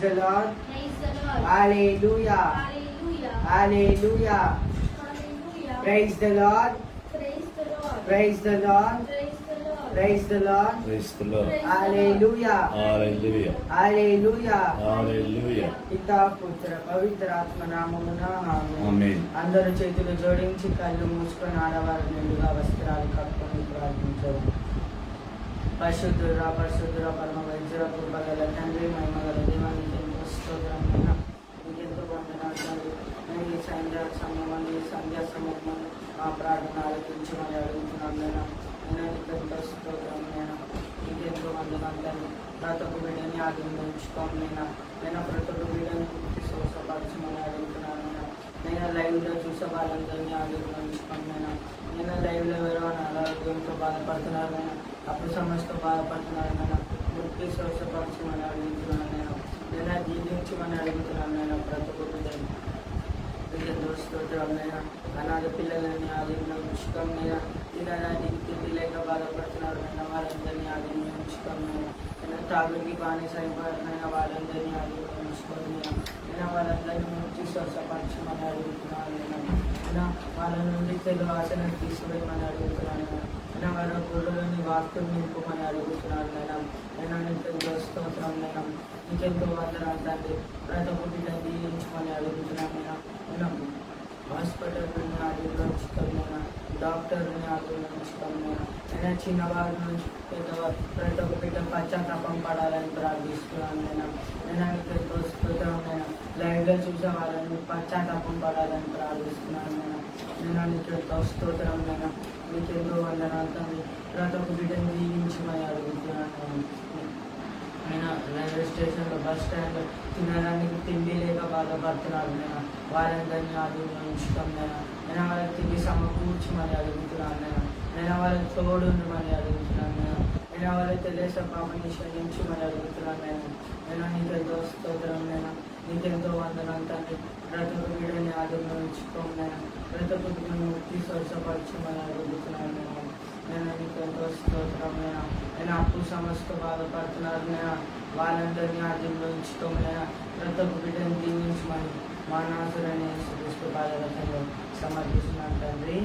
the Lord. Praise the Lord. Hallelujah. Hallelujah. Hallelujah. Hallelujah. Praise the Lord. Praise the Lord. Praise the Lord. Praise the Lord. Praise the Lord. Praise the Lord. Praise the Lord. Hallelujah. Hallelujah. Hallelujah. Hallelujah. పితా పుత్ర పవిత్ర ఆత్మ నామమున ఆమేన్. ఆమేన్. అందరూ చేతులు జోడించి కళ్ళు మూసుకొని ఆడవారు నిండుగా వస్త్రాలు కప్పుకొని ప్రార్థించారు. పరిశుద్ధురా పరిశుద్ధురా పరమ వైద్యుర కృపగల తండ్రి మహిమగల దేవానికి ఎంతో స్తోత్రమైన నీకెంతో వందనాలు తండ్రి. ఈ సంధ్యా సమయం మా ప్రార్థన ఆలోచించమని అడుగుతున్నాను నేను. నీకెంతో స్తోత్రమైన నీకెంతో వందనాలు తండ్రి. ప్రతి ఒక్క బిడ్డని ఆదిలో ఉంచుకోండి నేను ప్రతి ఒక్క బిడ్డని పూర్తి స్వస్థపరచమని అడుగుతున్నాను నేను లైవ్లో చూసే వాళ్ళందరినీ ఆదిలో ఉంచుకోండి నేను లైవ్లో ఎవరో అనారోగ్యంతో బాధపడుతున్నారు అప్పుడు సమస్యతో బాధపడుతున్నారు పూర్తి స్వస్థపరచమని అడుగుతున్నాను నేను జీవించమని అడుగుతున్నాను నేను ప్రతి ఒక్క బిడ్డని స్తోత్రమైన అనాథ పిల్లలని ఆదిలో ఉంచుకోండి ఇలా తిండి లేక బాధపడుతున్నారు వాళ్ళందరినీ ఆదిలో ఉంచుకోండి తాగుడికి బానిస అయిపోయిన వాళ్ళందరినీ ఆదిలో ఉంచుకొని వాళ్ళందరినీ ముక్తి స్వస్థపరచమని అడుగుతున్నాను నేను వాళ్ళ నుండి తెలుగు ఆశను తీసివేయమని అడుగుతున్నాను నేను వాళ్ళ గుళ్ళలోని వాక్యం నింపుమని అడుగుతున్నాను నేను నీకెంతో స్తోత్రం నీకెంతో వందనాలు తండ్రి ప్రతి ఒక్క బిడ్డను దీవించమని అడుగుతున్నాను నేను హాస్పిటల్ నుండి ఆదిలో ఉంచుతాను డాక్టర్ని ఆదిలో ఉంచుతాను నేను చిన్నవారి నుంచి పెద్దవారు ప్రతి ఒక్క బిడ్డ పశ్చాత్తాపం పడాలని ప్రార్థిస్తున్నాను నేను నీకెంతో స్తోత్రం లైవ్లో చూసే వాళ్ళని పశ్చాత్తాపం పడాలని ప్రార్థిస్తున్నాను నేను నీకెంతో స్తోత్రం నీకెంతో వందనాలు తండ్రి ప్రతి ఒక్క బిడ్డను జీవించమని అడుగుతున్నాను నేను రైల్వే స్టేషన్లో బస్ స్టాండ్లో తినడానికి తిండి లేక బాధపడుతున్నాడు వాళ్ళందరినీ ఆదిలో ఉంచుతాను నేను వాళ్ళకి తిండి సమకూర్చమని అడుగుతున్నాను నేను వాళ్ళకి తోడు ఉండమని అడుగుతున్నాను నేను వాళ్ళకి తెలిసే పాపని క్షమించమని అడుగుతున్నాను నేను నీకెంతో స్తోత్రం నీకెంతో వందనాలు తండ్రి ప్రతి ఒక్క వీడియోని ఆదిలో ఉంచుకోండి ప్రతి ఒక్క వీడియోని ముక్తి స్వచ్ఛపరచమని అడుగుతున్నాను నేను నీకెంతో స్తోత్రం నేను అప్పు సమస్యతో బాధపడుతున్నారు వాళ్ళందరినీ ఆదిలో ఉంచుకోమని ప్రతి ఒక్క బిడ్డని దీవించమని మా నాసురని యేసుక్రీస్తు పాదరకంలో సమర్పిస్తున్నాను తండ్రి.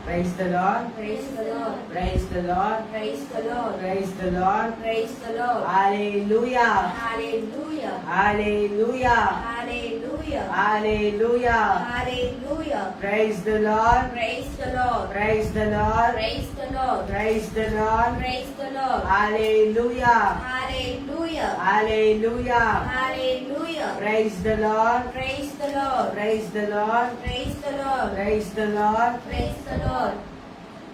Praise the Lord. Praise the Lord. Praise the Lord. Praise the Lord. Praise the Lord. Praise the Lord. Hallelujah. Hallelujah. Hallelujah. Hallelujah. Hallelujah. Hallelujah. Praise the Lord. Praise the Lord. Praise the Lord. Praise the Lord. Praise the Lord. Praise the Lord. Hallelujah. Hallelujah. Hallelujah. Hallelujah. Praise the Lord. Praise the Lord. Praise the Lord. Praise the Lord. Praise the Lord. Praise the Lord.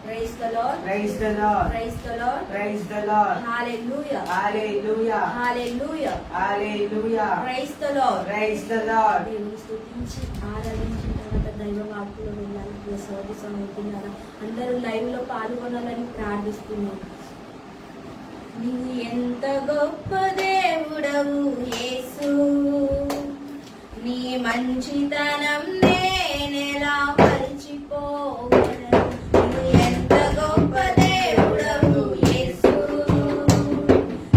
Praise the Lord. Praise the Lord. Praise the Lord. Praise the Lord. Hallelujah. Hallelujah. Hallelujah. Hallelujah. Praise the Lord. Praise the Lord. దేవుని స్తుతించి ఆరాధించిన తర్వాత దైవ వాక్కులో వెళ్ళాలి సోది సమవుతున్నారా అందరూ live లో పాల్గొనాలని ప్రార్థిస్తున్నాం. నీవు ఎంత గొప్ప దేవుడవు యేసు, నీ మంచితనం నేనెలా మరిచిపోగలను. నీవు ఎంత గొప్ప దేవుడవు యేసు,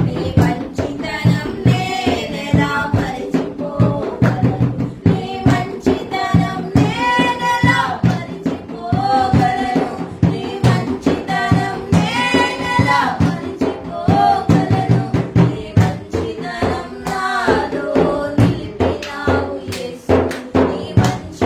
నీ మంచితనం నేనెలా మరిచిపోగలను. నీ మంచితనం నేనెలా మరిచిపోగలను. నీ మంచితనం నేనెలా మరిచిపోగలను. నీ మంచితనం నాలో నిలిపినావు యేసు, నీ మంచి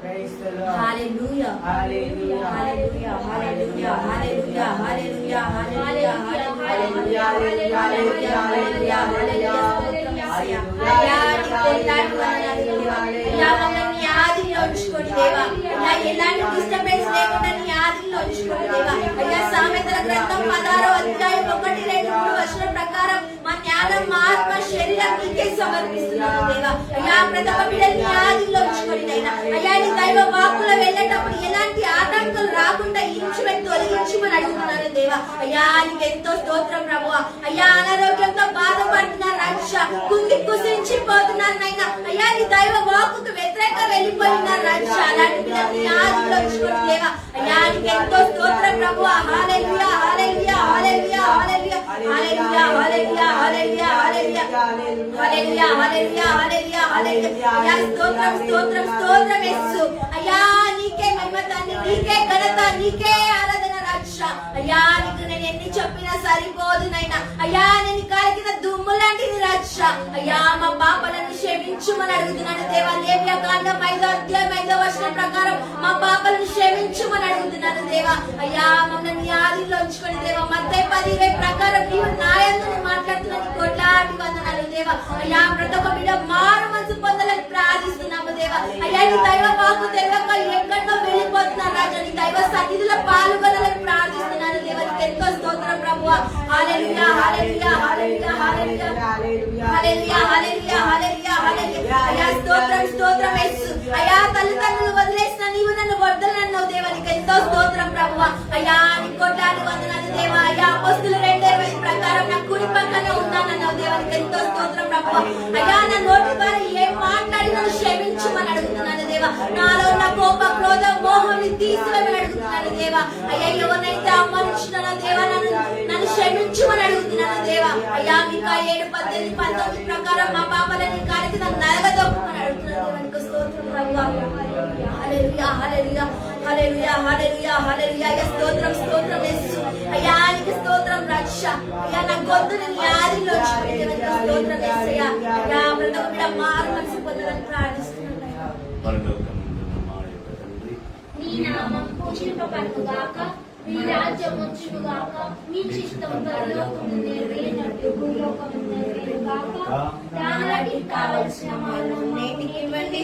Praise the Lord. Hallelujah. Hallelujah. Hallelujah. Hallelujah. Hallelujah. Hallelujah. Hallelujah. Hallelujah. Hallelujah. Hallelujah. Hallelujah. అయ్యా నీకు ఎలాంటి వందనాలు దేవా. అయ్యా మమ్మల్ని నీ ఆదిలో ఉంచుకోండి దేవా. అయ్యా ఎలాంటి డిస్టర్బెన్స్ లేకుండా నీ ఆదిలో ఉంచుకోండి దేవా. అయ్యా సామెతల గ్రంథం 16వ అధ్యాయం 1-2 వచనం ప్రకారం మా జ్ఞానం మా ఆత్మ శరీరం నీకే సమర్పిస్తున్నాను దేవా. అయ్యా ప్రతి ఒక్క బిడ్డని నీ ఆదిలో ఉంచుకోండి నైనా. అయ్యా నీ దైవ వాక్కులో వెళ్ళేటప్పుడు ఎలాంటి ఆటంకాలు రాకుండా ఇంచుమని తొలగించుమని అడుగుతున్నాను దేవా. అయ్యా నీకు ఎంతో స్తోత్రం ప్రభువా. అయ్యా అనారోగ్యంతో బాధపడుతున్న రక్ష కుంగి కుసించిపోతున్నారు నైనా. అయ్యా నీ దైవ వాక్కుకు వ్యతిరేకంగా వెళ్ళిపోయిన రక్ష అలాంటి పిల్లల్ని ఆదిలో ఉంచుకోండి దేవా. అయ్యా నీకు ఎంతో స్తోత్రం ప్రభువా. హల్లెలూయా. Hallelujah. Hallelujah. Hallelujah. Hallelujah. Hallelujah. Hallelujah. Hallelujah. Hallelujah. Hallelujah. Hallelujah. హల్లెలూయా. అయ్యా స్తోత్రం స్తోత్రం స్తోత్రం యేసు. అయ్యా నీకే మహిమ తండ్రి, నీకే ఘనత, నీకే ఆరాధన రక్ష. అయ్యా నీకు నేను ఎన్ని చెప్పినా సరిపోదు నైనా. అయ్యా నేను కాలికిన దుమ్ము లాంటిది రక్ష. అయ్యా మా పాపలను క్షమించుమని అడుగుతున్నాను దేవా. లేవియా కాండం 5వ అధ్యాయం 5వ వచనం ప్రకారం మా పాపలను క్షమించుమని అడుగుతున్నాను దేవా. అయ్యా మమ్మల్ని నీ ఆదిలో ఉంచుకోండి దేవా. మత్తయి 10:20 ప్రకారం నీవు నా యందు మాట్లాడుతున్న నీ కోట్లాది వందనాలు దేవా. అయ్యా ప్రతి ఒక్క బిడ్డ మారు మనసు పొందాలని ప్రార్థిస్తున్నాము దేవా. అయ్యా నీ దైవ వాక్కు తెలియక ఎక్కడో వెళ్ళిపోతున్నారు రాజా. నీ దైవ సన్నిధిలో పాల్గొనాలని ప్రార్థిస్తున్నాను దేవా. నీకు ఎంతో స్తోత్రం ప్రభువా. హల్లెలూయా. Hallelujah. Hallelujah. Hallelujah. Hallelujah. Hallelujah. Hallelujah. హల్లెలూయా. అయ్యా స్తోత్రం స్తోత్రం యేసు. అయ్యా తల్లిదండ్రులు వదిలేసిన నీవు నన్ను వదలనన్నావు దేవా. నీకు ఎంతో స్తోత్రం ప్రభువా. అయ్యా నీ కోట్లాది వందనాలు దేవా. అయ్యా అపోస్తుల 2:20 ప్రకారం నా కుడి పక్కన ఉన్నానన్నావు దేవా. నీకు ఎంతో స్తోత్రం ప్రభువా. అయ్యా నా నోటి ద్వారా ఏం మాట్లాడి నన్ను క్షమించుమని అడుగుతున్నాను దేవా. నాలో ఉన్న కోప క్రోధ మోహాన్ని తీసివేయమని అడుగుతున్నాను దేవా. అయ్యా ఎవరినైతే అవమానించినానో దేవా నన్ను క్షమించుమని అడుగుతున్నాను దేవా. అయ్యా మీకా 7:18-19 ప్రకారం మా పాపలని కాలికి నన్ను నరగదొక్కుమని అడుగుతున్నాను దేవా. నీకు స్తోత్రం ప్రభువా. హల్లెలూయా. హల్లెలూయా. హల్లెలూయా. హల్లెలూయా. హల్లెలూయా. అయ్యా స్తోత్రం స్తోత్రం యేసు. అయ్యా నీకు స్తోత్రం రక్ష. అయ్యా నా గొంతుని నీ ఆదిలో ఉంచుకోండి దేవా. నీకు స్తోత్రం యేసయ్యా. అయ్యా ప్రతి ఒక్క బిడ్డ మారు మనసు పొందాలని ప్రార్థిస్తున్నాను అయ్యా. పరలోకమందున్న మా యొక్క తండ్రి, నీ నామం పూజింపబడుగాక, నీ రాజ్యం వచ్చుగాక, నీ చిత్తం పరలోకము నెరవేరినట్టు భూలోకము నెరవేరుగాక. నానాటికి కావలసిన మాను నేటికి ఇవ్వండి.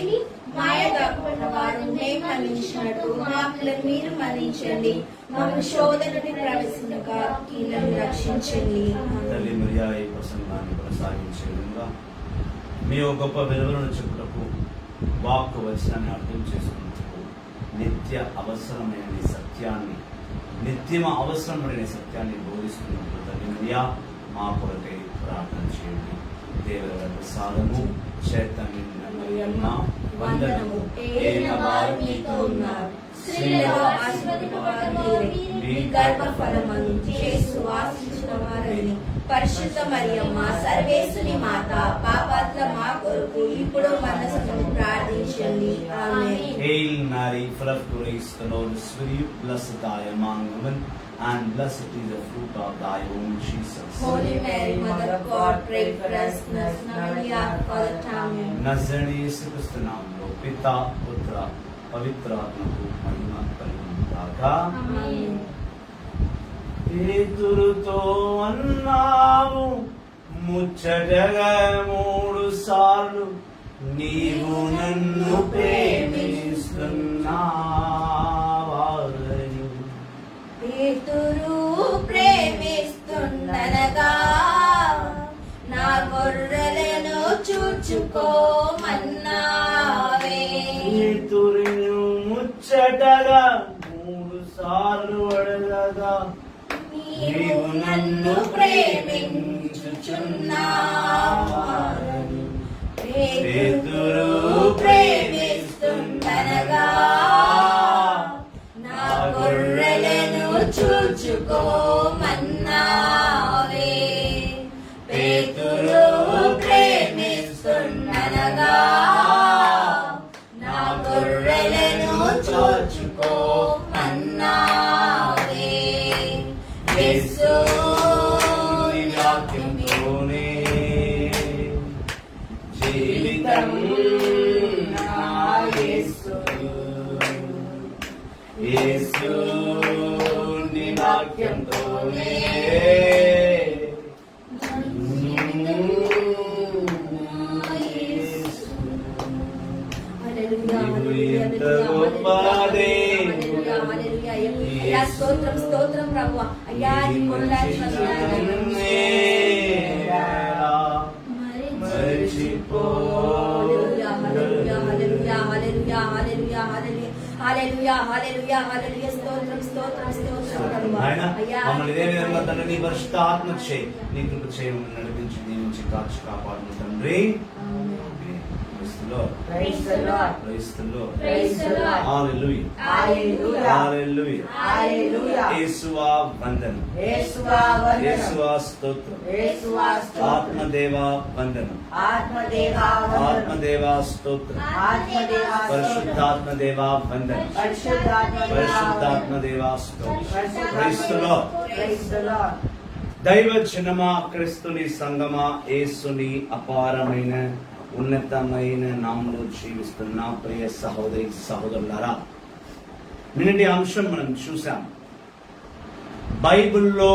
మాయ కాకుండా వారు మేము మన్నించినట్టు మా అప్పులను మీరు మన్నించండి. మమ్మల్ని శోధనని ప్రవేశించక కీళ్ళను రక్షించండి. తల్లి మరియా ఈ ప్రసంగాన్ని కొనసాగించే విధంగా మీ ఒక గొప్ప విలువలను చెప్పుటకు వాక్కు వచనాన్ని అర్థం చేసుకున్నప్పుడు నిత్య అవసరమైన ఈ సత్యాన్ని, నిత్యం అవసరమైన సత్యాన్ని బోధిస్తున్నప్పుడు తల్లి మరియా మా కొరకై ప్రార్థన చేయండి. దేవుని ప్రసాదము చైతన్యమ్మ వందనము. ఏలిన వారు మీతో ఉన్నారు. స్త్రీలలో ఆశీర్వదింపబడిన మీ గర్భఫలమును యేసు ఆశీర్వదించిన వారని. పరిశుద్ధ మరియమ్మ సర్వేశ్వరి మాత, పాపాత్మ మా కొరకు ఇప్పుడు మన సమయంలో ప్రార్థించండి. ఆమేన్. Hail Mary, full of grace, the Lord is with you. Blessed are you among women, and blessed is the fruit of thy womb, Jesus. Holy Mary, Mother of God, pray for us sinners, now and at the hour of our death. నజరేయుడైన యేసుక్రీస్తు నామములో పితా పుత్ర పవిత్రాత్మకు మహిమ కలుగునుగాక. ఆమేన్. పేతురుతో అన్నావు ముచ్చటగా 3 సార్లు, నీవు నన్ను ప్రేమిస్తున్నావని. పేతురు ప్రేమిస్తుండనగా నా గొర్రెలను చూచుకోమన్నావే. పేతురును ముచ్చటగా 3 సార్లు అడగగా, నీవు నన్ను ప్రేమించుచున్నావని. పేతురు ప్రేమిస్తుండనగా నా గొర్రెలను చూచుకోమన్నావే. పేతురు ప్రేమిస్తుండనగా నా గొర్రెలను చూచుకోమన్నావే. యేసు నీ వాక్యంతోనే జీవితం నా యేసు ఎంత గొప్ప దేవుడు. అయ్యా స్తోత్రం స్తోత్రం ప్రభువా. అయ్యా నీ కొనడానికి మమ్మల్ని ఇదే విధంగా తండ్రి నీ పరిశుద్ధ ఆత్మ చేయి, నీ కృప చేయమని నడిపించి దీవించి కాచి కాపాడును తండ్రి. Praise the Lord. Praise the Lord. Praise the Lord. Hallelujah. Hallelujah. Hallelujah. Hallelujah. యేసువా వందనం, యేసువా వందనం, యేసువా స్తోత్రం, యేసువా స్తోత్రం, ఆత్మదేవా వందనం, ఆత్మదేవా వందనం, ఆత్మదేవా స్తోత్రం, ఆత్మదేవా స్తోత్రం, పరిశుద్ధాత్మదేవా వందనం, పరిశుద్ధాత్మదేవా స్తోత్రం. Praise the Lord. Praise the Lord. దైవ జనమా, క్రీస్తుని సంగమా, యేసుని అపారమైన ఉన్నతమైన నామములో జీవిస్తున్న ప్రియ సహోదరి సహోదరులారా, నిన్నటి అంశం మనం చూసాం. బైబిల్లో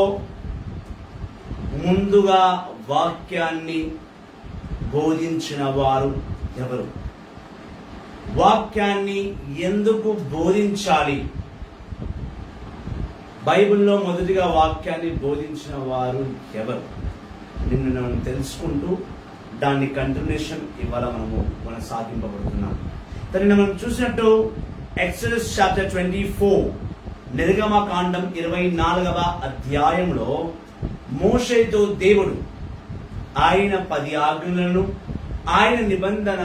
ముందుగా వాక్యాన్ని బోధించిన వారు ఎవరు? వాక్యాన్ని ఎందుకు బోధించాలి? బైబిల్లో మొదటిగా వాక్యాన్ని బోధించిన వారు ఎవరు? నిన్ను మనం తెలుసుకుంటూ దాన్ని కంటిన్యూషన్ ఇవాళ మనము కొనసాగింపబడుతున్నాం. దాన్ని మనం చూసినట్టు ఎక్సోడస్ చాప్టర్ 24 నిర్గమకాండం 24వ అధ్యాయంలో మోషేతో దేవుడు ఆయన 10 ఆజ్ఞలను, ఆయన నిబంధన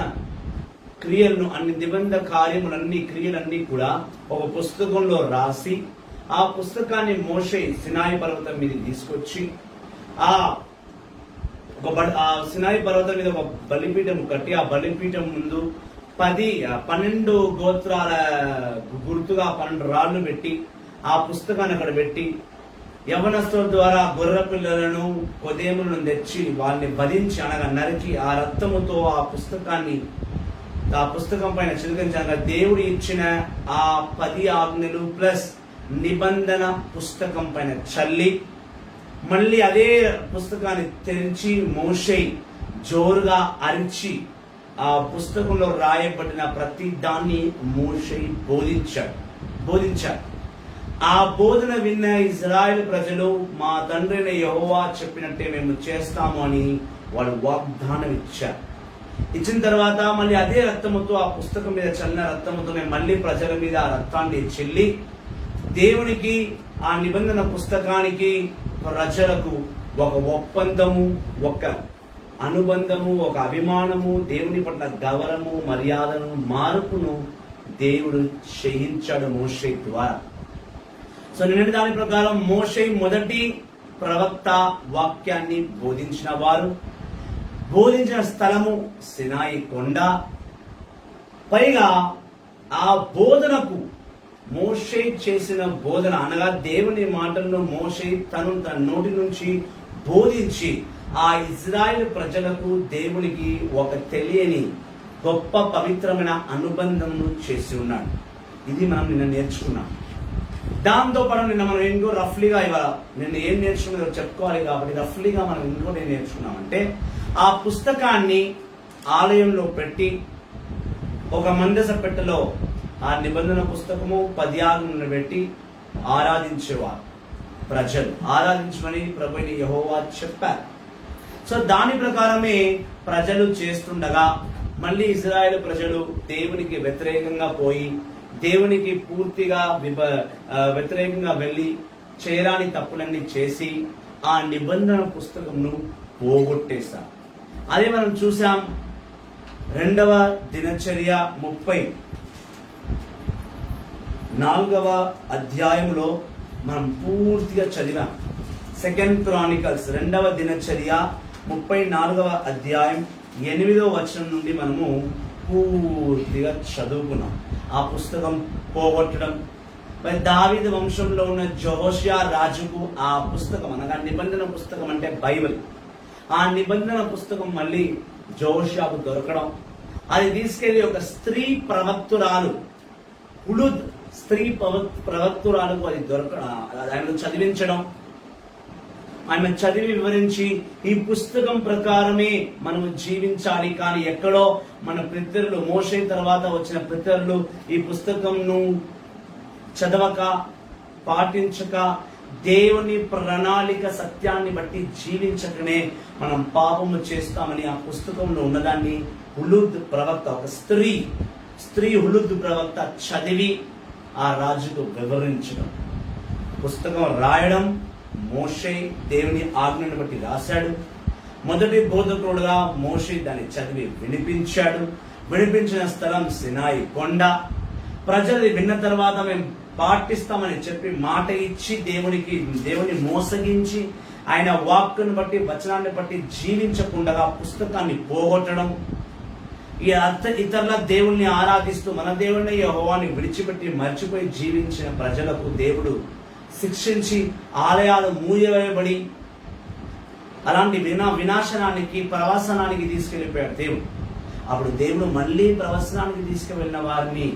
క్రియలను, అన్ని నిబంధన కార్యములన్నీ క్రియలన్నీ కూడా ఒక పుస్తకంలో రాసి ఆ పుస్తకాన్ని మోషే సినాయి పర్వతం మీద తీసుకొచ్చి ఆ సినాయి పర్వతం మీద ఒక బలిపీఠం కట్టి ఆ బలిపీఠం ముందు 12 గోత్రాల గుర్తుగా 12 రాళ్లు పెట్టి ఆ పుస్తకాన్ని అక్కడ పెట్టి యవనస్తుల ద్వారా గొర్రె పిల్లలను కొదేములను తెచ్చి వాళ్ళని వధించి అనగా నరికి ఆ రక్తముతో ఆ పుస్తకం పైన చిలకించగా దేవుడు ఇచ్చిన ఆ 10 ఆజ్ఞలు ప్లస్ నిబంధన పుస్తకం పైన చల్లి మళ్ళీ అదే పుస్తకాన్ని తెరిచి మోషే జోరుగా అరిచి ఆ పుస్తకంలో రాయబడిన ప్రతి దాన్ని మోషే బోధించాడు. ఆ బోధన విన్న ఇజ్రాయెల్ ప్రజలు మా తండ్రిని యెహోవా చెప్పినట్టే మేము చేస్తాము అని వాళ్ళు వాగ్దానం ఇచ్చారు. ఇచ్చిన తర్వాత మళ్ళీ అదే రక్తముతో ఆ పుస్తకం మీద చల్లిన రక్తముతోనే మళ్ళీ ప్రజల మీద ఆ రక్తాన్ని చెల్లి దేవునికి ఆ నిబంధన పుస్తకానికి ప్రజలకు ఒక ఒప్పందము, ఒక అనుబంధము, ఒక అభిమానము, దేవుని పట్ల గౌరవము, మర్యాదను, మార్పును దేవుడు చేయించాడు మోషే ద్వారా. సో నిన్నటి దాని ప్రకారం మోషే మొదటి ప్రవక్త, వాక్యాన్ని బోధించిన వారు. బోధించిన స్థలము సినాయి కొండ. పైగా ఆ బోధనకు మోషే చేసిన బోధన అనగా దేవుని మాటలను మోషే తన నోటి నుంచి బోధించి ఆ ఇజ్రాయెల్ ప్రజలకు దేవునికి ఒక తెలియని గొప్ప పవిత్రమైన అనుబంధంను చేసి ఉన్నాడు. ఇది మనం నిన్న నేర్చుకున్నాం. దాంతో పాటు నిన్న మనం ఇంకో రఫ్లీగా ఇవాళ నిన్న ఏం నేర్చుకున్నదో చెప్పుకోవాలి కాబట్టి రఫ్లీగా మనం ఇంకోటి ఏం నేర్చుకున్నామంటే ఆ పుస్తకాన్ని ఆలయంలో పెట్టి ఒక మందస పెట్టెలో ఆ నిబంధన పుస్తకము 10 ఆజ్ఞలను పెట్టి ఆరాధించేవారు. ప్రజలు ఆరాధించమని ప్రభువైన యెహోవా చెప్పారు. సో దాని ప్రకారమే ప్రజలు చేస్తుండగా మళ్ళీ ఇజ్రాయెల్ ప్రజలు దేవునికి వ్యతిరేకంగా పోయి దేవునికి పూర్తిగా వ్యతిరేకంగా వెళ్ళి చేయరాని తప్పులన్నీ చేసి ఆ నిబంధన పుస్తకంను పోగొట్టేశారు. అదే మనం చూసాం 2వ దినచర్య 34వ అధ్యాయంలో మనం పూర్తిగా చదివాం. 2 క్రానికల్స్ 2వ దినచర్య 34వ అధ్యాయం 8వ వచనం నుండి మనము పూర్తిగా చదువుకున్నాం. ఆ పుస్తకం పోగొట్టడం, మరి దావీదు వంశంలో ఉన్న యెహోషియా రాజుకు ఆ పుస్తకం అనగా నిబంధన పుస్తకం అంటే బైబిల్, ఆ నిబంధన పుస్తకం మళ్ళీ యెహోషియాకు దొరకడం, అది తీసుకెళ్లి ఒక స్త్రీ ప్రవక్తురాలు హులుద్ స్త్రీ ప్రవక్తురాలకు అది దొరకడం, ఆయన చదివించడం, ఆమె చదివి వివరించి ఈ పుస్తకం ప్రకారమే మనము జీవించాలి. కానీ ఎక్కడో మన పితరులు, మోషే తర్వాత వచ్చిన పితరులు ఈ పుస్తకంను చదవక, పాటించక, దేవుని ప్రణాళిక సత్యాన్ని బట్టి జీవించకనే మనం పాపము చేస్తామని ఆ పుస్తకంలో ఉన్నదాన్ని హులుద్ ప్రవక్త, ఒక స్త్రీ హులుద్ ప్రవక్త చదివి ఆ రాజుకు వివరించడం, పుస్తకం రాయడం. మోషే దేవుని ఆజ్ఞను బట్టి రాశాడు. మొదటి బోధకుడుగా మోషే దాన్ని చదివి వినిపించాడు. వినిపించిన స్థలం సినాయి కొండ. ప్రజలు విన్న తర్వాత మేము పాటిస్తామని చెప్పి మాట ఇచ్చి దేవుని మోసగించి ఆయన వాక్కును బట్టి, వచనాన్ని బట్టి జీవించకుండా పుస్తకాన్ని పోగొట్టడం. ఈ ఇతరుల దేవుణ్ణి ఆరాధిస్తూ మన దేవుని యెహోవాని విడిచిపెట్టి మర్చిపోయి జీవించిన ప్రజలకు దేవుడు శిక్షించి ఆలయాలు మూయవేయబడి అలాంటి వినాశనానికి, ప్రవాసనానికి తీసుకెళ్లిపోయాడు దేవుడు. అప్పుడు దేవుడు మళ్ళీ ప్రవసనానికి తీసుకువెళ్ళిన వారిని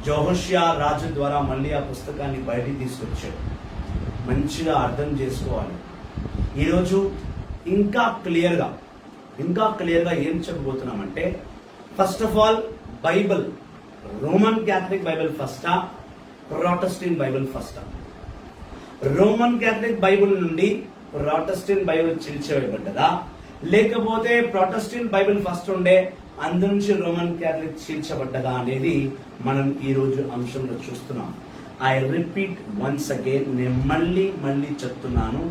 యెహోషువ రాజు ద్వారా మళ్ళీ ఆ పుస్తకాన్ని బయటికి తీసుకొచ్చాడు. మంచిగా అర్థం చేసుకోవాలి. ఈరోజు ఇంకా క్లియర్గా ఏం చెప్పబోతున్నామంటే, first of all Bible Roman Catholic Bible ఫస్టా, ప్రొటెస్టెంట్ బైబిల్ ఫస్టా? రోమన్ క్యాథలిక్ బైబిల్ నుండి ప్రొటెస్టెంట్ బైబిల్ చీల్చివేయబడ్డదా, లేకపోతే ప్రొటెస్టెంట్ బైబిల్ ఫస్ట్ ఉండే అందు నుంచి రోమన్ క్యాథలిక్ చీల్చబడ్డదా అనేది మనం ఈ రోజు అంశంలో చూస్తున్నాం. ఐ రిపీట్ వన్స్ అగైన్, నేను మళ్ళీ చెప్తున్నాను,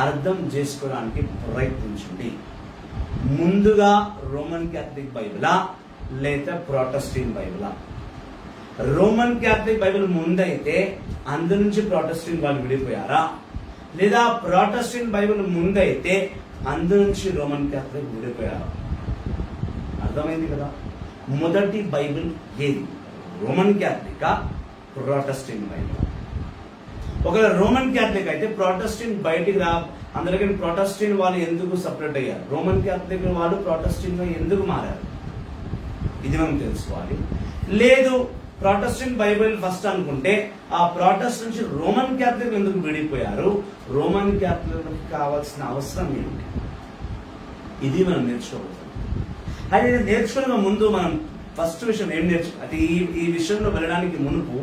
అర్థం చేసుకోవడానికి ప్రయత్నించండి. ముందుగా రోమన్ క్యాథలిక్ బైబిలా లేదా ప్రొటెస్టెంట్ బైబిలా? రోమన్ క్యాథలిక్ బైబిల్ ముందైతే అందు నుంచి ప్రొటెస్టెంట్ వాళ్ళు విడిపోయారా, లేదా ప్రొటెస్టెంట్ బైబిల్ ముందైతే అందు నుంచి రోమన్ క్యాథలిక్ విడిపోయారా? అర్థమైంది కదా? మొదటి బైబిల్ ఏది, రోమన్ క్యాథలికా, ప్రొటెస్టెంట్ బైబిల్? ఒకవేళ రోమన్ క్యాథలిక్ అయితే ప్రొటెస్టెంట్ బయటికి అందరికీ ప్రొటెస్టెంట్ వాళ్ళు ఎందుకు సపరేట్ అయ్యారు, రోమన్ క్యాథలిక్ వాళ్ళు ప్రొటెస్టెంట్ ఎందుకు మారారు, ఇది మనం తెలుసుకోవాలి. లేదు ప్రొటెస్టెంట్ బైబిల్ ఫస్ట్ అనుకుంటే ఆ ప్రొటెస్టెంట్ నుంచి రోమన్ క్యాథలిక్ ఎందుకు విడిపోయారు, రోమన్ క్యాథలిక్ కావాల్సిన అవసరం ఏంటి, ఇది మనం నేర్చుకోవచ్చు. అయితే నేర్చుకునే ముందు మనం ఫస్ట్ విషయం ఏం అది ఈ విషయంలో వెళ్ళడానికి మునుపు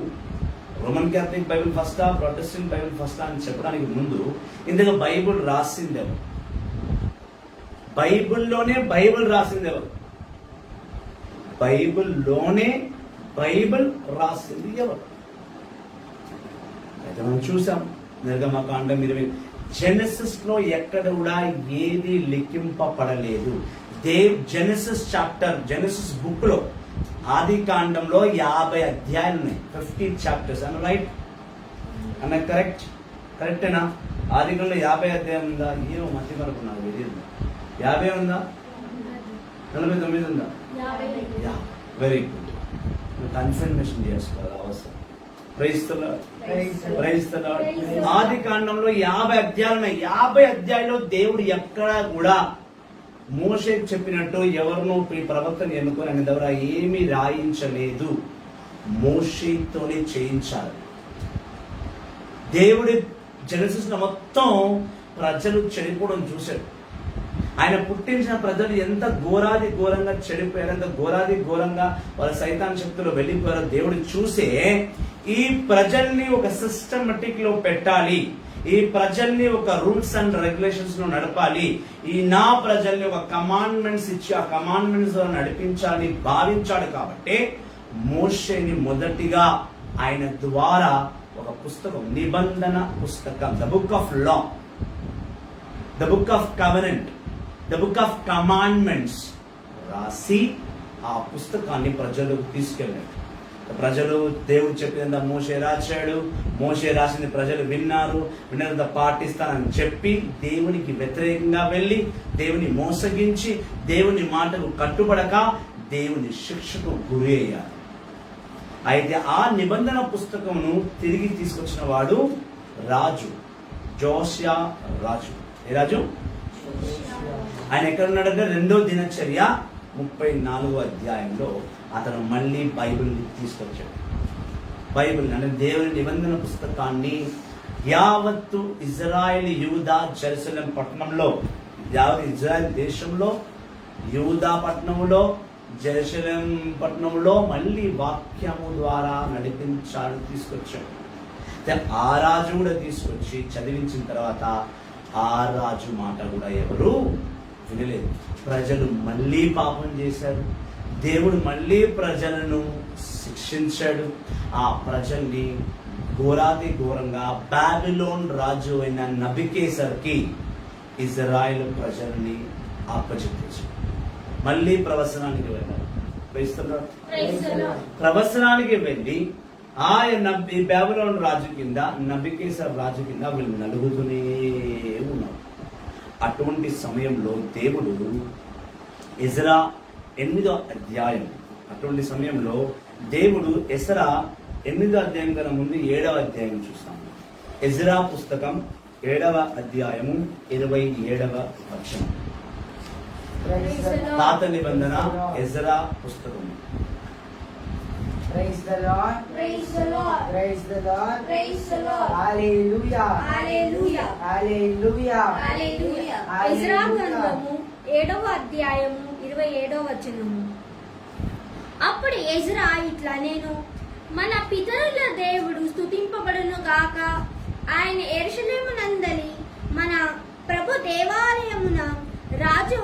రోమన్ క్యాథలిక్ బైబిల్ ఫస్టా, ప్రొటెస్టెంట్ బైబిల్ ఫస్టా అని చెప్పడానికి ముందు ఇందులో బైబిల్ రాసిందెవరు, బైబిల్లోనే బైబిల్ రాసిందెవరు, బైబిల్లోనే బైబిల్ రాసింది ఎవరు? అయితే మనం చూసాం నిర్గమకాండం 20 జెనసిస్ లో ఎక్కడ కూడా ఏది లిఖింపబడలేదు. జెనసిస్ బుక్ లో ఆది కాండంలో 50 అధ్యాయాలు ఉన్నాయి, 50 చాప్టర్స్ అన్న రైట్ అన్న కరెక్టేనా? ఆది కాండంలో 50 అధ్యాయం ఉందా? ఏమో మధ్య వరకు నాకు తెలియదు. 50 ఉందా? 49 ఉందా? వెరీ గుడ్, కన్ఫర్మేషన్ చేసుకోవాలి అవసరం. ఆది కాండంలో 50 అధ్యాయాలు ఉన్నాయి. 50 అధ్యాయంలో దేవుడు ఎక్కడా కూడా మోషే చెప్పినట్టు ఎవరినో ఈ ప్రవక్తను ఎన్నుకొని ఆయన ద్వారా ఏమీ రాయించలేదు, మోషేతోనే చేయించాలి. దేవుడి జెనసిస్ లో మొత్తం ప్రజలు చెడిపోవడం చూశాడు. ఆయన పుట్టించిన ప్రజలు ఎంత ఘోరంగా చెడిపోయారు, ఎంత ఘోరంగా వాళ్ళ సైతాన్ శక్తులు వెళ్ళిపోయారో దేవుడు చూసే ఈ ప్రజల్ని ఒక సిస్టమేటిక్ లో పెట్టాలి, ఈ ప్రజల్ని ఒక రూల్స్ అండ్ రెగ్యులేషన్స్ లో నడపాలి, ఈ నా ప్రజల్ని ఒక కమాండ్మెంట్స్ ఇచ్చి ఆ కమాండ్మెంట్స్ లో నడిపించాలని భావించాడు. కాబట్టి మోషేని మొదటిగా ఆయన ద్వారా ఒక పుస్తకం, నిబంధన పుస్తకం, the book of law, the book of covenant, the book of commandments రాసి ఆ పుస్తకాన్ని ప్రజలకు తీసుకెళ్ళాడు. ప్రజలు దేవుడు చెప్పినంత మోషే రాశాడు, మోషే రాసింది ప్రజలు విన్నంత పాటిస్తానని చెప్పి దేవునికి వ్యతిరేకంగా వెళ్ళి దేవుని మోసగించి దేవుని మాటకు కట్టుబడక దేవుని శిక్షకు గురి అయ్యారు. అయితే ఆ నిబంధన పుస్తకమును తిరిగి తీసుకొచ్చిన వాడు రాజు, జోషియా రాజు. ఏ రాజు? ఆయన ఎక్కడ ఉన్నాడంటే 2వ దినచర్య 34వ అధ్యాయంలో అతను మళ్ళీ బైబిల్ని తీసుకొచ్చాడు. బైబిల్ అంటే దేవుని నిబంధన పుస్తకాన్ని యావత్తు ఇజ్రాయేల్ యూదా జెరూసలేం పట్టణంలో, యావత్ ఇజ్రాయెల్ దేశంలో, యూదా పట్టణంలో, జెరూసలేం పట్టణంలో మళ్ళీ వాక్యము ద్వారా నడిపించాడు, తీసుకొచ్చాడు. ఆ రాజు కూడా తీసుకొచ్చి చదివించిన తర్వాత ఆ రాజు మాట కూడా ఎవరు వినలేదు. ప్రజలు మళ్ళీ పాపం చేశారు. దేవుడు మళ్ళీ ప్రజలను శిక్షించాడు. ఆ ప్రజల్ని ఘోరాతి ఘోరంగా బాబిలోన్ రాజు అయిన నబుకద్నెజర్కి ఇజ్రాయెల్ ప్రజల్ని అప్పచెప్పించాడు. మళ్ళీ ప్రవచనానికి వెళ్ళారు. ప్రవచనానికి వెళ్ళి ఈ బాబిలోన్ రాజు కింద, నబుకద్నెజర్ రాజు కింద వీళ్ళు నలుగుతూనే ఉన్నారు. అటువంటి సమయంలో దేవుడు ఎజ్రా 8వ అధ్యాయం, అటువంటి సమయంలో దేవుడు ఎజ్రా 8వ అధ్యాయం కన్నా ముందు 7వ అధ్యాయం చూస్తాము. ఎజ్రా పుస్తకం 7వ అధ్యాయము 27వ వచనం. పాత నిబంధన ఎజ్రా పుస్తకం. Praise the Lord. Praise the Lord. Praise the Lord. Praise the Lord. Hallelujah. Hallelujah. Hallelujah. Hallelujah. Ezra గ్రంథము 7వ అధ్యాయము 27వ వచనము. అప్పుడు ఎజ్రా ఇట్లా నేను మన పితరుల దేవుడు స్తుతింపబడును గాక, ఆయన యెరూషలేము నందలి మన ప్రభు దేవాలయమున రాజు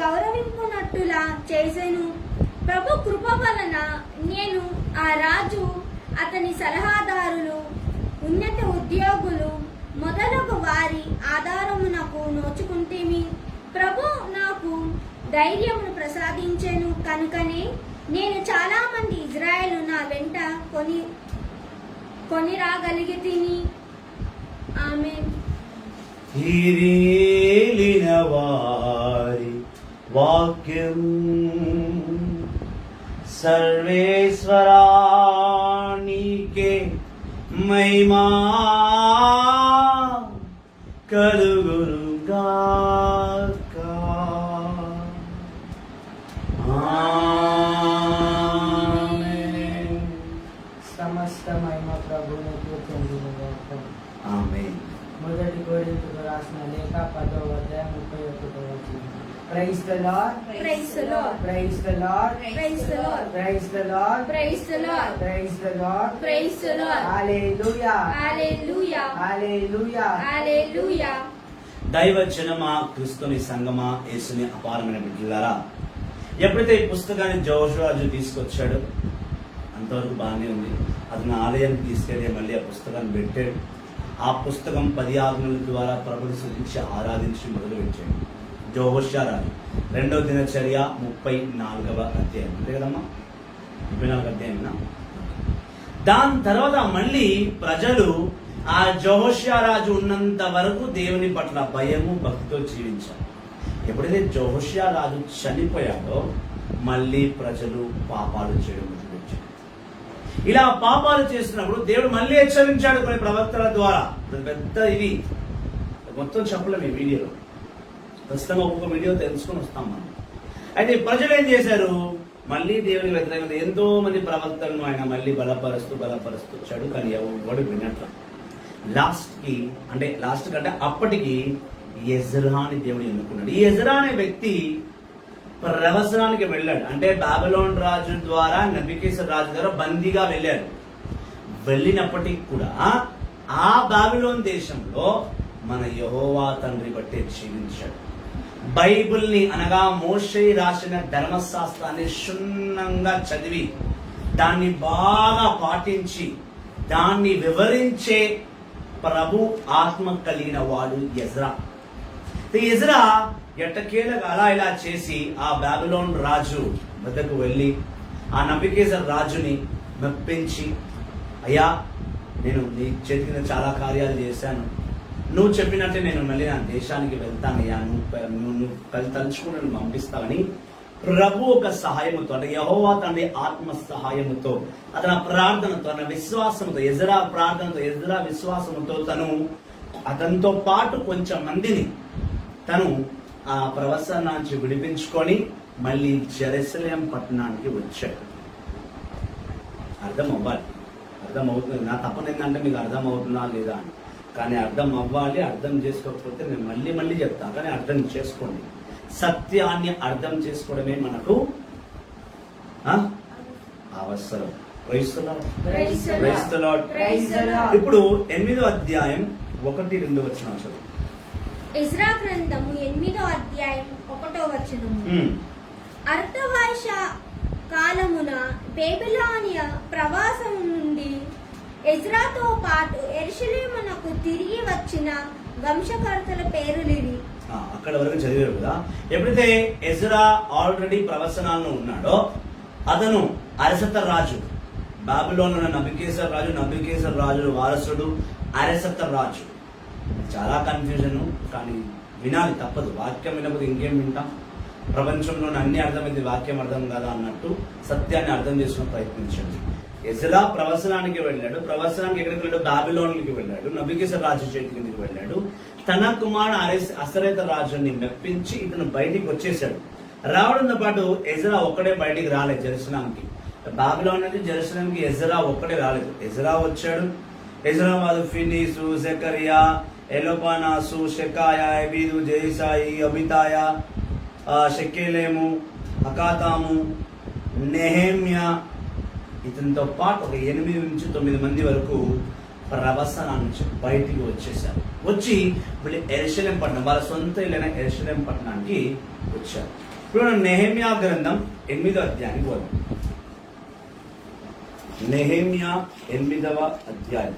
గౌరవింపునట్టులా చేసెను. ప్రభు కృప వలన నేను ఆ రాజు, అతని సలహాదారులు, ఉన్నత ఉద్యోగులు మొదలగు వారి ఆధారమునకు నోచుకుంటేమి. ప్రభు నాకు ధైర్యమును ప్రసాదించెను కనుకనే నేను చాలా మంది ఇజ్రాయేలు నా వెంట కొని రాగలిగి తిని. ఆమేన్. ఏలిన వారి వాక్యం సర్వేశ్వరా నీకే మహిమా కలుగును గాక. ఆమేన్. సమస్త మహిమ ప్రభువునికి చెందునుగాక. ఆమేన్. మొదటి కొరింథీయులకు రాసిన లేఖ 10వ అధ్యాయం 31వ వచనం. Praise the Lord. Praise the Lord. Praise the Lord. Praise the Lord. Praise the Lord. Praise the Lord. Praise the Lord. Praise the Lord. Hallelujah. Hallelujah. Hallelujah. Hallelujah. దైవజనమా, క్రీస్తుని సంగమా, యేసుని అపారమైన బిడ్డలారా, ఎప్పుడైతే ఈ పుస్తకాన్ని జోషురాజు తీసుకొచ్చాడు అంతవరకు బాగానే ఉంది. అతను ఆలయానికి తీసుకెళ్ళి మళ్ళీ ఆ పుస్తకాన్ని పెట్టాడు. ఆ పుస్తకం 10 ఆజ్ఞల ద్వారా ప్రభుని స్తుతించి ఆరాధించి మొదలు పెట్టాడు. యెహోషువ రాజు 2వ దినచర్య 34వ అధ్యాయం, అంతే కదమ్మా, 34వ అధ్యాయమేనా? దాని తర్వాత మళ్ళీ ప్రజలు ఆ యెహోషువ రాజు ఉన్నంత వరకు దేవుని పట్ల భయము భక్తితో జీవించారు. ఎప్పుడైతే యెహోషువ రాజు చనిపోయాడో మళ్ళీ ప్రజలు పాపాలు చేయడం మొదలుపెట్టారు. ఇలా పాపాలు చేసినప్పుడు దేవుడు మళ్ళీ హెచ్చరించాడు కొన్ని ప్రవక్తల ద్వారా. పెద్ద ఇది మొత్తం చెప్పలేము ఈ వీడియోలో, ఖచ్చితంగా ఒక్కొక్క వీడియో తెలుసుకొని వస్తాం మనం. అయితే ప్రజలు ఏం చేశారు? మళ్ళీ దేవుని వ్యతిరేకంగా ఎంతో మంది ప్రవక్తలను ఆయన మళ్ళీ బలపరుస్తూ వచ్చాడు. కానీ ఎవడు వినట్ల. లాస్ట్ కంటే అప్పటికి ఎజ్రాని దేవుడు ఎన్నుకున్నాడు. ఈ ఎజ్రా అనే వ్యక్తి ప్రవచనానికి వెళ్ళాడు. అంటే బాబిలోన్ రాజు ద్వారా, నబుకద్నెజర్ రాజు ద్వారా బందీగా వెళ్ళాడు. వెళ్ళినప్పటికీ కూడా ఆ బాబిలోన్ దేశంలో మన యెహోవా తండ్రి బట్టే జీవించాడు. బైబిల్ని అనగా మోషే రాసిన ధర్మశాస్త్రాన్ని క్షుణ్ణంగా చదివి దాన్ని బాగా పాటించి దాన్ని వివరించే ప్రభు ఆత్మ కలిగిన వాడు ఎజ్రా. ఎజ్రా ఎట్టకేలకు అలా ఇలా చేసి ఆ బాబిలోన్ రాజు వద్దకు వెళ్ళి ఆ నబుకద్నెజర్ రాజుని మెప్పించి, అయ్యా నేను నీ చేతి కింద చాలా కార్యాలు చేశాను, నువ్వు చెప్పినట్టే నేను మళ్ళీ నా దేశానికి వెళ్తానయ్యా, నువ్వు తలుచుకుని నన్ను పంపిస్తావని ప్రభు ఒక సహాయముతో, అంటే యెహోవా తండ్రి ఆత్మ సహాయముతో, అతని ప్రార్థనతో, తన విశ్వాసంతో, ఎజ్రా ప్రార్థనతో, ఎజ్రా విశ్వాసముతో అతనితో పాటు కొంచెం మందిని తను ఆ ప్రవచనాన్ని విడిపించుకొని మళ్ళీ జెరూసలేం పట్టణానికి వచ్చాడు. అర్థం అవ్వాలి. అర్థం అవుతుంది. నా తప్పని ఏంటంటే మీకు అర్థం అవుతుందా లేదా అని. కానీ అర్థం అవ్వాలి. అర్థం చేసుకోకపోతే నేను మళ్ళీ మళ్ళీ చెప్తాను. కానీ అర్థం చేసుకోండి. సత్యాన్ని అర్థం చేసుకోవడమే మనకు అవసరం. ఇప్పుడు 8వ అధ్యాయం 1-2 వచనాలు చదువు. ఎజ్రా గ్రంథము 8వ అధ్యాయం 1వ వచనము. అర్థవర్ష కాలమున బేబిలోనియ ప్రవాసము నుండి ఎజ్రాతో పాటు యెరూషలేమునకు తిరిగి వచ్చిన వంశకర్తల పేరులివి. అక్కడ వరకు చదివారు కదా. ఎప్పుడైతే ఎజ్రా ఆల్రెడీ ప్రవచనాల్లో ఉన్నాడో అతను అరసత రాజు, బాబిలోన్ ఉన్న నబుకద్నెజర్ రాజు, నబుకద్నెజర్ రాజు వారసుడు అరసత రాజు. చాలా కన్ఫ్యూజన్, కానీ వినాలి తప్పదు. వాక్యం వినకపోతే ఇంకేం వింటాం? ప్రపంచంలోని అన్ని అర్థమైంది, వాక్యం అర్థం కాదా అన్నట్టు సత్యాన్ని అర్థం చేసుకుని ప్రయత్నించండి. ఎజ్రా ప్రవచనానికి వెళ్ళాడు. ప్రవచనానికి ఎక్కడికి వెళ్ళాడు? బాబిలోన్కి వెళ్ళాడు. నబుకద్నెజర్ రాజు చేతి కిందకి వెళ్ళాడు. తన కుమారుడు అరసత రాజుని మెప్పించి ఇతను బయటికి వచ్చేసాడు. రావడంతో పాటు ఎజ్రా ఒక్కడే బయటికి రాలేదు జెరూసలేంకి. బాబిలోన్ నుంచి జెరూసలేంకి ఎజ్రా ఒక్కడే రాలేదు. ఎజ్రా వచ్చాడు. ఎజ్రా వాళ్ళు ఫినీసు, జకరియా, ఎలోపానాసు, షెకాయా, ఎబీదు, జెయిసాయి, అబితాయ, షెకెలేము, అకాతాము, నెహెమ్యా, ఇతనితో పాటు ఒక 8 నుంచి 9 మంది వరకు ప్రవసనం నుంచి బయటికి వచ్చేసారు. వచ్చి వీళ్ళు యెరూషలేం పట్టణం, వాళ్ళ సొంత ఇల్లు యెరూషలేం పట్టణానికి వచ్చారు. ఇప్పుడు నెహెమ్యా గ్రంథం 8వ అధ్యాయానికి వద్దాం. నెహెమ్యా 8వ అధ్యాయం.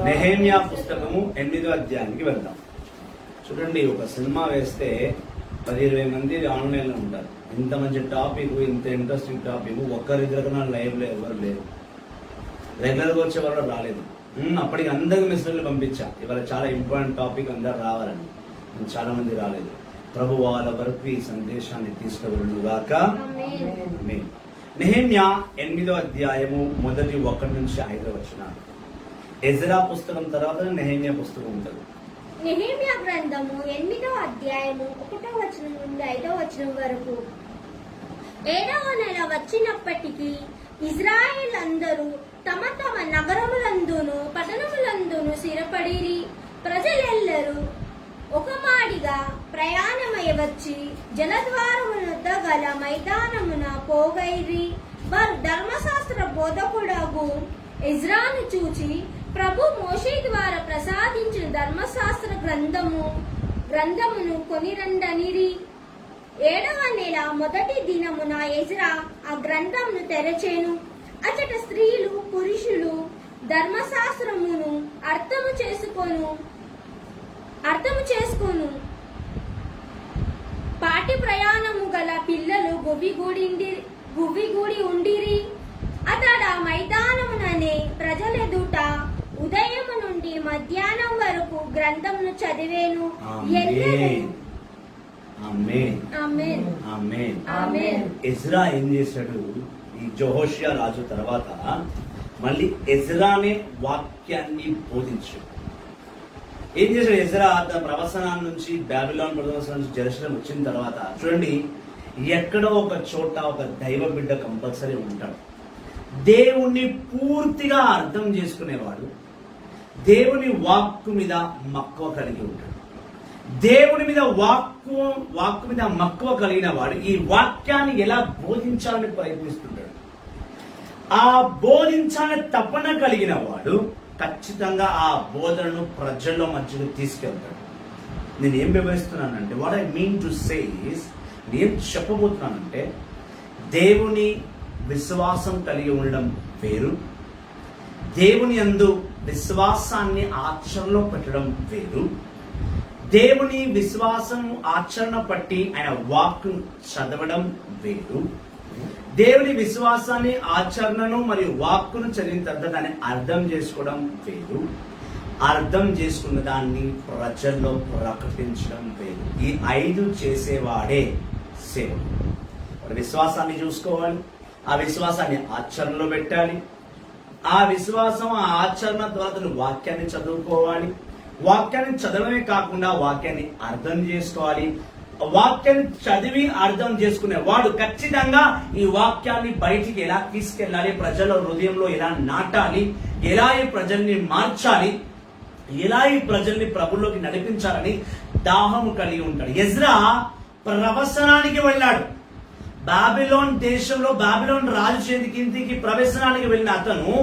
నెహెమ్యా పుస్తకము 8వ అధ్యాయానికి వెళ్దాం. చూడండి, ఒక సినిమా వేస్తే 10-20 మంది ఆన్లైన్ లో ఉంటారు. ఇంత మంచి టాపిక్, ఇంత ఇంట్రెస్టింగ్ టాపిక్ ఒక్కరిద్దరు లైవ్ లో ఎవరు లేరు. రెగ్యులర్ గా వచ్చే వాళ్ళు రాలేదు. అప్పటికి అందరికి మెసేజ్లు పంపించా, ఇవాళ చాలా ఇంపార్టెంట్ టాపిక్, అందరు రావాలని. చాలా మంది రాలేదు. ప్రభు వాళ్ళ వరకు ఈ సందేశాన్ని తీసుకువెళ్ళుగాక. నెహెమ్యా 8వ అధ్యాయము 1 నుంచి 5 వచనాలు. ఎజ్రా పుస్తకం తర్వాత నెహెమ్యా పుస్తకం ఉంటుంది. నెహెమ్యా గ్రంథము 8వ అధ్యాయము 1వ వచనం నుండి 5వ వచనం వరకు. 7వ నెల వచ్చినప్పటికీ ఇజ్రాయేల్ అందరూ తమ తమ నగరములందును పట్టణములందును స్థిరపడిరి. ప్రజలెల్లరూ ఒక మాడిగా ప్రయాణమై వచ్చి జలద్వారమునొద్ద గల మైదానమున పోగైరి. వారు ధర్మశాస్త్ర బోధకుడగు ఎజ్రాను చూచి ప్రభు మోషే ద్వారా ప్రసాదించిన ధర్మశాస్త్ర గ్రంథమును కొనిరండనిరి. 7వ నెల మొదటి దినమున ఎజ్రా ఆ గ్రంథమును తెరచెను. అచట స్త్రీలు పురుషులు ధర్మశాస్త్రమును అర్థము చేసుకొను పాటి ప్రయాణము గల పిల్లలు గువ్విగూడి ఉండిరి. అతడ మైదానముననే ప్రజలెదుట ఉదయము నుండి మధ్యాహ్నం వరకు గ్రంథమును చదివేను. ఎజ్రా ఏం చేశాడు? ఈ యెహోషువ రాజు తర్వాత మళ్ళీ ఎజ్రానే వాక్యాన్ని బోధించాడు. ఏం చేశాడు ఎజ్రా? తన ప్రవచనాల నుంచి, బాబిలోన్ ప్రవచనం నుంచి జెరూసలేం వచ్చిన తర్వాత చూడండి, ఎక్కడో ఒక చోట ఒక దైవ బిడ్డ కంపల్సరీ ఉంటాడు. దేవుణ్ణి పూర్తిగా అర్థం చేసుకునేవాడు, దేవుని వాక్కు మీద మక్కువ కలిగి ఉంటాడు. దేవుని మీద వాక్కు మీద మక్కువ కలిగిన వాడు ఈ వాక్యాన్ని ఎలా బోధించాలని ప్రయత్నిస్తుంటాడు. ఆ బోధించాలని తపన కలిగిన వాడు ఖచ్చితంగా ఆ బోధనను ప్రజల్లో మధ్యలో తీసుకెళ్తాడు. నేను ఏం వివరిస్తున్నానంటే, what I mean to say is, నేను చెప్పబోతున్నానంటే, దేవుని విశ్వాసం కలిగి ఉండడం వేరు, దేవుని యందు విశ్వాసాన్ని ఆచరణలో పెట్టడం వేరు. దేవుని విశ్వాసం ఆచరణ పట్టి ఆయన వాక్కును చదవడం వేరు. దేవుని విశ్వాసాన్ని, ఆచరణను మరియు వాక్కును చదివిన తర్వాత దాన్ని అర్థం చేసుకోవడం వేరు. అర్థం చేసుకున్న దాన్ని ప్రజల్లో ప్రకటించడం వేరు. ఈ 5 చేసేవాడే సేవకుడు. విశ్వాసాన్ని చూసుకోవాలి, ఆ విశ్వాసాన్ని ఆచరణలో పెట్టాలి, ఆ విశ్వాసం ఆ ఆచరణ ద్వారా వాక్యాన్ని చదువుకోవాలి, వాక్యాన్ని చదవడమే కాకుండా వాక్యాన్ని అర్థం చేసుకోవాలి, వాక్యాన్ని చదివి అర్థం చేసుకునే వాడు ఖచ్చితంగా ఈ వాక్యాన్ని బయటికి ఎలా తీసుకెళ్ళాలి, ప్రజల హృదయంలో ఎలా నాటాలి, ఎలా ఈ ప్రజల్ని మార్చాలి, ఎలా ఈ ప్రజల్ని ప్రభులోకి నడిపించాలని దాహము కలిగి ఉంటాడు. ఎజ్రా ప్రవచనానికి వెళ్ళాడు. బాబిలోన్ దేశంలో బాబిలోన్ రాజు చేతికి ప్రవేశనానికి వెళ్ళిన అతను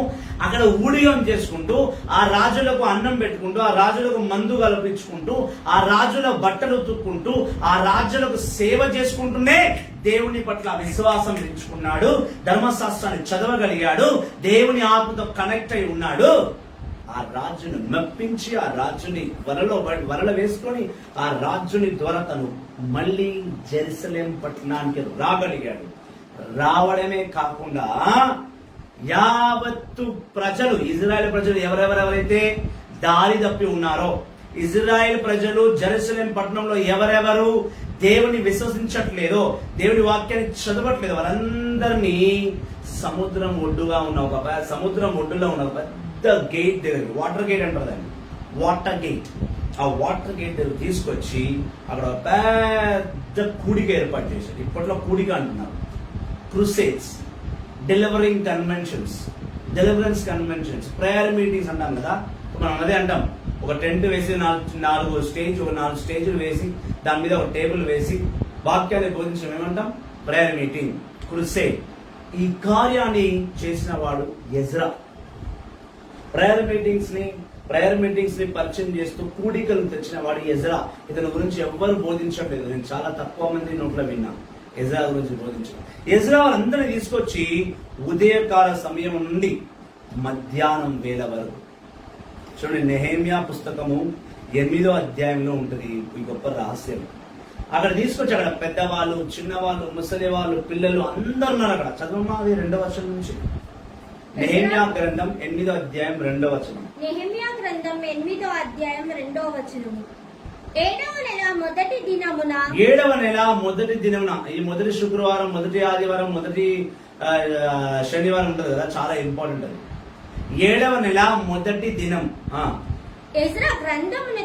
అక్కడ ఊడియం చేసుకుంటూ, ఆ రాజులకు అన్నం పెట్టుకుంటూ, ఆ రాజులకు మందు కల్పించుకుంటూ, ఆ రాజుల బట్టలు ఉతుక్కుంటూ, ఆ రాజులకు సేవ చేసుకుంటూనే దేవుని పట్ల విశ్వాసం పెంచుకున్నాడు. ధర్మశాస్త్రాన్ని చదవగలిగాడు. దేవుని ఆత్మతో కనెక్ట్ అయి ఉన్నాడు. ఆ రాజును మెప్పించి, ఆ రాజుని వరల వేసుకొని, ఆ రాజుని ద్వారా తను మళ్ళీ జెరూసలేం పట్టణానికి రాగలిగాడు. రావడమే కాకుండా యావత్తు ప్రజలు, ఇజ్రాయెల్ ప్రజలు ఎవరెవరైతే దారి తప్పి ఉన్నారో, ఇజ్రాయెల్ ప్రజలు జెరూసలేం పట్టణంలో ఎవరెవరు దేవుని విశ్వసించట్లేదో, దేవుని వాక్యాన్ని చదవట్లేదు, వాళ్ళందరినీ సముద్రం ఒడ్డులో ఉన్న ఒక పెద్ద గేట్ దగ్గర, వాటర్ గేట్ అంటారు దాన్ని, వాటర్ గేట్, ఆ వాటర్ గేట్ దగ్గర తీసుకొచ్చి అక్కడ పెద్ద కూడిక ఏర్పాటు చేశారు. ఇప్పట్లో కూడిక అంటున్నారు. Crusades, deliverance conventions, prayer meetings అంటాం కదా. మనం అదే అంటాం, ఒక టెంట్ వేసి నాలుగు స్టేజ్లు వేసి దాని మీద ఒక టేబుల్ వేసి వాక్యాన్ని బోధించడం ఏమంటాం? Prayer meeting, crusade. ఈ కార్యాన్ని చేసిన వాడు ఎజ్రా. ప్రేయర్ మీటింగ్స్ ని పరిచయం చేస్తూ కూడికలు తెచ్చిన వాడు ఎజ్రా. ఇతని గురించి ఎవ్వరు బోధించట్లేదు. నేను చాలా తక్కువ మంది నోట్లో విన్నా ఎజ్రా గురించి బోధించాను. ఎజ్రా వాళ్ళందరినీ తీసుకొచ్చి ఉదయకాల సమయం నుండి మధ్యాహ్నం వేళ వరకు, చూడండి, నెహెమ్యా పుస్తకము 8వ అధ్యాయంలో ఉంటుంది ఈ గొప్ప రహస్యం. అక్కడ తీసుకొచ్చి అక్కడ పెద్దవాళ్ళు, చిన్నవాళ్ళు, ముసలి వాళ్ళు, పిల్లలు అందరు ఉన్నారు అక్కడ. చదవమ్మా అది 2వ వచనం నుంచి. నెహెమ్యా గ్రంథం 8వ అధ్యాయం 2వ వచనం. నెహెమ్యా గ్రంథం 8వ అధ్యాయం 2వ వచనం. 7వ నెల మొదటి దినమున, ఈ మొదటి శుక్రవారం, మొదటి ఆదివారం, మొదటి శనివారం ఉంటుంది కదా, చాలా ఇంపార్టెంట్ అది. 7వ నెల మొదటి దినం ఎజ్రా గ్రంథమును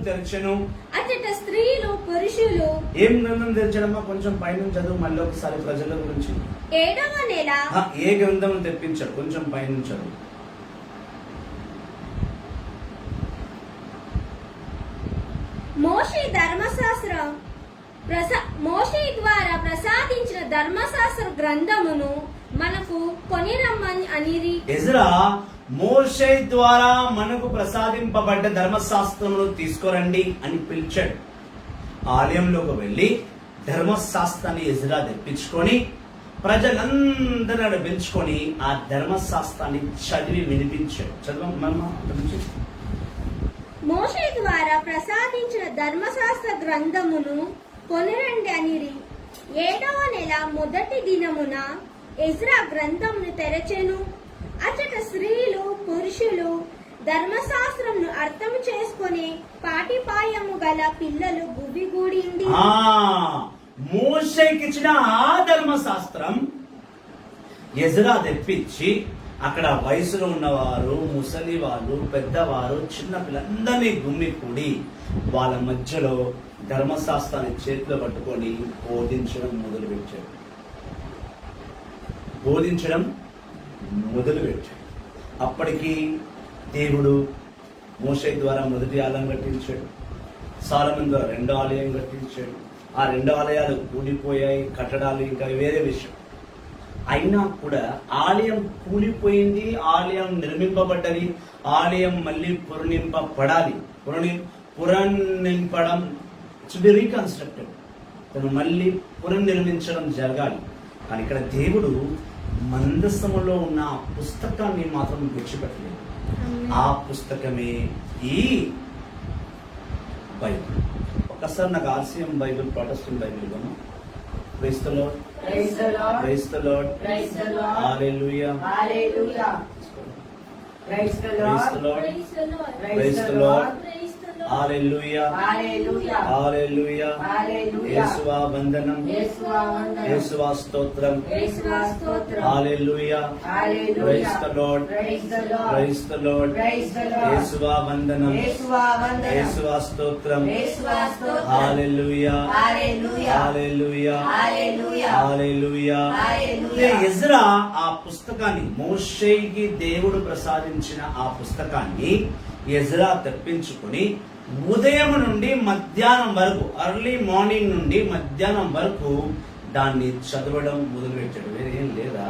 తెరచెను. అచ్చట స్త్రీలు, పురుషులు. ఏం గ్రంథం తెరచడమా? కొంచెం పైన చదువు మళ్ళీ ఒకసారి ప్రజల గురించి. 7వ నెల ఏ గ్రంథం తెప్పించాడు? కొంచెం పైన చదువు. మోషే ద్వారా ప్రసాదించిన ధర్మశాస్త్ర గ్రంథమును మనకు కొని రమ్మని అనేది. ఎజ్రా మోషే ద్వారా మనకు ప్రసాదింపబడ్డ ధర్మశాస్త్రమును తీసుకురండి అని పిలిచాడు. ఆలయంలోకి వెళ్ళి ధర్మశాస్త్రాన్ని ఎజ్రా తెప్పించుకొని ప్రజలందరూ పిలుచుకొని ఆ ధర్మశాస్త్రాన్ని చదివి వినిపించాడు. చదవమ్మా. మోషే ద్వారా ప్రసాదించిన ధర్మశాస్త్ర గ్రంథమును కొనిరండి అనిరి. 7వ నెల మొదటి దినమున ఎజ్రా గ్రంథమును తెరచెను. అచ్చట స్త్రీలు, పురుషులు ధర్మశాస్త్రమును అర్థం చేసుకుని పాటిపాయము గల పిల్లలు గుబిగూడింది. మోషేకిచ్చిన ఆ ధర్మశాస్త్రం ఎజ్రా తెప్పించి అక్కడ వయసులో ఉన్నవారు, ముసలి వాళ్ళు, పెద్దవారు, చిన్న పిల్లలందరినీ గుమ్మికూడి వాళ్ళ మధ్యలో ధర్మశాస్త్రాన్ని చేతిలో పట్టుకొని బోధించడం మొదలుపెట్టాడు. అప్పటికి దేవుడు మోషే ద్వారా మొదటి ఆలయం కట్టించాడు. సొలొమోను ద్వారా 2వ ఆలయం కట్టించాడు. ఆ 2 ఆలయాలు కూలిపోయాయి, కట్టడాలు ఇంకా వేరే విషయం. అయినా కూడా ఆలయం కూలిపోయింది, ఆలయం నిర్మింపబడ్డది, ఆలయం మళ్ళీ పునర్నింపబడాలి. పునర్నింపడం టు బి రీకన్స్ట్రక్టెడ్, తను మళ్ళీ పునర్నిర్మించడం జరగాలి. కానీ ఇక్కడ దేవుడు మందసములో ఉన్న పుస్తకాన్ని మాత్రం విడిచిపెట్టలేదు. ఆ పుస్తకమే ఈ బైబిల్. ఒకసారి నాకు ఆర్సీఎం బైబిల్, ప్రొటెస్టెంట్ బైబిల్ ఇవ్వను. Praise the Lord. Praise the Lord. Hallelujah. Praise the Lord. Praise the Lord. Hallelujah hallelujah hallelujah hallelujah యేసువా వందనం యేసువా వందనం యేసువా స్తోత్రం యేసువా స్తోత్రం hallelujah hallelujah praise the Lord praise the Lord praise the Lord praise the Lord యేసువా వందనం యేసువా వందనం యేసువా స్తోత్రం యేసువా స్తోత్రం hallelujah hallelujah hallelujah hallelujah hallelujah హల్లెలూయా ఎజ్రా ఆ పుస్తకాన్ని, మోషేకి దేవుడు ప్రసాదించిన ఆ పుస్తకాన్ని ఎజ్రా తెప్పించుకుని ఉదయం నుండి మధ్యాహ్నం వరకు, ఎర్లీ మార్నింగ్ నుండి మధ్యాహ్నం వరకు దాన్ని చదవడం మొదలుపెట్టాడు. వేరేం లేదా?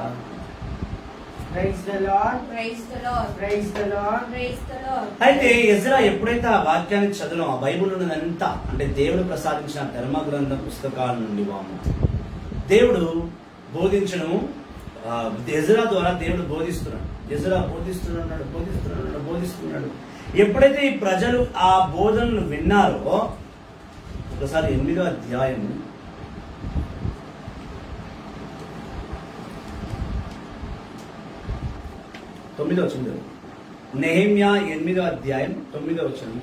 Praise the Lord praise the Lord praise the Lord praise the Lord. అయితే ఎజ్రా ఎప్పుడైతే ఆ వాక్యాన్ని చదవడం, ఆ బైబిల్ ఉన్నదంతా అంటే దేవుడు ప్రసాదించిన ధర్మ గ్రంథ పుస్తకాల నుండి దేవుడు బోధించడం, ఎజ్రా ద్వారా దేవుడు బోధిస్తున్నాడు. ఎజ్రా బోధిస్తున్నాడు. ఎప్పుడైతే ఈ ప్రజలు ఆ బోధనలు విన్నారో, ఒకసారి 8వ అధ్యాయం 9వ వచనం, నెహెమ్యా 8వ అధ్యాయం 9వ వచనం.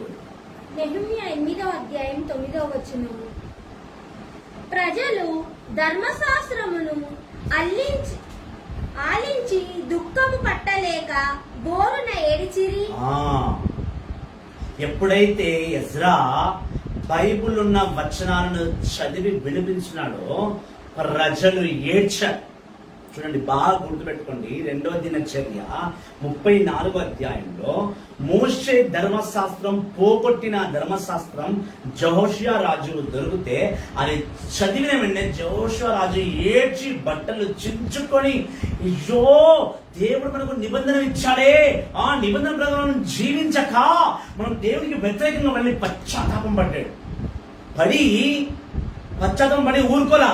నెహెమ్యా 8వ అధ్యాయం 9వ వచనం. ప్రజలు ధర్మశాస్త్రమును ఆలించి దుఃఖము పట్టలేక బోరున ఏడిచిరి. ఎప్పుడైతే ఎజ్రా బైబిల్ ఉన్న వచనాలను చదివి వినిపించినాడో ప్రజలు ఏడ్చారు. చూడండి, బాగా గుర్తుపెట్టుకోండి. 2వ దినచర్య 34వ అధ్యాయంలో మోషే ధర్మశాస్త్రం పోగొట్టిన ధర్మశాస్త్రం యెహోషువ రాజు దొరికితే అది చదివిన వెంటనే యెహోషువ రాజు ఏడ్చి బట్టలు చించుకొని, అయ్యో దేవుడు మనకు నిబంధన ఇచ్చాడే, ఆ నిబంధన ప్రకారం జీవించక మనం దేవుడికి వ్యతిరేకంగా వెళ్ళి పశ్చాత్తాపం పడి ఊరుకోలా.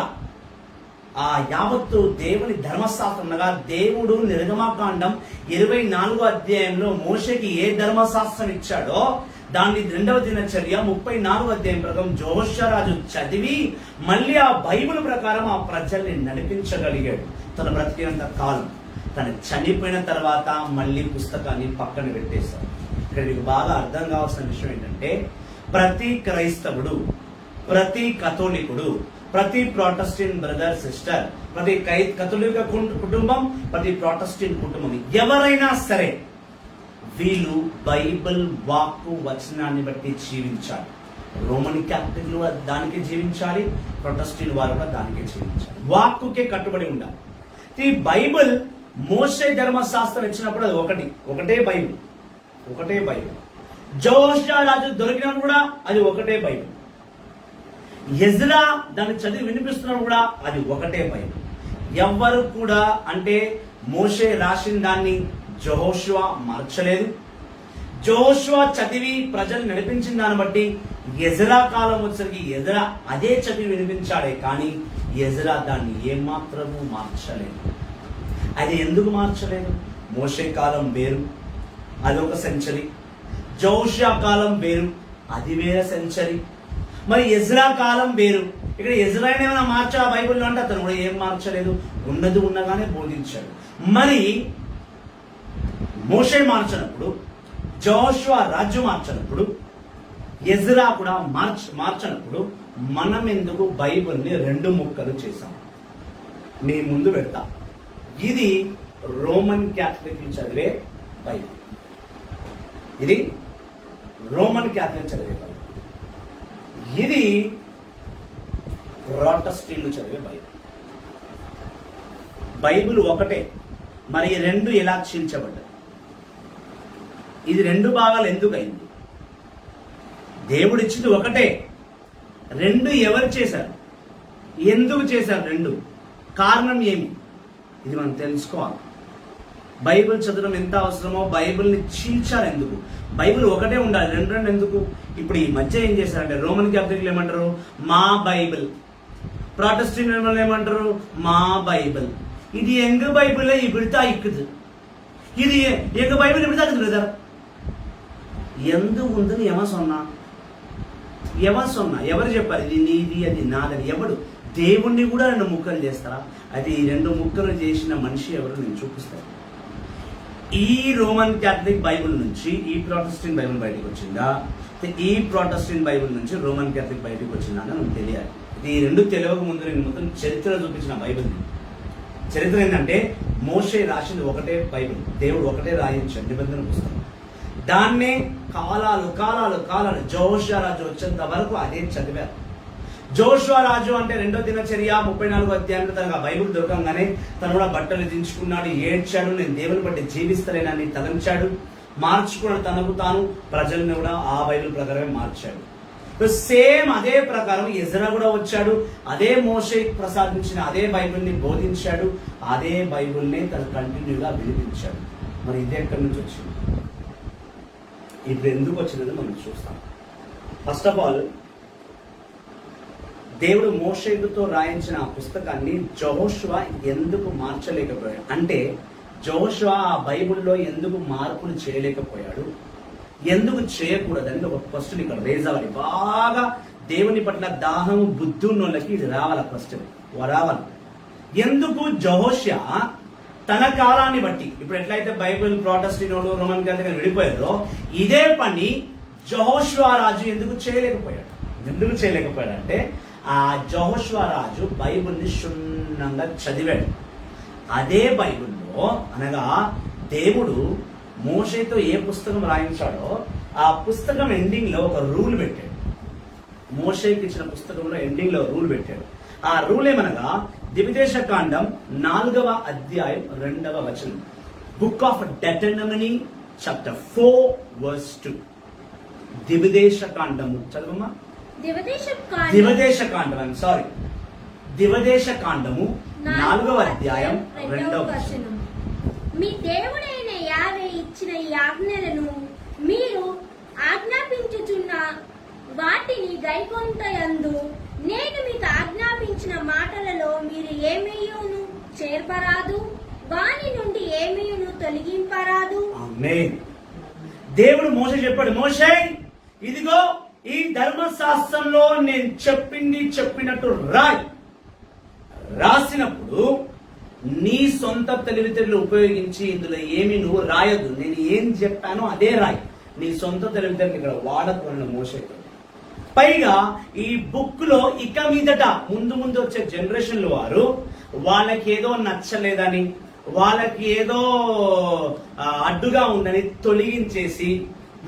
ఆ యావత్తు దేవుని ధర్మశాస్త్రం అనగా దేవుడు నిర్గమకాండం 24వ అధ్యాయంలో మోషేకి ఏ ధర్మశాస్త్రం ఇచ్చాడో దాన్ని 2వ దినచర్య 34వ అధ్యాయం ప్రకారం యెహోషువ రాజు చదివి మళ్ళీ ఆ బైబిల్ ప్రకారం ఆ ప్రజల్ని నడిపించగలిగాడు తన బ్రతికినంత కాలం. తను చనిపోయిన తర్వాత మళ్ళీ పుస్తకాన్ని పక్కన పెట్టేశాడు. ఇక్కడ మీకు బాగా అర్థం కావాల్సిన విషయం ఏంటంటే, ప్రతి క్రైస్తవుడు, ప్రతి కథోలికుడు, ప్రతి ప్రొటెస్టెంట్ బ్రదర్ సిస్టర్, ప్రతి కథోలిక కుటుంబం, ప్రతి ప్రొటెస్టెంట్ కుటుంబం, ఎవరైనా సరే వీళ్ళు బైబిల్ వాక్కు వచనాన్ని బట్టి జీవించాలి. రోమన్ క్యాథలిక్లు దానికి జీవించాలి, ప్రొటెస్టెంట్ వారు కూడా దానికే జీవించాలి. వాక్కుకే కట్టుబడి ఉండాలి. ఈ బైబిల్ మోషే ధర్మశాస్త్రం ఇచ్చినప్పుడు అది ఒకటే బైబిల్. యెహోషువ రాజు దొరికినప్పుడు కూడా అది ఒకటే బైబిల్. ఎజ్రా దాన్ని చదివి వినిపిస్తున్నప్పుడు కూడా అది ఒకటే బైబిల్. ఎవ్వరు కూడా అంటే మోషే రాసిన దాన్ని యెహోషువ మార్చలేదు. యెహోషువ చదివి ప్రజలు నడిపించిన దాన్ని బట్టి ఎజ్రా కాలం వచ్చేసరికి ఎజ్రా అదే చదివి వినిపించాడే, కానీ ఎజ్రా దాన్ని ఏమాత్రము మార్చలేదు. అది ఎందుకు మార్చలేదు? మోషే కాలం వేరు, అదొక సెంచరీ. యెహోషువ కాలం వేరు, అది వేరే సెంచరీ. మరి ఎజ్రా కాలం వేరు. ఇక్కడ ఎజ్రాని ఏమైనా మార్చా బైబిల్లో అంటే అతను కూడా ఏం మార్చలేదు, ఉన్నది ఉన్నగానే బోధించాడు. మరి మోషే మార్చినప్పుడు, యెహోషువ రాజు మార్చినప్పుడు, ఎజ్రా కూడా మార్చినప్పుడు మనం ఎందుకు బైబిల్ని 2 ముక్కలు చేశాం? మీ ముందు పెడతా. ఇది రోమన్ క్యాథలిక్ చదివే బైబిల్, ఇది రోమన్ క్యాథలిక్ చదివే బైబిల్, ఇది ప్రొటెస్టెంట్లు చదివే బైబిల్. బైబిల్ ఒకటే, మరి 2 ఎలా చీల్చబడ్డాయి? ఇది 2 భాగాలు ఎందుకు అయింది? దేవుడు ఇచ్చింది ఒకటే, 2 ఎవరు చేశారు? ఎందుకు చేశారు 2? కారణం ఏమి? ఇది మనం తెలుసుకోవాలి. బైబిల్ చదవడం ఎంత అవసరమో బైబిల్ని చీల్చారు ఎందుకు? బైబిల్ ఒకటే ఉండాలి, 2 ఎందుకు? ఇప్పుడు ఈ మధ్య ఏం చేశారంటే రోమన్ క్యాథలిక్లు ఏమంటారు? మా బైబిల్. ప్రొటెస్టెంట్ ఏమంటారు? మా బైబిల్. ఇది ఎంగ బైబిలే ఇవిడతా ఇక్కుదు, ఇది ఎంగ బైబిల్ ఇవిడతా బ్రదర్. ఎందు ఉందని ఎవరు చెప్పారు ఇది నీది అది నాదని? ఎవడు? దేవుణ్ణి కూడా 2 ముక్కలు చేస్తారా? అది 2 ముక్కలు చేసిన మనిషి ఎవరు? నేను చూపిస్తాను. ఈ రోమన్ క్యాథలిక్ బైబిల్ నుంచి ఈ ప్రొటెస్టెంట్ బైబిల్ బయటకు వచ్చిందా? ఈ ప్రొటెస్టెంట్ బైబిల్ నుంచి రోమన్ క్యాథలిక్ బయటకు వచ్చిందని మనకు తెలియాలి. ఈ రెండు తెలియక ముందు నేను మొత్తం చరిత్ర చూపించిన బైబిల్. చరిత్ర ఏంటంటే మోషే రాసింది ఒకటే బైబిల్, దేవుడు ఒకటే రాయించాడు నిబంధన పుస్తకం. దాన్నే కాలాలు కాలాలు కాలాలు జోషువ రాజు వచ్చేంత వరకు అదే చదివారు. జోషువ రాజు అంటే 2వ దినచర్య 34వ అధ్యాయంలో తనకు బైబిల్ దొరకంగానే తను కూడా బట్టలు దించుకున్నాడు, ఏడ్చాడు, నేను దేవుని బట్టి జీవిస్తలేనని తలంచాడు, మార్చుకున్నాడు తనకు తాను, ప్రజలను కూడా ఆ బైబిల్ ప్రకారమే మార్చాడు. సేమ్ అదే ప్రకారం ఎజ్రా కూడా వచ్చాడు, అదే మోషే ప్రసాదించిన అదే బైబిల్ని బోధించాడు, అదే బైబిల్ని తను కంటిన్యూగా వినిపించాడు. మరి ఇది ఎక్కడి నుంచి వచ్చింది, ఇప్పుడు ఎందుకు వచ్చిందని మనం చూస్తాం. ఫస్ట్ ఆఫ్ ఆల్, దేవుడు మోషేతో రాయించిన ఆ పుస్తకాన్ని యెహోషువ ఎందుకు మార్చలేకపోయాడు అంటే, యెహోషువ ఆ బైబిల్లో ఎందుకు మార్పులు చేయలేకపోయాడు, ఎందుకు చేయకూడదని ఒక క్వశ్చన్ ఇక్కడ రేజ్ అవ్వాలి. బాగా దేవుని పట్ల దాహం బుద్ధి ఉన్న వాళ్ళకి ఇది రావాలి క్వశ్చన్, రావాలి. ఎందుకు యెహోషువ తన కాలాన్ని బట్టి, ఇప్పుడు ఎట్లయితే బైబిల్ ప్రొటెస్టెంట్ రోమన్ క్యాథలిక్ విడిపోయారో, ఇదే పని యెహోషువ రాజు ఎందుకు చేయలేకపోయాడు. ఎందుకు చేయలేకపోయాడు అంటే, ఆ యెహోషువ రాజు బైబిల్ని క్షుణ్ణంగా చదివాడు. అదే బైబిల్లో అనగా దేవుడు మోషేతో ఏ పుస్తకం రాయించాడో ఆ పుస్తకం ఎండింగ్ లో ఒక రూల్ పెట్టాడు. మోషేకి ఇచ్చిన పుస్తకంలో ఎండింగ్ లో రూల్ పెట్టాడు. ఆ రూల్ ఏమనగా ద్విదేశ కాండం 4వ అధ్యాయం 2వ వచనం, బుక్ ఆఫ్ డెటెనమనీ చాప్టర్ 4:2. ద్విదేశ కాండము చదవమ్మా. ద్విదేశ కాండం, సారీ, ద్విదేశ కాండము 4వ అధ్యాయం 2వ వచనం. మీ దేవుడైన యావే ఇచ్చిన ఈ ఆజ్ఞలను మీరు ఆజ్ఞాపించుచున్న వాటిని గైకొనుటయందు నేను మీకు ఆజ్ఞాపించిన మాటలలో మీరు ఏమీయును చేర్పరాదు, వాని నుండి ఏమీయును తొలగింపరాదు. ఆమేన్. దేవుడు మోషే చెప్పాడు, మోషే ఇదిగో ఈ ధర్మశాస్త్రంలో నేను చెప్పినట్టు రాయ్. రాసినప్పుడు నీ సొంత తెలివితేటలు ఉపయోగించి ఇందులో ఏమి నువ్వు రాయొద్దు, నేను ఏం చెప్పానో అదే రాయి, నీ సొంత తెలివితేటలు ఇక్కడ వాడకు అన్న మోషేతో. పైగా ఈ బుక్ లో ఇక మీదట ముందు వచ్చే జనరేషన్లు వారు వాళ్ళకి ఏదో నచ్చలేదని, వాళ్ళకి ఏదో అడ్డుగా ఉందని తొలగించేసి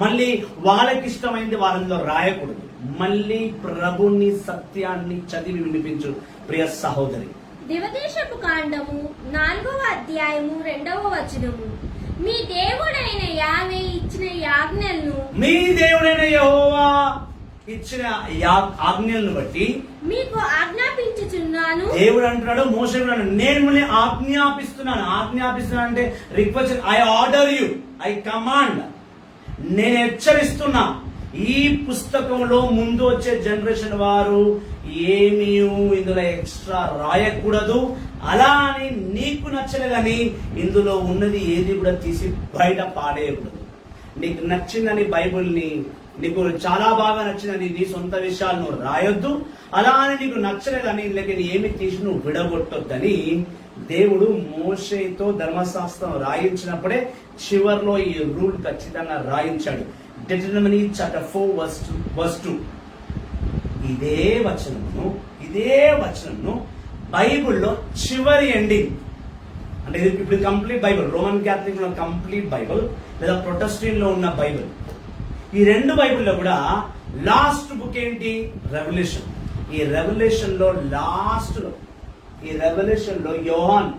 మళ్ళీ వాళ్ళకి ఇష్టమైంది వాళ్ళలో రాయకూడదు. మళ్ళీ ప్రభుని సత్యాన్ని చదివి వినిపించు ప్రియ సహోదరి. ద్విదేశపు కాండము 4వ అధ్యాయము 2వ వచనము, మీ దేవుడైన యావే ఇచ్చిన ఆజ్ఞలను, మీ దేవుడైన యెహోవా ఇచ్చిన ఆజ్ఞలను బట్టి మీకు ఆజ్ఞాపించుచున్నాను. దేవుడు అంటున్నాడు, మోషే అంటున్నాడు, నేను మిమ్మల్ని ఆజ్ఞాపిస్తున్నాను అంటే request, I order you, I command, నేను హెచ్చరిస్తున్నా. ఈ పుస్తకంలో ముందు వచ్చే జనరేషన్ వారు ఏమీ ఇందులో ఎక్స్ట్రా రాయకూడదు. అలా అని నీకు నచ్చలేదని ఇందులో ఉన్నది ఏది కూడా తీసి బయట పాడేయకూడదు. నీకు నచ్చిందని బైబిల్ని, నీకు చాలా బాగా నచ్చిందని నీ సొంత విషయాలు నువ్వు రాయొద్దు. అలా అని నీకు నచ్చలేదని లేక ఏమి తీసి నువ్వు విడగొట్టొద్దని దేవుడు మోషేతో ధర్మశాస్త్రం రాయించినప్పుడే చివర్లో ఈ రూల్ ఖచ్చితంగా రాయించాడు. డెటెనమనీ చాప్టర్ 4:2. ఇదే వచనమును బైబిల్లో చివరి ఎండింగ్, అంటే ఇప్పుడు కంప్లీట్ బైబిల్, రోమన్ క్యాథలిక్ లో కంప్లీట్ బైబిల్ లేదా ప్రొటెస్టెంట్ లో ఉన్న బైబిల్, ఈ రెండు బైబిల్లో కూడా లాస్ట్ బుక్ ఏంటి? రెవల్యూషన్. ఈ రెవల్యూషన్ లో యోహాన్,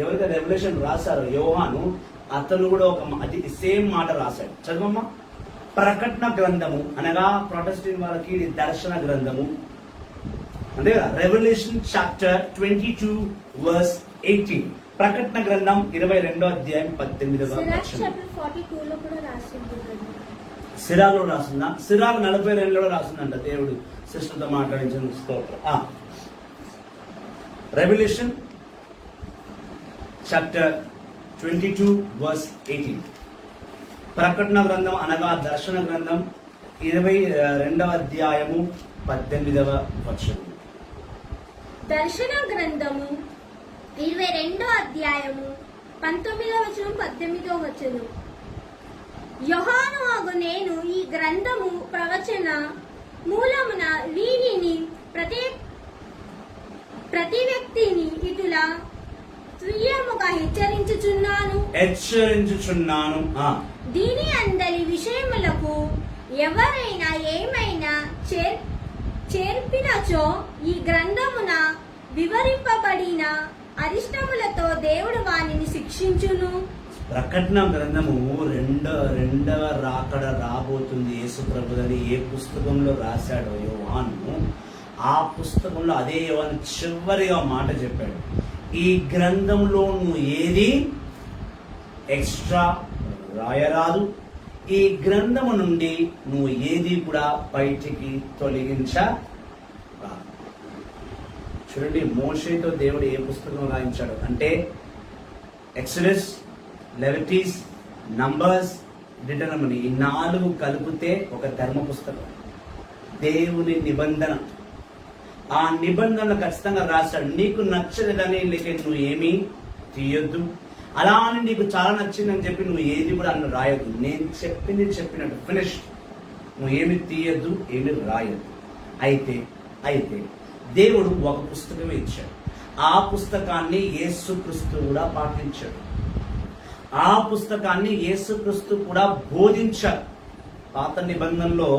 ఎవరైతే రెవల్యూషన్ రాశారో యోహాను, అతను కూడా అది సేమ్ మాట రాశాడు. చదవమ్మా. ప్రకటన గ్రంథము అనగా ప్రొటెస్టెంట్ వాళ్ళకి ఇది దర్శన గ్రంథము, అంతే కదా. Revelation chapter 22:18. ప్రకటన గ్రంథం 22వ అధ్యాయం 18వ వచనం. సిరాలో రాసిందా? సిరాకు 42లో రాసిందంట. దేవుడు సిస్టర్తో మాట్లాడించిన స్తోత్రం. Revelation chapter 22:18. ప్రకటన గ్రంథం అనగా దర్శన గ్రంథం 22వ అధ్యాయము 18వ వచనం. దర్శన గ్రంథము 22వ అధ్యాయము 19వ వచనం 18వ వచనం. యోహాను అగు నేను ఈ గ్రంథము ప్రవచన మూలమున వీనిని ప్రతి వ్యక్తిని ఇటులా స్వీయముగా హెచ్చరించుచున్నాను. దీని అందరి విషయములకు ఎవరైనా ఏమైనా చేర్పినచో ఈ గ్రంథమున వివరింపబడిన అరిష్టములతో దేవుడు వానిని శిక్షించును. ప్రకటన గ్రంథము రెండవ రాకడ రాబోతుంది యేసు ప్రభుదని ఏ పుస్తకంలో రాశాడో యోహాను, ఆ పుస్తకంలో అదే యోహాను చివరిగా మాట చెప్పాడు, ఈ గ్రంథంలో నువ్వు ఏది ఎక్స్ట్రా రాయరాదు, ఈ గ్రంథము నుండి నువ్వు ఏది కూడా బయటికి తొలగించరాదు. చూడండి, మోషేతో దేవుడు ఏ పుస్తకం రాయించాడు అంటే ఎక్సోడస్, లెవిటిస్, నంబర్స్, డిటెరమనీ, ఈ 4 కలిపితే ఒక ధర్మ పుస్తకం, దేవుని నిబంధన. ఆ నిబంధనలు ఖచ్చితంగా రాశాడు. నీకు నచ్చలేదని లేక నువ్వు ఏమీ తీయొద్దు, అలా అని నీకు చాలా నచ్చిందని చెప్పి నువ్వు ఏది కూడా అన్న రాయొద్దు. నేను చెప్పినట్టు ఫినిష్. నువ్వు ఏమి తీయొద్దు, ఏమి రాయొద్దు. అయితే దేవుడు ఒక పుస్తకమే ఇచ్చాడు. ఆ పుస్తకాన్ని యేసుక్రీస్తు కూడా పాటించాడు. ఆ పుస్తకాన్ని యేసుక్రీస్తు కూడా బోధించాడు. పాత నిబంధనలో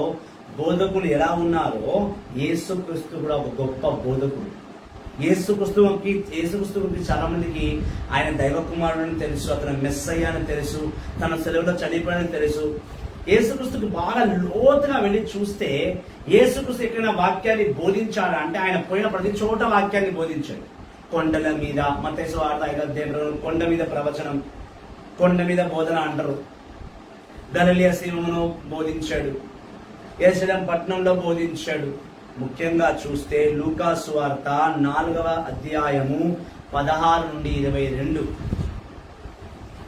బోధకులు ఎలా ఉన్నారో యేసుక్రీస్తు కూడా ఒక గొప్ప బోధకుడు. యేసుక్రీస్తు గురించి చాలా మందికి ఆయన దైవ కుమారుడని తెలుసు, అతను మెస్సయ్య అని తెలుసు, తన సెలవులో చనిపోయాడని తెలుసు. యేసుక్రీస్తుకి బాగా లోతుగా వెళ్ళి చూస్తే యేసుక్రీస్తు ఎక్కడైనా వాక్యాన్ని బోధించాడా అంటే ఆయన పోయిన ప్రతి చోట వాక్యాన్ని బోధించాడు. కొండల మీద, మత్తయి సువార్త 5వ అధ్యాయంలో కొండ మీద ప్రవచనం, కొండ మీద బోధన అంటారు. గలిలయ సీమను బోధించాడు, యెరూషలేము పట్టణంలో బోధించాడు. ముఖ్యంగా చూస్తే లూకా సువార్త 4వ అధ్యాయము 16 నుండి 22.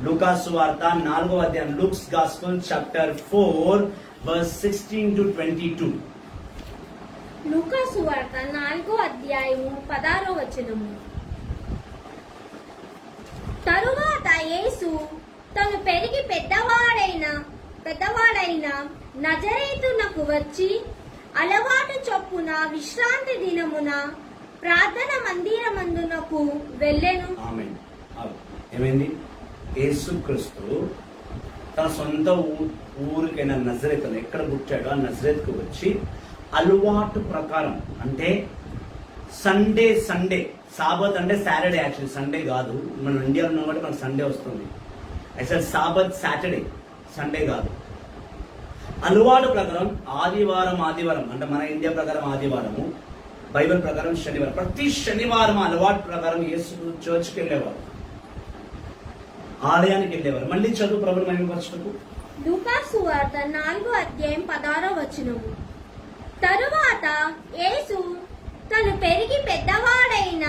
లూకా సువార్త 4వ అధ్యాయం, Luke's gospel chapter 4 verse 16 to 22. లూకా సువార్త 4వ అధ్యాయము 16వ వచనము. తరువాత యేసు తను పెరిగి పెద్దవాడైన నజరేతునకు వచ్చి అలవాటు చొప్పున విశ్రాంతి దినమున ప్రార్థన మందిరమందునకు వెళ్ళెను. ఆమేన్. ఏమైంది? యేసుక్రీస్తు తన సొంత ఊరికైన నజరేత్, ఎక్కడ పుట్టాడో ఆ నజరేత్కు వచ్చి అలవాటు ప్రకారం, అంటే సండే సాబత్ అంటే సాటర్డే, యాక్చువల్లీ సండే కాదు. మనం ఇండియాలో ఉన్నాం కాబట్టి మనకు సండే వస్తుంది. యాక్చువల్ సాబత్ సాటర్డే, సండే కాదు. అలవాటు ప్రకారం ఆదివారం అంటే మన ఇండియా ప్రకారం ఆదివారము, బైబిల్ ప్రకారం శనివారం. ప్రతి శనివారం అలవాటు ప్రకారం యేసు చర్చ్కి వెళ్ళేవారు, ఆలయానికి వెళ్ళేవారు. మళ్ళీ చదువు ప్రభుని మహిమపరచుటకు. లూకా సువార్త 4వ అధ్యాయం 16వ వచనము. తరువాత యేసు తను పెరిగి పెద్దవాడైన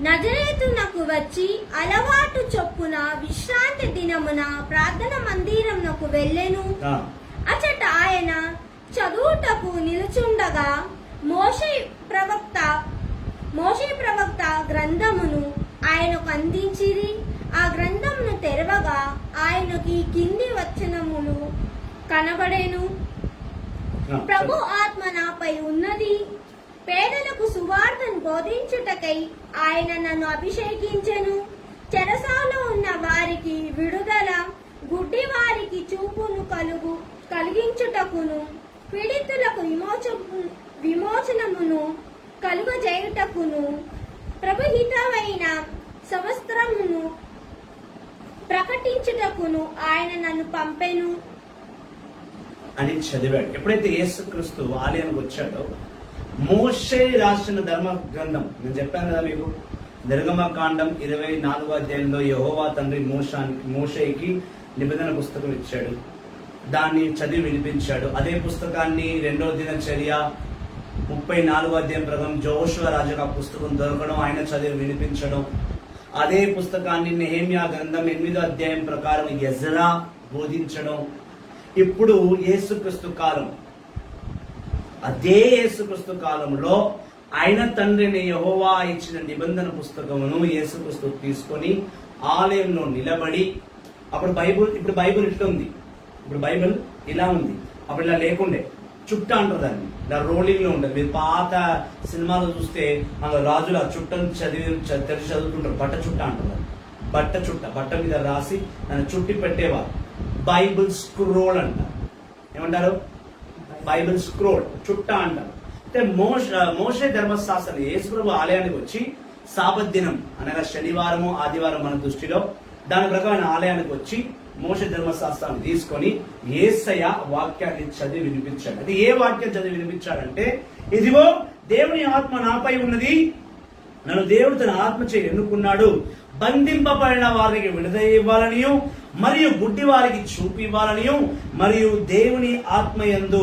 నజరేతునకు వచ్చి అలవాటు చొప్పున విశ్రాంతి దినమున ప్రార్థన మందిరమునకు వెళ్ళెను. అచట ఆయన చదువుటకు నిలుచుండగా మోషే ప్రవక్త గ్రంథమును ఆయనకు అందించిరి. ఆ గ్రంథమును తెరవగా ఆయనకి కింది వచనములు కనబడెను. ప్రభు ఆత్మ నాపై ఉన్నది, పేదలకు సువార్తను బోధించుటకై ఆయన నన్ను అభిషేకించెను. చెరసాలో ఉన్న వారికి విడుదల, గుడ్డి వారికి చూపును కలిగించుటకును, పీడితులకు విమోచనమును కలుగజేయుటకును, ప్రభుహితమైన సంవత్సరమును ప్రకటించుటకును ఆయన నన్ను పంపెను అని చదివాడు. ఎప్పుడైతే యేసుక్రీస్తు ఆలయానికి వచ్చాడో మోషే రాసిన ధర్మ గ్రంథం, నేను చెప్పాను కదా మీకు, నిర్గమకాండం 24వ అధ్యాయంలో యెహోవా తండ్రి మోషేకి నిబంధన పుస్తకం ఇచ్చాడు. దాన్ని చదివి వినిపించాడు. అదే పుస్తకాన్ని 2వ దినచర్య 34వ అధ్యాయం ప్రకారం జోషువ రాజుకు ఆ పుస్తకం దొరకడం, ఆయన చదివి వినిపించడం. అదే పుస్తకాన్ని నెహెమ్యా గ్రంథం 8వ అధ్యాయం ప్రకారం ఎజ్రా బోధించడం. ఇప్పుడు యేసుక్రీస్తు కాలం, అదే యేసుక్రీస్తు కాలంలో ఆయన తండ్రిని యెహోవా ఇచ్చిన నిబంధన పుస్తకమును యేసుక్రీస్తు తీసుకొని ఆలయంలో నిలబడి, ఇప్పుడు బైబిల్ ఇట్లుంది. ఇప్పుడు బైబిల్ ఇలా ఉంది, అప్పుడు ఇలా లేకుండే, చుట్ట అంటారు దాన్ని, ఇలా రోలింగ్ లో ఉంటుంది. మీరు పాత సినిమాలో చూస్తే అందులో రాజులు ఆ చుట్టను తెరిచి చదువుతుంటారు, బట్ట చుట్ట అంటారు. బట్ట చుట్ట, బట్ట మీద రాసి దాన్ని చుట్టి పెట్టేవారు. బైబిల్ స్క్రోల్ అంటారు. ఏమంటారు? బైబిల్ స్క్రోల్, చుట్ట అంటారు. అంటే మోషే ధర్మశాస్త్రం యేసుప్రభు ఆలయానికి వచ్చి సాబత్ దినం అనగా శనివారము ఆదివారం మన దృష్టిలో, దాని ప్రకారం ఆలయానికి వచ్చి మోషే ధర్మశాస్త్రాన్ని తీసుకొని యేసయ్య వాక్యాన్ని చదివి వినిపించాడు. అది ఏ వాక్యం చదివి వినిపించాడంటే, ఇదిగో దేవుని ఆత్మ నాపై ఉన్నది, నన్ను దేవుడు తన ఆత్మచే ఎన్నుకున్నాడు, బంధింపబడిన వారికి విడుదల ఇవ్వాలనియు మరియు గుడ్డి వారికి చూపు ఇవ్వాలనియు మరియు దేవుని ఆత్మయందు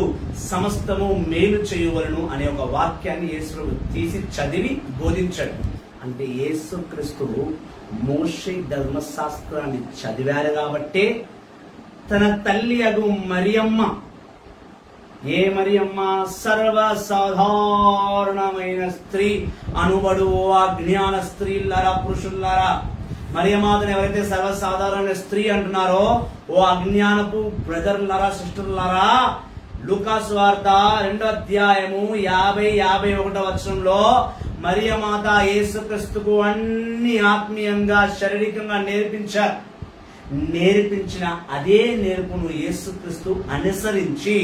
సమస్తము మేలు చేయవలను అనే ఒక వాక్యాన్ని యేసు తీసి చదివి బోధించాడు. అంటే యేసుక్రీస్తు మోషే ధర్మశాస్త్రాన్ని చదివారు కాబట్టే తన తల్లి అగు మరియమ్మ, ఏ మరియమ్మ? సర్వసాధారణమైన స్త్రీ అనుబడు అజ్ఞాన స్త్రీలారా, పురుషులారా, మరియమాతను ఎవరైతే సర్వసాధారణ స్త్రీ అంటున్నారో, ఓ అజ్ఞానపు బ్రదర్లారా, సిస్టర్లారా, లూకాసు వార్త 2వ అధ్యాయము 50-51 వచనంలో మరియమాత యేసుక్రీస్తుకు అన్ని ఆత్మీయంగా శారీరకంగా నేర్పించిన అదే నేర్పును యేసుక్రీస్తు అనుసరించి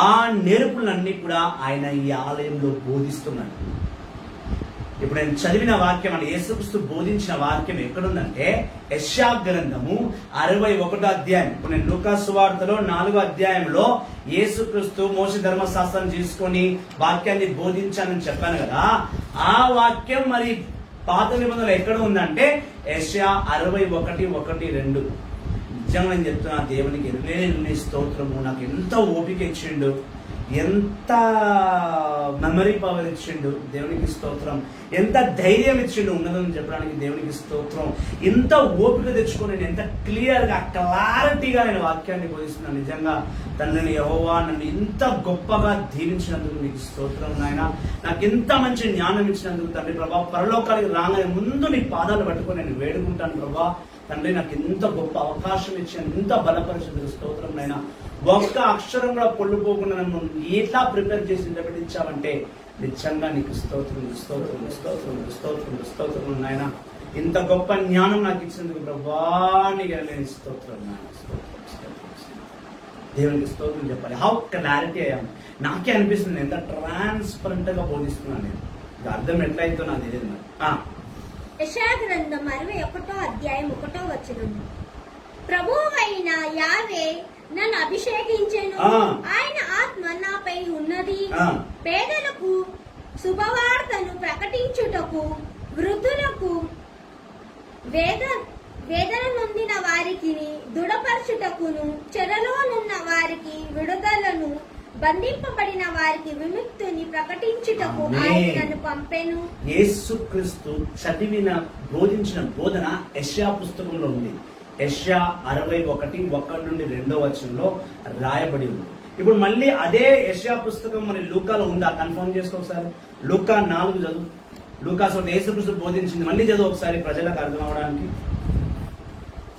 ఆ నేర్పులన్నీ కూడా ఆయన ఈ ఆలయంలో బోధిస్తున్నాడు. ఇప్పుడు నేను చదివిన వాక్యం అంటే యేసుక్రీస్తు బోధించిన వాక్యం ఎక్కడుందంటే యెషయా గ్రంథము 61వ అధ్యాయం. ఇప్పుడు నేను లూకాసు సువార్తలో 4వ అధ్యాయంలో యేసుక్రీస్తు మోషే ధర్మశాస్త్రం తీసుకొని వాక్యాన్ని బోధించానని చెప్పాను కదా, ఆ వాక్యం మరి పాత నిబంధనలు ఎక్కడ ఉందంటే యెషయా 61:1-2. నిజంగా నేను చెప్తున్నా, దేవునికి ఎన్ని స్తోత్రము. నాకు ఎంత ఓపిక ఇచ్చిండు, ఎంత మెమరీ పవర్ ఇచ్చిండు, దేవునికి స్తోత్రం. ఎంత ధైర్యం ఇచ్చిండు ఉన్నదని చెప్పడానికి దేవునికి స్తోత్రం. ఎంత ఓపిక తెచ్చుకొని నేను ఎంత క్లారిటీగా నేను వాక్యాన్ని బోధిస్తున్నాను. నిజంగా తండ్రిని యెహోవా నన్ను ఇంత గొప్పగా దీవించినందుకు నీకు స్తోత్రం నాయన. నాకు ఎంత మంచి జ్ఞానం ఇచ్చినందుకు తండ్రి ప్రభా, పరలోకానికి రాగానే ముందు నీ పాదాలు పట్టుకొని నేను వేడుకుంటాను ప్రభా. తండ్రి నాకు ఎంత గొప్ప అవకాశం ఇచ్చాను, ఎంత బలపరిచినందుకు స్తోత్రం నాయన. ఒక్క అక్షరం కూడా పొల్లుపోకుండా నన్ను ఎట్లా ప్రిపేర్ చేసి నిలబెట్టించావంటే నిజంగా నీకు స్తోత్రం స్తోత్రం స్తోత్రం స్తోత్రం స్తోత్రం నాయన. ఇంత గొప్ప జ్ఞానం నాకు ఇచ్చినందుకు ప్రభా నీకు స్తోత్రం నాయన. దేవునికి స్తోత్రం చెప్పాలి. హౌ క్లారిటీ అయ్యాం. నాకే అనిపిస్తుంది ఎంత ట్రాన్స్పరెంట్ గా బోధిస్తున్నాను నేను. అర్థం ఎట్లయితే నాకు తెలియదు మరి. యెషయా గ్రంథం 61వ అధ్యాయం 1వ వచనం. ప్రభువైన యావే నన్ను అభిషేకించెను, ఆయన ఆత్మ నాపై ఉన్నది, పేదలకు శుభవార్తను ప్రకటించుటకు, వృద్ధులకు వేదన నొందిన వారికి దృఢపరచుటకును, చెరలోనున్న వారికి విడుదలను, బంధింపబడిన వారికి విముక్తిని ప్రకటించుటకు ఆయన నన్ను పంపెను. యేసుక్రీస్తు చదివిన బోధించిన బోధన యెషయా పుస్తకంలో ఉంది. యెషయా 61:1-2 వచనంలో రాయబడి ఉంది. ఇప్పుడు మళ్ళీ అదే యెషయా పుస్తకం మన లూకాలో ఉందా? కన్ఫర్మ్ చేసుకో ఒకసారి. లూకా 4 చదువు. లూకాసు యేసుక్రీస్తు బోధించింది మళ్ళీ చదువు ఒకసారి ప్రజలకు అర్థం అవడానికి.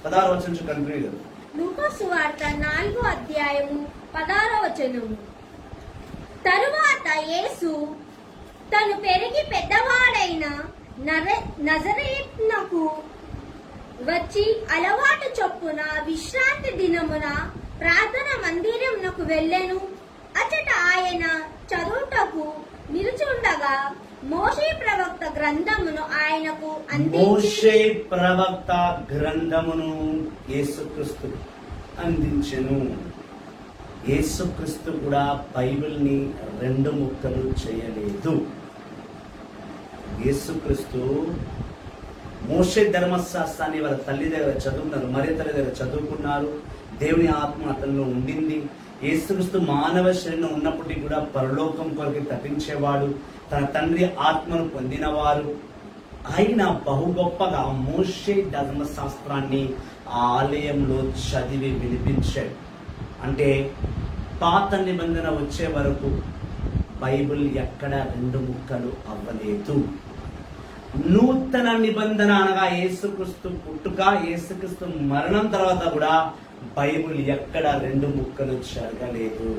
16వ వచనం నుంచి కంటిన్యూ చదువు. లూకాసు వార్త 4వ అధ్యాయము 16వ వచనము. తరువాత యేసు తను పెరిగి పెద్దవాడైన నజరేతునకు వచ్చి అలవాటు చొప్పున విశ్రాంతి దినమున ప్రార్థన మందిరమునకు వెళ్ళెను. అచట ఆయన చదువుటకు నిలుచుండగా మోషే ప్రవక్త గ్రంథమును ఆయనకు మోషే ప్రవక్త గ్రంథమును యేసుక్రీస్తు అందించెను. యేసుక్రీస్తు కూడా బైబిల్ని 2 ముక్కలు చేయలేదు. యేసుక్రీస్తు మోషే ధర్మశాస్త్రాన్ని వాళ్ళ తల్లి దగ్గర చదువుకున్నారు, మరియ తల్లి దగ్గర చదువుకున్నారు. దేవుని ఆత్మ అతనిలో ఉండింది. యేసుక్రీస్తు మానవ శరీరం ఉన్నప్పటికీ కూడా పరలోకం కొరకు తప్పించేవాడు, తన తండ్రి ఆత్మను పొందినవారు. ఆయన బహు గొప్పగా మోషే ధర్మశాస్త్రాన్ని ఆలయంలో చదివి వినిపించాడు. అంటే పాత నిబంధన వచ్చే వరకు బైబిల్ ఎక్కడ 2 ముక్కలు అవ్వలేదు. నూతన నిబంధన అనగా యేసుక్రీస్తు పుట్టుక, యేసుక్రీస్తు మరణం తర్వాత కూడా బైబిల్ ఎక్కడ రెండు ముక్కలు జరగలేదు.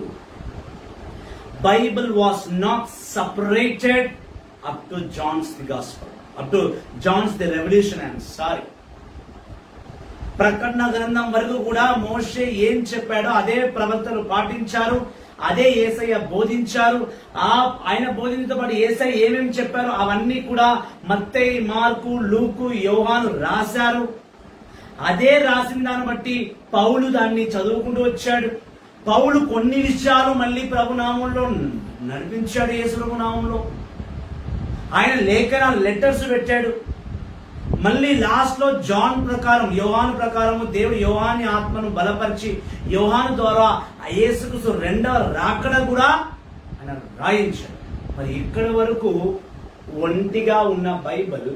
Bible was not separated up to Johne's the gospel, up to Johne's the revolution. I'm sorry. ప్రకటన గ్రంథం వరకు కూడా మోషే ఏం చెప్పాడో అదే ప్రవక్తలు పాటించారు, అదే యేసయ్య బోధించారు. ఆయన బోధించతో పాటు యేసయ్య ఏమేమి చెప్పారో అవన్నీ కూడా మత్తయి, మార్కు, లూకు, యోహాను రాశారు. అదే రాసిన దాన్ని బట్టి పౌలు దాన్ని చదువుకుంటూ వచ్చాడు. పౌలు కొన్ని విషయాలు మళ్ళీ ప్రభు నామంలో నడిపించాడు. యేసు ప్రభు నామంలో ఆయన లెటర్స్ పెట్టాడు. మళ్ళీ లాస్ట్ లో జాన్ ప్రకారం, యోహాను ప్రకారము దేవుడు యోహాని ఆత్మను బలపరిచి యోహాను ద్వారా యేసుక్రీస్తు రెండవ రాకడ కూడా ఆయన రాయించాడు. మరి ఇక్కడి వరకు ఒంటిగా ఉన్న బైబిల్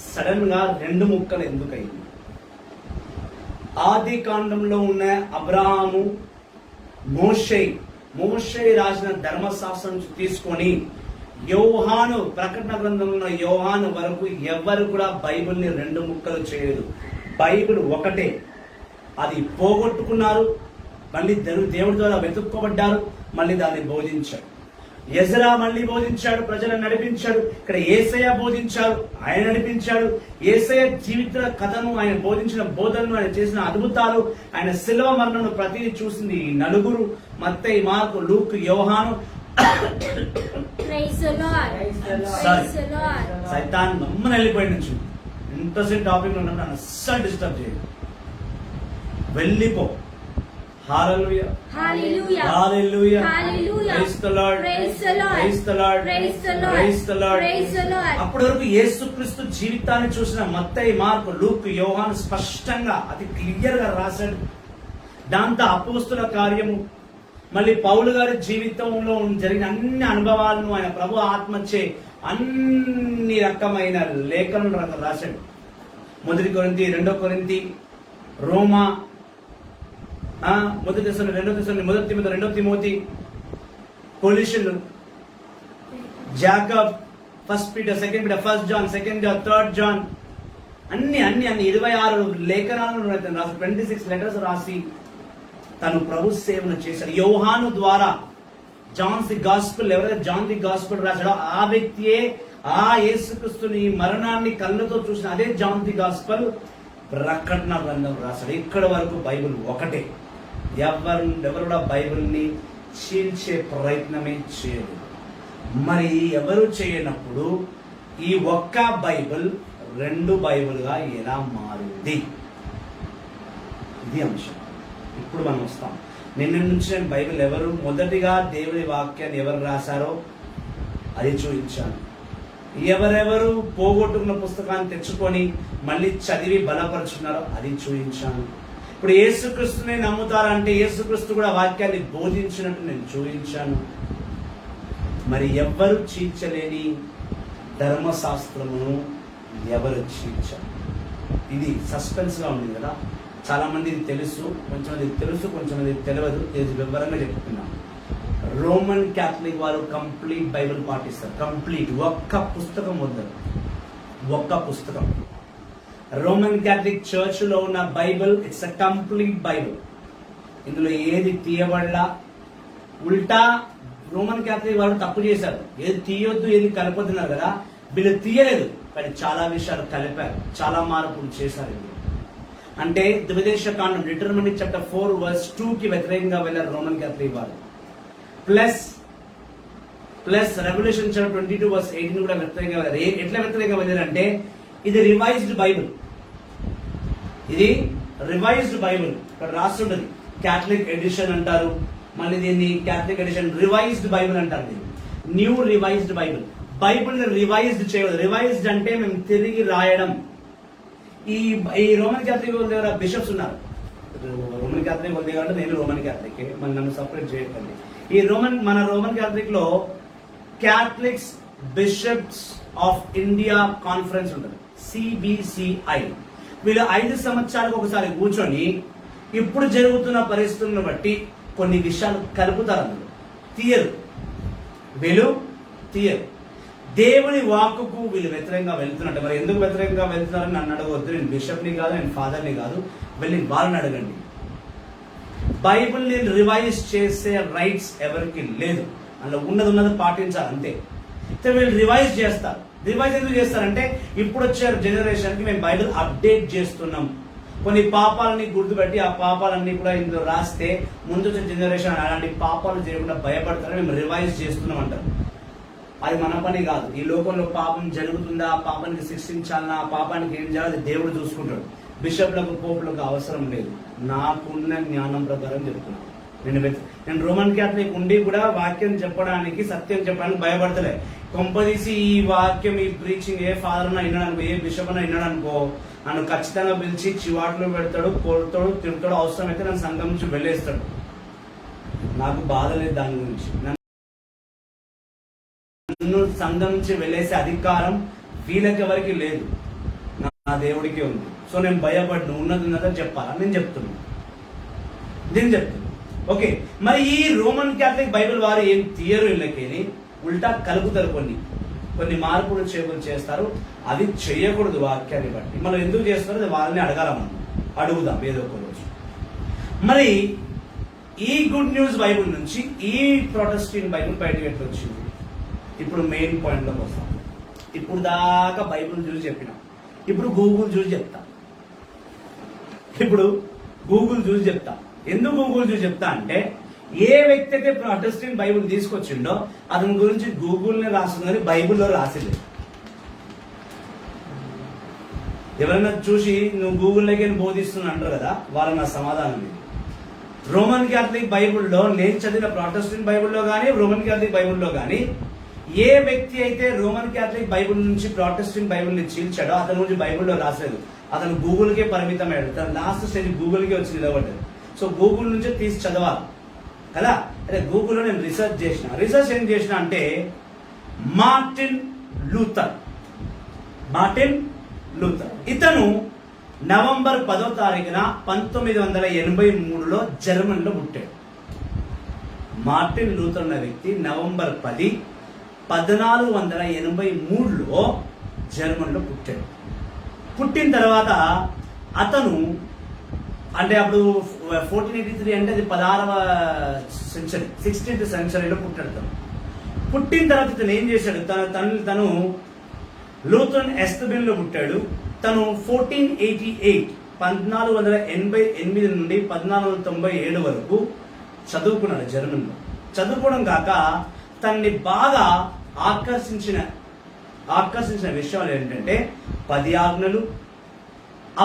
సడన్ గా రెండు ముక్కలు ఎందుకయింది? ఆది కాండంలో ఉన్న అబ్రహాము, మోషే రాసిన ధర్మశాస్త్రం తీసుకొని యోహాను, ప్రకటన గ్రంథంలో ఉన్న యోహాను వరకు ఎవరు కూడా బైబిల్ని రెండు ముక్కలు చేయలేదు. బైబిల్ ఒకటే. అది పోగొట్టుకున్నారు, మళ్ళీ దేవుడి ద్వారా వెతుక్కోబడ్డారు, మళ్ళీ దాన్ని బోధించాడు. ఎజ్రా మళ్ళీ బోధించాడు, ప్రజలను నడిపించాడు. ఇక్కడ యేసయ్య బోధించాడు, ఆయన నడిపించాడు. యేసయ్య జీవిత కథను, ఆయన బోధించిన బోధనను, ఆయన చేసిన అద్భుతాలు, ఆయన శిలువ మరణను ప్రతిదీ చూసింది ఈ నలుగురు: మత్తయి, మార్కు, లూకు, యోహాను. సైతాన్ నమ్మని వెళ్ళిపోయి నుంచి ఇంట్రెస్టింగ్ టాపిక్ లో ఉన్నప్పుడు అస్సలు డిస్టర్బ్ చేయదు, వెళ్ళిపో. Hallelujah, hallelujah, hallelujah, praise the Lord, praise the Lord, praise the Lord. అప్పటి వరకు యేసుక్రీస్తు జీవితాన్ని చూసిన మత్తయి, మార్కు, లూకు, యోహాను స్పష్టంగా అతి క్లియర్ గా రాశాడు. దాంతో అపోస్తుల కార్యము, మళ్ళీ పౌలు గారి జీవితంలో జరిగిన అన్ని అనుభవాలను ఆయన ప్రభు ఆత్మచే అన్ని రకమైన లేఖలను రాశాడు. 1 కొరింథీ, 2 కొరింథీ, రోమా, 1 దశలోనికై, 2 దశలోనికై, 1 తిమోతి, 2 తిమోతి, కొలిషన్లు, Jacob, 1 Peter, 2 Peter, 1 John, 2 John, 3 John, అన్ని 26 లేఖనాలను 26 లెటర్స్ రాసి తను ప్రభు సేవను చేశాడు. యోహాను ద్వారా జాన్ ది గాస్పెల్, ఎవరైతే జాన్ ది గాస్పెల్ రాశాడో ఆ వ్యక్తియే ఆ యేసుక్రీస్తుని మరణాన్ని కళ్ళతో చూసిన అదే జాన్ ది గాస్పెల్ ప్రకటన గ్రంథం రాశాడు. ఇక్కడ వరకు బైబిల్ ఒకటే. ఎవరు కూడా బైబిల్ని చీల్చే ప్రయత్నమే చేయలేదు. మరి ఎవరు చేయనప్పుడు ఈ ఒక్క బైబిల్ రెండు బైబిల్గా ఎలా మారింది? ఇది అంశం. ఇప్పుడు మనం వస్తాం. నిన్న నుంచి నేను బైబిల్ ఎవరు మొదటిగా దేవుని వాక్యాన్ని ఎవరు రాశారో అది చూపించాను. ఎవరెవరు పోగొట్టుకున్న పుస్తకాన్ని తెచ్చుకొని మళ్ళీ చదివి బలపరుచున్నారో అది చూపించాను. ఇప్పుడు యేసుక్రీస్తుని నమ్ముతారంటే యేసుక్రీస్తు కూడా వాక్యాన్ని బోధించినట్టు నేను చూపించాను. మరి ఎవరు చీల్చలేని ధర్మశాస్త్రమును ఎవరు చీల్చారు? ఇది సస్పెన్స్ గా ఉంది కదా. చాలా మంది ఇది తెలుసు, కొంచెమంది తెలుసు, కొంచెమంది తెలియదు. ఇది వివరంగా చెప్తున్నాను. రోమన్ క్యాథలిక్ వారు కంప్లీట్ బైబిల్ పాటిస్తారు. కంప్లీట్ ఒక్క పుస్తకం వద్దరు, ఒక్క పుస్తకం. రోమన్ క్యాథలిక్ చర్చ్ లో ఉన్న Bible it's a complete Bible. ఇందులో ఏది తీయబడలా. ఉల్టా రోమన్ క్యాథలిక్ వాళ్ళు తప్పు చేశారు. ఏది తీయొద్దు, ఏది కలపొద్దున్నారు కదా, వీళ్ళు తీయలేదు, కానీ చాలా విషయాలు కలిపారు, చాలా మార్పులు చేశారు. అంటే ద్విదేశ కాండం డిటర్మినీ చాప్టర్ 4 వర్స్ 2 కి వ్యతిరేకంగా వెళ్ళారు రోమన్ క్యాథలిక్ వాళ్ళు. ప్లస్ రెవల్యూషన్ చాప్టర్ 22 వర్స్ 18 కూడా వ్యతిరేకంగా వెళ్ళారు. ఎట్లా వ్యతిరేకంగా వెళ్ళారంటే ఇది రివైజ్డ్ బైబిల్, ఇది రివైజ్డ్ బైబిల్. ఇక్కడ రాస్తుంటది క్యాథలిక్ ఎడిషన్ అంటారు, మళ్ళీ దీన్ని క్యాథలిక్ ఎడిషన్ రివైజ్డ్ బైబిల్ అంటారు. దీన్ని new revised Bible. Bible revised చేయదు. రివైజ్డ్ అంటే మేము తిరిగి రాయడం. ఈ రోమన్ క్యాథలిక్ వాళ్ళ దగ్గర బిషప్స్ ఉన్నారు. రోమన్ క్యాథలిక్ వాళ్ళ దగ్గర అంటే నేను రోమన్ క్యాథలిక్, మన నన్ను సపరేట్ చేయకండి. మన రోమన్ క్యాథలిక్ లో Catholics bishops of India conference ఉంటుంది, CBCI. వీళ్ళు 5 సంవత్సరాలకు ఒకసారి కూర్చొని ఇప్పుడు జరుగుతున్న పరిస్థితులను బట్టి కొన్ని విషయాలు కలుపుతారు. అందులో తీయరు, వీళ్ళు తీయరు. దేవుని వాక్కుకు వీళ్ళు వ్యతిరేకంగా వెళ్తున్నట్టు. మరి ఎందుకు వ్యతిరేకంగా వెళ్తున్నారని నన్ను అడగవద్దు. నేను బిషప్ని కాదు, నేను ఫాదర్ని కాదు, వెళ్ళి వాళ్ళని అడగండి. బైబిల్ని రివైజ్ చేసే రైట్స్ ఎవరికి లేదు. అందులో ఉన్నది పాటించాలి అంతే. అయితే వీళ్ళు రివైజ్ చేస్తారు. రివైజ్ ఎందుకు చేస్తారంటే ఇప్పుడు వచ్చే జనరేషన్కి మేము బైబిల్ అప్డేట్ చేస్తున్నాం. కొన్ని పాపాలని గుర్తుపెట్టి ఆ పాపాలన్నీ కూడా ఇందులో రాస్తే ముందు వచ్చిన జనరేషన్ అలాంటి పాపాలు చేయకుండా భయపడతారని మేము రివైజ్ చేస్తున్నాం అంటారు. అది మన పని కాదు. ఈ లోకంలో పాపం జరుగుతుందా, ఆ పాపానికి శిక్షించాలన్నా, ఆ పాపానికి ఏం చేయాలి అది దేవుడు చూసుకుంటాడు. బిషప్లకు పోపులకు అవసరం లేదు. నాకున్న జ్ఞానం ప్రకారం చెప్తున్నాను. నేను రోమన్ క్యాథలిక్ ఉండి కూడా వాక్యం చెప్పడానికి, సత్యం చెప్పడానికి భయపడతలే. కొంపదీసి ఈ వాక్యం, ఈ ప్రీచింగ్ ఏ ఫాదర్ అన్నా విన్నాడనుకో, ఏ బిషప్ అన్నా విన్నాడనుకో, నన్ను ఖచ్చితంగా పిలిచి చివాట్లు పెడతాడు, కొడతాడు, తిడతాడు, అవసరమైతే నన్ను సంఘం నుంచి వెళ్ళేస్తాడు. నాకు బాధ లేదు దాని గురించి. నన్ను సంఘం నుంచి వెళ్ళేసే అధికారం వీళ్ళకెవరికి లేదు, నా దేవుడికే ఉంది. సో నేను భయపడ్ను, ఉన్నది చెప్పాలా నేను చెప్తున్నాను. ఓకే, మరి ఈ రోమన్ క్యాథలిక్ బైబిల్ వారు ఏం తీయరు, వీళ్ళకేని ఉల్టా కలుపుతారు, కొన్ని మార్పులు చేస్తారు. అది చేయకూడదు వాక్యాన్ని బట్టి. మనం ఎందుకు చేస్తారో అది వాళ్ళని అడగాల, మనం అడుగుదాం ఏదో ఒక రోజు. మరి ఈ గుడ్ న్యూస్ బైబిల్ నుంచి ఈ ప్రొటెస్టెంట్ బైబిల్ బయటకు ఎట్లా వచ్చింది? ఇప్పుడు మెయిన్ పాయింట్లోకి వస్తాం. ఇప్పుడు దాకా బైబిల్ చూసి చెప్పినాం, ఇప్పుడు గూగుల్ చూసి చెప్తా. ఎందుకు గూగుల్ చూసి చెప్తా అంటే, ఏ వ్యక్తి అయితే ప్రొటెస్టెంట్ బైబిల్ తీసుకొచ్చిండో అతని గురించి గూగుల్ని రాస్తుందని బైబిల్లో రాసింది. ఎవరైనా చూసి నువ్వు గూగుల్లోకి బోధిస్తున్నా అంటారు కదా, వాళ్ళ నా సమాధానం ఇది. రోమన్ క్యాథలిక్ బైబిల్లో, నేను చదివిన ప్రొటెస్టెంట్ బైబిల్లో కానీ రోమన్ క్యాథలిక్ బైబిల్లో కానీ, ఏ వ్యక్తి అయితే రోమన్ క్యాథలిక్ బైబిల్ నుంచి ప్రొటెస్టెంట్ బైబిల్ని చీల్చాడో అతని గురించి బైబిల్లో రాసలేదు. అతను గూగుల్కే పరిమితమయ్యాడు. తన లాస్ట్ స్టేజ్ గూగుల్కే వచ్చి నిలబడ్డాడు. సో గూగుల్ నుంచే తీసి చదవాలి కదా. అదే గూగుల్లో నేను రీసెర్చ్ ఏం చేసిన అంటే, మార్టిన్ లూథర్ ఇతను నవంబర్ 10వ తారీఖున 1983లో జర్మనీలో పుట్టాడు. మార్టిన్ లూథర్ అనే వ్యక్తి నవంబర్ 10, 1483లో జర్మనీలో పుట్టాడు. పుట్టిన తర్వాత అతను అంటే అప్పుడు 1483 అంటే అది 16వ సెంచరీ, 16th సెంచరీలో పుట్టాడు. పుట్టిన తర్వాత ఇతను ఏం చేశాడు, తను లూథరన్ ఎస్తబిన్లో పుట్టాడు. తను 1488 నుండి 1497 వరకు చదువుకున్నాడు జర్మనీలో. చదువుకోవడం కాక తనని బాగా ఆకర్షించిన విషయాలు ఏంటంటే 10 ఆజ్ఞలు,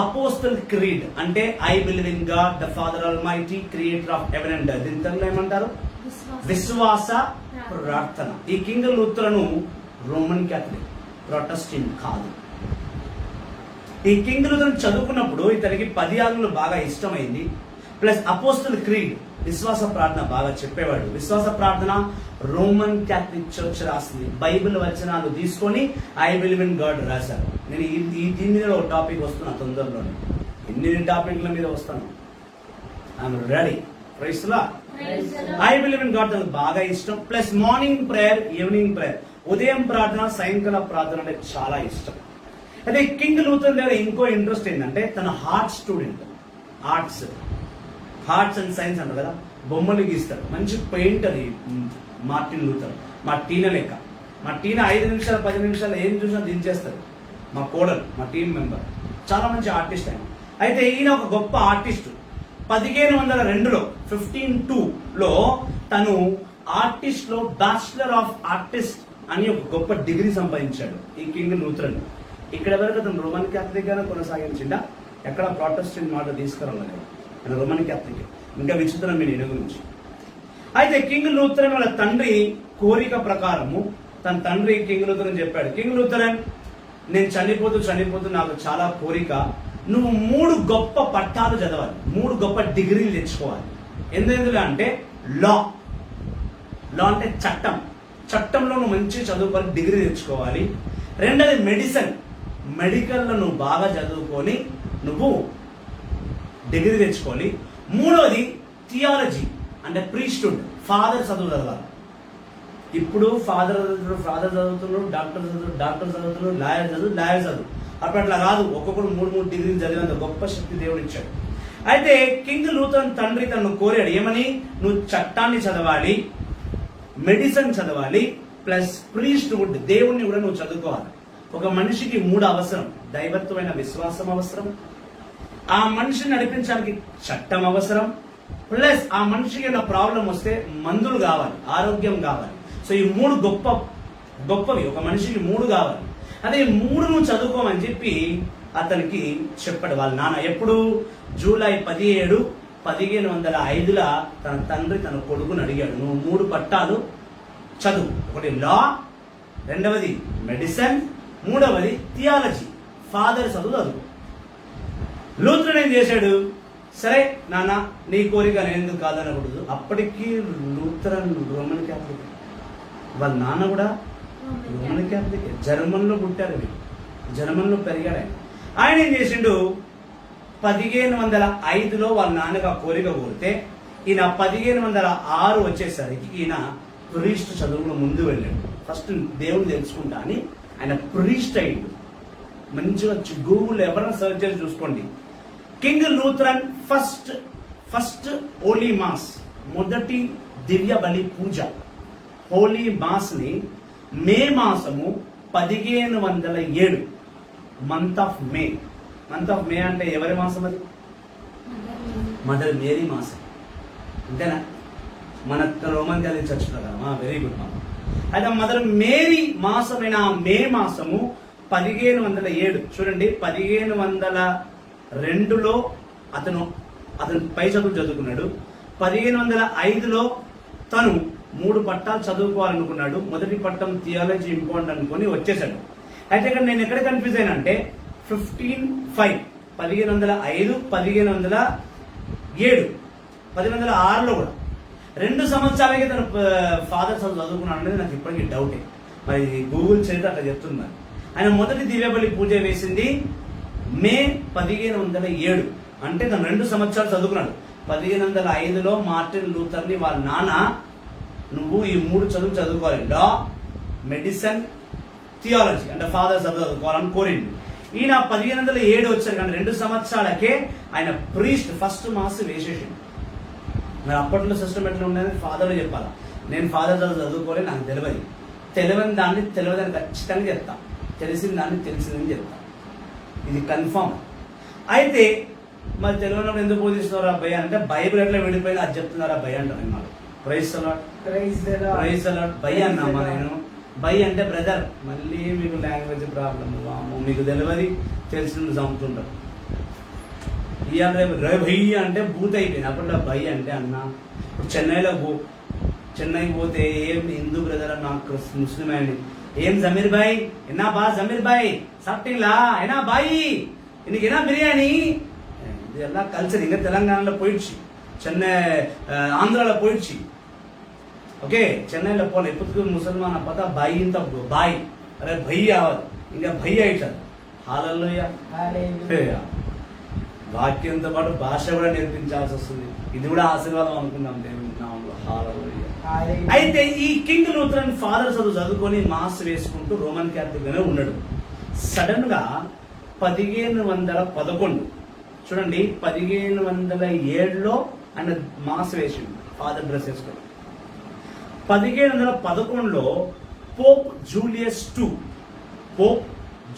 అపోస్టల్ క్రీడ్ అంటే I believe in God the father almighty creator of heaven and earth. దీంట్లో ఏమంటారు? విశ్వాస ప్రార్థన. ఈ కింగ్ లూథరను రోమన్ క్యాథలిక్, ప్రొటెస్టెంట్ కాదు. ఈ కింగ్ లూథరన్ చదువుకున్నప్పుడు ఇతనికి 10 ఆజ్ఞలు బాగా ఇష్టమైంది. ప్లస్ అపోస్టల్ క్రీడ్, విశ్వాస ప్రార్థన బాగా చెప్పేవాడు. విశ్వాస ప్రార్థన రోమన్ క్యాథలిక్ చర్చ్ రాసింది. బైబిల్ వచనాలు తీసుకొని ఐ బిలీవ్ ఇన్ గాడ్ రాశారు. నేను దీని మీద ఒక టాపిక్ వస్తున్నా తొందరలోనే. ఎన్ని టాపిక్ల మీద వస్తాను, ఐఎమ్ రెడీ. ప్రైజ్ లా. ఐ బిలీవ్ ఇన్ గాడ్ తనకు బాగా ఇష్టం. Plus morning prayer, evening prayer, ఉదయం ప్రార్థన, సాయంకాల ప్రార్థన అంటే చాలా ఇష్టం. అయితే కింగ్ లూథర్ దగ్గర ఇంకో ఇంట్రెస్ట్ ఏంటంటే, తన heart student. Arts and science అంటారు కదా, బొమ్మలు గీస్తాడు. మంచి పెయింటర్ ఈ మార్టిన్ లూథర్. మా టీన లెక్క. మా టీన 5 నిమిషాలు 10 నిమిషాలు ఏం చూసినా దించేస్తారు. మా కోడలు, మా టీం మెంబర్, చాలా మంచి ఆర్టిస్ట్ ఆయన. అయితే ఈయన ఒక గొప్ప ఆర్టిస్ట్. 1502లో 1502లో తను ఆర్టిస్ట్ లో బ్యాచిలర్ ఆఫ్ ఆర్టిస్ట్ అని ఒక గొప్ప డిగ్రీ సంపాదించాడు ఈ కింగ్ లూథరన్. ఇక్కడ వరకు అతను రోమన్ క్యాథలిక్ గానే కొనసాగించిండా, ఎక్కడ ప్రొటెస్టెంట్ మాట తీసుకురాలేదు. ఆయన రోమన్ క్యాథలిక్. ఇంకా విచిత్రం మీ నేను గురించి. అయితే కింగ్ లూథరన్ వాళ్ళ తండ్రి కోరిక ప్రకారము, తన తండ్రి కింగ్ లూథరన్ చెప్పాడు, కింగ్ లూథరన్ నేను చనిపోతూ నాకు చాలా కోరిక, నువ్వు 3 గొప్ప పట్టాలు చదవాలి, 3 గొప్ప డిగ్రీలు తెచ్చుకోవాలి. ఎందుకు అంటే లా అంటే చట్టంలో నువ్వు మంచి చదువుకోవాలి, డిగ్రీ తెచ్చుకోవాలి. రెండోది మెడికల్లో నువ్వు బాగా చదువుకొని నువ్వు డిగ్రీ తెచ్చుకోవాలి. మూడోది థియాలజీ అంటే ప్రీస్టుడ్, ఫాదర్ చదవాలి. ఇప్పుడు ఫాదర్ చదువుతున్నాడు, డాక్టర్ చదువుతున్నాడు, లాయర్ చదువు. అప్పుడు అట్లా కాదు, ఒక్కొక్కరు 3 డిగ్రీలు చదివినంత గొప్ప శక్తి దేవుడు ఇచ్చాడు. అయితే కింగ్ లూథరన్ తండ్రి తనను కోరాడు ఏమని, నువ్వు చట్టాన్ని చదవాలి, మెడిసిన్ చదవాలి, ప్లస్ ప్రీస్ట్ వుడ్, దేవుణ్ణి కూడా నువ్వు చదువుకోవాలి. ఒక మనిషికి 3 అవసరం. దైవత్వమైన విశ్వాసం అవసరం, ఆ మనిషిని నడిపించడానికి చట్టం అవసరం, ప్లస్ ఆ మనిషికి ఏమైనా ప్రాబ్లం వస్తే మందులు కావాలి, ఆరోగ్యం కావాలి. సో ఈ 3 గొప్పవి. ఒక మనిషికి 3 కావాలి. అదే 3 నువ్వు చదువుకోమని చెప్పి అతనికి చెప్పాడు వాళ్ళ నాన్న. ఎప్పుడు? జూలై 17, 1505 తన తండ్రి తన కొడుకుని అడిగాడు, నువ్వు 3 పట్టాలు చదువు. ఒకటి లా, రెండవది మెడిసిన్, మూడవది థియాలజీ, ఫాదర్ చదువు. లూథరన్ ఏం చేశాడు, సరే నాన్న నీ కోరిక నేను ఎందుకు కాదనకూడదు. అప్పటికి లూథరన్ రోమన్ క్యాథలిక్, వాళ్ళ నాన్న కూడా రోమన్ క్యాథలిక్. జర్మన్లో పుట్టారు వీళ్ళు, జర్మన్లో పెరిగాడు ఆయన ఏం చేసిండు, 1505 వాళ్ళ నాన్నగా కోరిక కోరితే ఈయన 1506 వచ్చేసరికి ఈయన ప్రీస్ట్ చదువులో ముందు వెళ్ళాడు. ఫస్ట్ దేవుని తెలుసుకుంటా అని ఆయన ప్రీస్ట్ అయ్యిండు. మంచిగా గూగుల్ ఎవరైనా సర్చ్ చేసి చూసుకోండి. King Lutheran first holy mass, మొదటి దివ్య బలి పూజ, హోలీ మాస్ ని మే మాసము 1507 month of May. Month of May అంటే ఎవరి మాసం అది? మదర్ మేరీ మాసం, అంతేనా? మన రోమన్ క్యాథలిక్ చర్చ్ కదా, వెరీ గుడ్ మామ. అయితే మదర్ మేరీ మాసమైన మే మాసము 1507. చూడండి, 1502లో అతను పై చదువు చదువుకున్నాడు. 1505లో తను 3 పట్టాలు చదువుకోవాలనుకున్నాడు. మొదటి పట్టం థియాలజీ ఇంపార్టెంట్ అనుకుని వచ్చేసాడు. అయితే ఇక్కడ నేను ఎక్కడ కన్ఫ్యూజ్ అయినా అంటే 1505, 1505, 1507, 1506లో కూడా 2 సంవత్సరాలకి తన ఫాదర్ చదువుకున్నాడు అనేది నాకు ఇప్పటికీ డౌటే. మరి గూగుల్ చరిత్ర అట్లా చెప్తుంది. ఆయన మొదటి దివ్యబలి పూజ వేసింది మే 1507, అంటే తను 2 సంవత్సరాలు చదువుకున్నాడు. 1505లో మార్టిన్ లూథర్ని వాళ్ళ నాన్న, నువ్వు ఈ 3 చదువుకోవాలి, లా, మెడిసిన్, థియాలజీ, అంటే ఫాదర్ చదువుకోవాలని కోరింది. ఈయన 1507 వచ్చారు, కానీ 2 సంవత్సరాలకే ఆయన ప్రీస్ట్ ఫస్ట్ మాస్ వేసేసింది. మరి అప్పట్లో సిస్టమ్ ఎట్లా ఉండేది, ఫాదర్ చెప్పాలా, నేను ఫాదర్ చదువుకోలే, నాకు తెలియని దాన్ని తెలియదని ఖచ్చితంగా చెప్తా, తెలిసిన దాన్ని తెలిసిందని చెప్తా, ఇది కన్ఫామ్. అయితే మరి తెలియనప్పుడు ఎందుకు బోధిస్తున్నారు అబ్బాయి అంటే, బైబిల్ ఎట్లా విడిపోయింది అది చెప్తున్నారు అబ్బాయి అంటారు. మరి ప్రైజ్ అలాట్ బై అన్నామా నేను, బై అంటే బ్రదర్. మళ్ళీ మీకు లాంగ్వేజ్ ప్రాబ్లమ్, మీకు తెలియదు, తెలిసిన చంపుతుంటారు. ఇవాళ రేపు భయ్య అంటే బూత్ అయిపోయింది. అప్పట్లో భయ్య అంటే అన్న. ఇప్పుడు చెన్నైకి పోతే ఏం హిందూ బ్రదర్ నాకు ముస్లిం అని, ఏం జమీర్ భాయ్ ఎన్నా బా, జమీర్ భాయ్ సాప్టింగ్లా ఎనా బాయి, இன்னைக்கு என்ன பிரியாணி, இதெல்லாம் கல்ச்சர். இங்க தெலுங்கானால போயிடுச்சு, சென்னை ஆந்திரால போயிடுச்சு. ஓகே, சென்னையில போல இப்போதுக்கு முசல்மான பார்த்தா பாய் ఇంత బాయ్, అరే భయ్య అవ్వదు, ఇంకా భయ్య అవుతారు. హల్లెలూయా. వాక్యంతో పాటు భాష కూడా నేర్పించాల్సి వస్తుంది. ఇది కూడా ఆశీర్వాదం అనుకున్నాం దేవుని నామములో. హల్లెలూయా. అయితే ఈ కింగ్ లూథరన్ ఫాదర్ చదువుకొని మాస్ వేసుకుంటూ రోమన్ క్యాథలిక్ గానే ఉన్నాడు. సడన్ గా 1511 చూడండి, 1507లో ఆయన మాస్ వేసిండు, ఫాదర్ డ్రెస్ వేసుకొని. 1711లో పోప్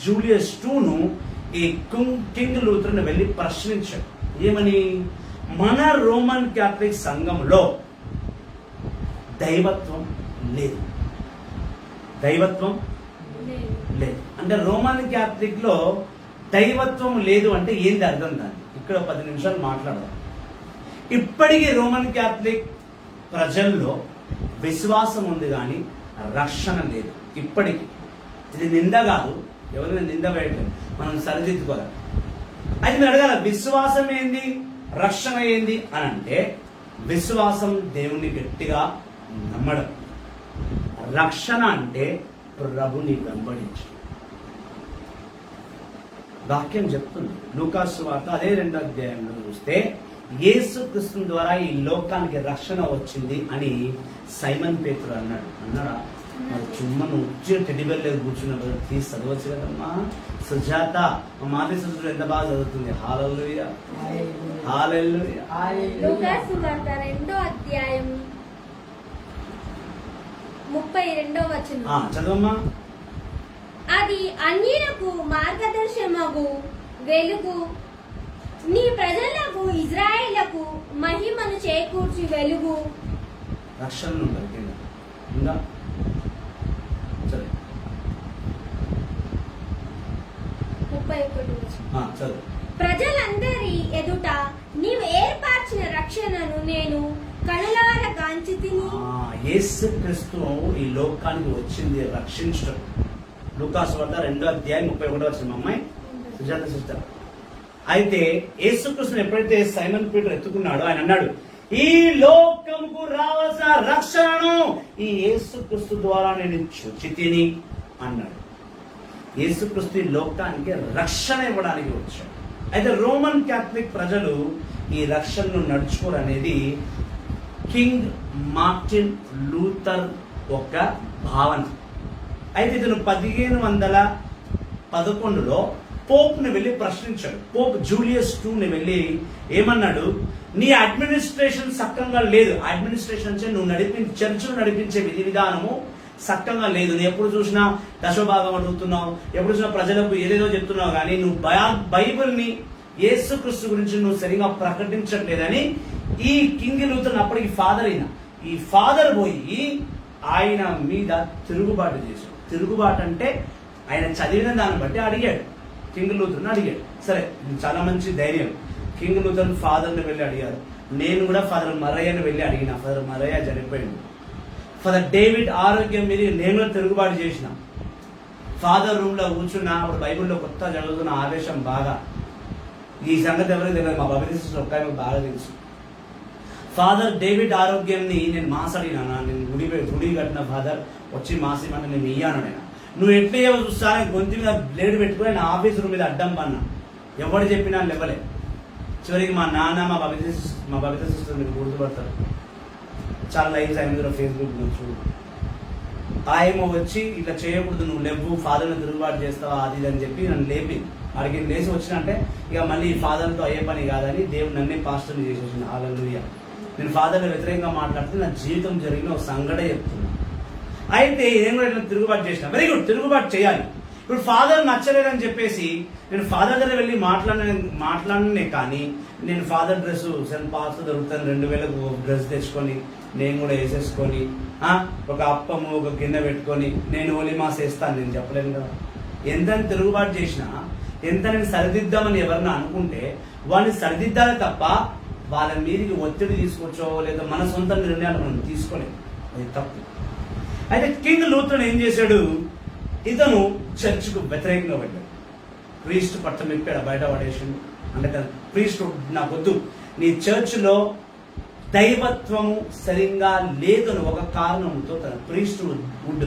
జూలియస్ టూను ఈ కింగ్ లూథరన్ వెళ్ళి ప్రశ్నించాడు. ఏమని? మన రోమన్ క్యాథలిక్ సంఘంలో దైవత్వం లేదు అంటే రోమన్ క్యాథలిక్ లో దైవత్వం లేదు అంటే ఏంటి అర్థం? దాన్ని ఇక్కడ 10 నిమిషాలు మాట్లాడదాం. ఇప్పటికీ రోమన్ క్యాథలిక్ ప్రజల్లో విశ్వాసం ఉంది కానీ రక్షణ లేదు. ఇప్పటికీ ఇది నింద కాదు, ఎవరైనా నింద వేయట్లేదు, మనం సరిదిద్దుకోవాలి. అయితే మీరు అడగాల, విశ్వాసం ఏంది, రక్షణ ఏంది అని అంటే, విశ్వాసం దేవుణ్ణి గట్టిగా నమ్మడం, రక్షణ అంటే ప్రభుని వెంబడించు. వాక్యం చెప్తుంది, లూకాసు సువార్త అదే 2వ అధ్యాయంలో చూస్తే, యేసుక్రీస్తు ద్వారా ఈ లోకానికి రక్షణ వచ్చింది అని సైమన్ పేతురు అన్నాడా? మరి చుమ్మను ఉచ్చిన టెడ్డిబెల్ లేదు కూర్చున్న తీసి చదవచ్చు కదమ్మా. సుజాత మా మాది సుజాత ఎంత బాగా చదువుతుంది. హల్లెలూయా హల్లెలూయా. లూకాసు సువార్త 2వ అధ్యాయం 32వ వచనం. చదవమ్మా. అది అన్యులకు మార్గదర్శనమగు వెలుగు, నీ ప్రజలకు ఇజ్రాయేలుకు మహిమను చేకూర్చి వెలుగు. రక్షణ ఉండాలి కింద ఉందా? సరే 31వ వచనం. చదువు. ప్రజలందరి ఎదుట నీవు ఏర్పరిచిన రక్షణను నేను కనులారా గాంచితిని. యేసుక్రీస్తు ఈ లోకానికి వచ్చింది రక్షించడం. లూకాసు వార్త 2వ అధ్యాయం 31వ వచనం. అమ్మాయి సుజాత సిస్టర్. అయితే యేసుక్రీస్తుని ఎప్పుడైతే సైమన్ పీటర్ ఎత్తుకున్నాడో ఆయన అన్నాడు, ఈ లోకముకు రావాల్సిన రక్షణను ఈ యేసుక్రీస్తు ద్వారా నేను చూచితిని అన్నాడు. యేసుక్రీస్తు ఈ లోకానికి రక్షణ ఇవ్వడానికి వచ్చాడు. అయితే రోమన్ క్యాథలిక్ ప్రజలు ఈ రక్షణను నడుచుకోవడం అనేది కింగ్ మార్టిన్ లూథర్ ఒక భావన. అయితే ఇతను 1511లో పోప్ని వెళ్ళి ప్రశ్నించాడు. పోప్ జూలియస్ II వెళ్ళి ఏమన్నాడు, నీ అడ్మినిస్ట్రేషన్ సక్కంగా లేదు. అడ్మినిస్ట్రేషన్ అంటే నువ్వు చర్చను నడిపించే విధి విధానము సక్కంగా లేదు. నువ్వు ఎప్పుడు చూసినా దశభాగం అడుగుతున్నావు, ఎప్పుడు చూసినా ప్రజలకు ఏదేదో చెప్తున్నావు, కానీ నువ్వు బైబిల్ని యేసుక్రీస్తు గురించి నువ్వు సరిగా ప్రకటించట్లేదని ఈ కింగ్ లూథర్ అప్పటికి ఫాదర్ అయిన ఈ ఫాదర్ పోయి ఆయన మీద తిరుగుబాటు చేశాడు. తిరుగుబాటు అంటే ఆయన చదివిన దాన్ని బట్టి అడిగాడు. కింగ్ లూథర్ని అడిగాడు. సరే, ఇది చాలా మంచి ధైర్యం. కింగ్ లూథర్ ఫాదర్ని వెళ్ళి అడిగారు. నేను కూడా ఫాదర్ మరయ్యని వెళ్ళి అడిగిన. ఫాదర్ మరయ్య చనిపోయింది. ఫాదర్ డేవిడ్ ఆరోగ్యం మీద నేను కూడా తిరుగుబాటు చేసిన. ఫాదర్ రూమ్ లో కూర్చున్నా, అప్పుడు బైబిల్లో కొత్త చదువుతున్న ఆవేశం బాగా. ఈ సంగతి ఎవరికి తెలియదు, మా బాబు సిస్టర్ ఒక్క బాగా తెలుసు. ఫాదర్ డేవిడ్ ఆరోగ్యంని నేను మాసడినా, నేను గుడి కట్టిన ఫాదర్ వచ్చి మాసేమంటే నేను ఇయ్యాను. నేను నువ్వు ఎట్లా చూస్తా గొంతు మీద బ్లేడ్ పెట్టుకుని నా ఆఫీస్ రూమ్ మీద అడ్డం పన్నా. ఎవరు చెప్పినా లేవలే. చివరికి మా నాన్న మా బబిత సిస్టర్ మీరు గుర్తుపడతారు. చాలా లైవ్స్ ఆయన ఫేస్బుక్ చూడు. ఆయమ వచ్చి ఇట్లా చేయకూడదు, నువ్వు లేవు, ఫాదర్ని తిరుగుబాటు చేస్తావా అది ఇది అని చెప్పి నన్ను లేపి అడిగి లేచి వచ్చినంటే ఇక మళ్ళీ ఫాదర్తో అయ్యే పని కాదని దేవుడు నన్నే పాస్టర్ని చేసేసింది. హల్లెలూయా. నేను ఫాదర్ని వ్యతిరేకంగా మాట్లాడితే నా జీవితం జరిగిన ఒక సంఘటన చెప్తున్నా. అయితే నేను కూడా ఇట్లా తిరుగుబాటు చేసిన. వెరీ గుడ్, తిరుగుబాటు చేయాలి. ఇప్పుడు ఫాదర్ నచ్చలేదని చెప్పేసి నేను ఫాదర్ దగ్గర వెళ్ళి మాట్లాడనే కానీ నేను ఫాదర్ డ్రెస్ సెంట్ పాస్ దొరుకుతాను 2000కు డ్రెస్ తెచ్చుకొని నేను కూడా వేసేసుకొని ఒక అప్పము ఒక గిన్నె పెట్టుకొని నేను ఒలిమాస్ వేస్తాను నేను చెప్పలేను కదా. ఎంత తిరుగుబాటు చేసినా, ఎంత నేను సరిదిద్దామని ఎవరన్నా అనుకుంటే వాడిని సరిదిద్దాలి తప్ప వాళ్ళ మీదకి ఒత్తిడి తీసుకొచ్చో లేదా మన సొంత నిర్ణయాలు మనం తీసుకోలేదు. అది తప్పు. అయితే కింగ్ లూథర్ ఏం చేశాడు, ఇతను చర్చ్కు వ్యతిరేకంగా వెళ్ళాడు. ప్రీస్ట్ పట్టం ఇప్పాడు, బయట పడేసిండు. అంటే ప్రీస్ట్ నాకొద్దు, నీ చర్చ్లో దైవత్వము సరిగ్గా లేదని ఒక కారణంతో తన ప్రీస్ట్ వుడ్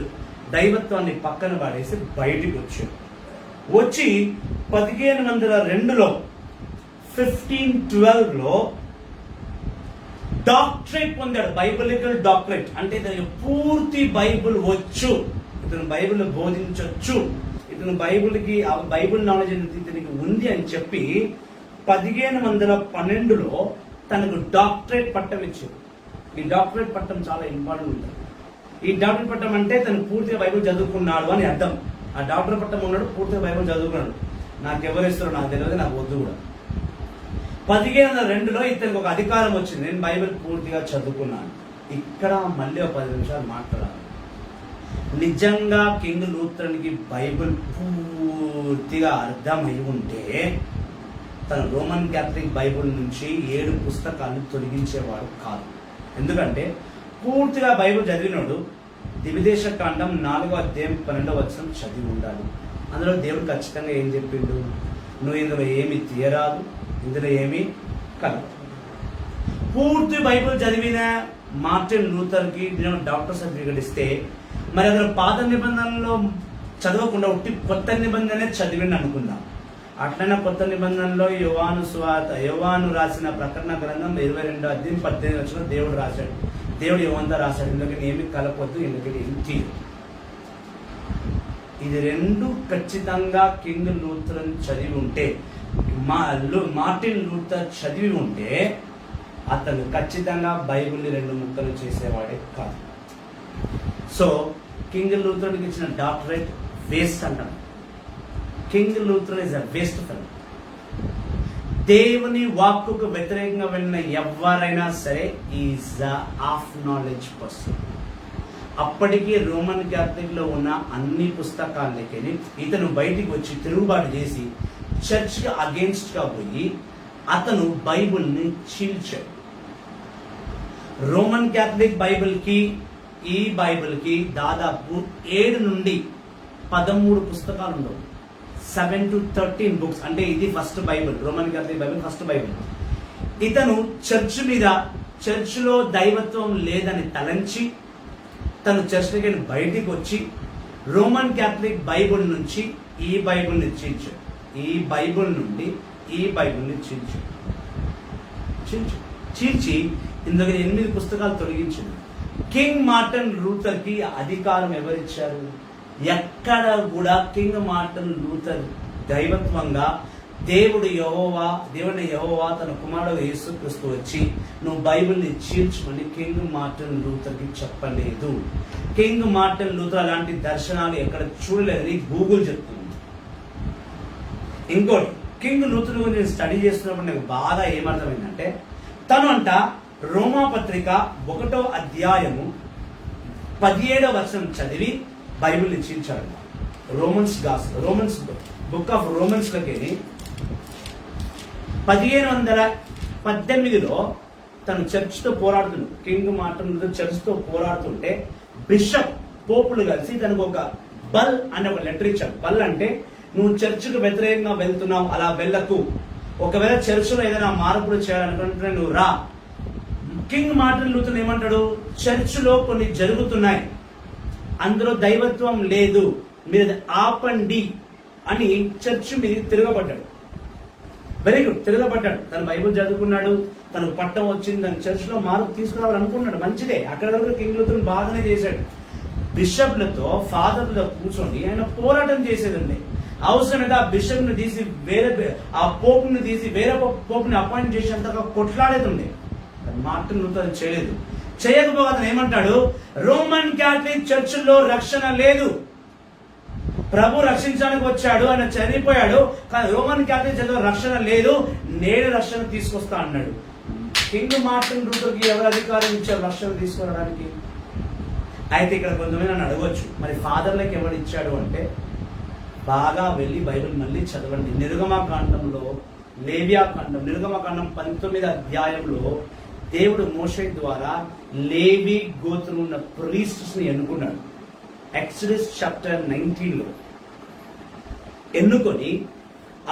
దైవత్వాన్ని పక్కన పడేసి బయటికి వచ్చాడు. వచ్చి 1502లో 1512లో డాక్టరేట్ పొందాడు. బైబిలికల్ డాక్టరేట్ అంటే ఇతనికి పూర్తి బైబిల్ వచ్చు, ఇతను బైబిల్ బోధించవచ్చు, ఇతను బైబిల్ నాలెడ్జ్ ఇతనికి ఉంది అని చెప్పి 1512లో తనకు డాక్టరేట్ పట్టం ఇచ్చాడు. ఈ డాక్టరేట్ పట్టం చాలా ఇంపార్టెంట్ ఉంటుంది. ఈ డాక్టరేట్ పట్టం అంటే తను పూర్తిగా బైబిల్ చదువుకున్నాడు అని అర్థం. ఆ డాక్టర్ పట్టం ఉన్నాడు, పూర్తిగా బైబిల్ చదువుకున్నాడు. నాకు ఎవరు ఇస్తారో నాకు తెలియదు, నాకు వద్దు కూడా. 1502లో ఇతనికి ఒక అధికారం వచ్చింది, నేను బైబిల్ పూర్తిగా చదువుకున్నాను. ఇక్కడ మళ్ళీ ఒక 10 నిమిషాలు మాట్లాడాలి. నిజంగా కింగ్ లూథర్కి బైబిల్ పూర్తిగా అర్థమై ఉంటే తన రోమన్ క్యాథలిక్ బైబిల్ నుంచి 7 పుస్తకాలను తొలగించేవాడు కాదు. ఎందుకంటే పూర్తిగా బైబిల్ చదివినోడు దివిదేశ కాండం 4వ అధ్యాయం 12వ వచనం చదివి ఉండాలి. అందులో దేవుడు ఖచ్చితంగా ఏం చెప్పిండు, నువ్వు ఇందులో ఏమి తీయరాదు, ఇందులో ఏమి కలదు. పూర్తి బైబిల్ చదివిన మార్టిన్ లూథర్కి డాక్టర్ సర్టిఫికేట్ ఇస్తే మరి అతను పాత నిబంధనలో చదవకుండా ఉట్టి కొత్త నిబంధనే చదివిండి అనుకుందాం. అట్లనే కొత్త నిబంధనలో యోవాను రాసిన ప్రకటన గ్రంథం 22వ అధ్యాయం 18వ వచనం దేవుడు రాశాడు. దేవుడు యోవానుతో రాశాడు, ఇందులోకి ఏమి కలపొద్దు, ఇందులోకి ఏమి తీయదు. ఇది రెండు ఖచ్చితంగా కింగ్ లూథరన్ చదివి ఉంటే, మార్టిన్ లూథర్ చదివి ఉంటే అతను ఖచ్చితంగా బైబిల్ని 2 ముక్కలు చేసేవాడే కాదు. సో కింగ్ లూథరన్కి ఇచ్చిన డాక్టరేట్ వేస్ట్ అంటారు. King Lutheran is a waste fellow. దేవుని వాక్కుకు వ్యతిరేకంగా వెళ్ళిన ఎవరైనా సరే ఈజ్ హాఫ్ నాలెడ్జ్ పర్సన్. అప్పటికీ రోమన్ క్యాథలిక్ లో ఉన్న అన్ని పుస్తకాలకి ఇతను బయటికి వచ్చి తిరుగుబాటు చేసి చర్చ్ కి అగేన్స్ట్ గా పోయి అతను బైబిల్ని చీల్చాడు. రోమన్ క్యాథలిక్ బైబిల్ కి ఈ బైబిల్ కి దాదాపు 7 నుండి 13 పుస్తకాలు ఉండవు. 7 to 13 బుక్స్. అంటే ఇది first Bible, Roman Catholic Bible first Bible. ఇతను చర్చిలో దైవత్వం లేదని తలంచి తను చర్చికి బయటికి వచ్చి రోమన్ క్యాథలిక్ బైబిల్ నుంచి ఈ బైబిల్ని చీల్చాడు. ఈ బైబిల్ నుండి ఈ బైబిల్ని చీల్చి ఇందులో 8 పుస్తకాలు తొలగించింది. కింగ్ మార్టిన్ లూథర్ కి అధికారం ఎవరిచ్చారు? ఎక్కడ కూడా కింగ్ మార్టిన్ లూథర్ దైవత్వంగా దేవుని యెహోవా తన కుమారుడు యేసుక్రీస్తు వచ్చి నువ్వు బైబిల్ని చీల్చుకొని కింగ్ మార్టిన్ లూథర్ కి చెప్పలేదు. కింగ్ మార్టిన్ లూథర్ అలాంటి దర్శనాలు ఎక్కడ చూడలేదని గూగుల్ చెప్తుంది. ఇంకోటి, కింగ్ లూథర్ గురించి నేను స్టడీ చేస్తున్నప్పుడు నాకు బాగా ఏమర్థమైందంటే, తను అంట రోమా పత్రిక 1వ అధ్యాయము 17వ వచనం చదివి బైబిల్ని చీల్చాడు. రోమన్స్ బుక్ ఆఫ్ రోమన్స్ లోకి 1518లో తను చర్చ్తో పోరాడుతున్నాడు. కింగ్ మార్టిన్ లూథర్ చర్చ్తో పోరాడుతుంటే బిషప్ పోపులు కలిసి తనకు ఒక బల్ అనే ఒక లెటర్ ఇచ్చాడు. బల్ అంటే నువ్వు చర్చ్కు వ్యతిరేకంగా వెళ్తున్నావు, అలా వెళ్ళకు. ఒకవేళ చర్చ్లో ఏదైనా మార్పులు చేయాలనుకుంటే నువ్వు రా. కింగ్ మార్టిన్ లూథర్ ఏమంటాడు? చర్చ్లో కొన్ని జరుగుతున్నాయి, అందులో దైవత్వం లేదు, మీరు ఆపండి అని చర్చ్ మీద తిరగబడ్డాడు. Very good, తిరగబడ్డాడు. తను బైబిల్ చదువుకున్నాడు, తనకు పట్టం వచ్చింది, తన చర్చ్లో మార్పు తీసుకురావాలనుకున్నాడు. మంచిదే, అక్కడ వరకు కింగ్ లూథర్ బాగానే చేశాడు. బిషప్లతో ఫాదర్లతో కూర్చొని ఆయన పోరాటం చేసేదండి. అవసరమైతే ఆ బిషప్ ని తీసి ఆ పోపుని తీసి వేరే పోపుని అపాయింట్ చేసేంతగా కొట్లాడేది. మార్టిన్ లూథర్ చేయలేదు. చేయకపోతే అతను ఏమంటాడు? రోమన్ క్యాథలిక్ చర్చిలో రక్షణ లేదు, ప్రభు రక్షించడానికి వచ్చాడు, ఆయన చనిపోయాడు, కానీ రోమన్ క్యాథలిక్ చర్చిలో రక్షణ లేదు, నేను రక్షణ తీసుకొస్తా అన్నాడు. కింగ్ మార్టిన్ లూథర్కి ఎవరు అధికారం ఇచ్చారు రక్షణ తీసుకురావడానికి? అయితే ఇక్కడ కొంతమంది నన్ను అడగవచ్చు, మరి ఫాదర్లకు ఎవరు ఇచ్చాడు అంటే, బాగా వెళ్ళి బైబిల్ మళ్ళీ చదవండి. నిర్గమకాండంలో నిర్గమకాండం 19వ అధ్యాయంలో దేవుడు మోషే ద్వారా లేవి గోత్రం ఉన్న ప్రీస్ట్స్ ని ఎన్నుకున్నాడు. ఎక్సోడస్ చాప్టర్ 19లో ఎన్నుకొని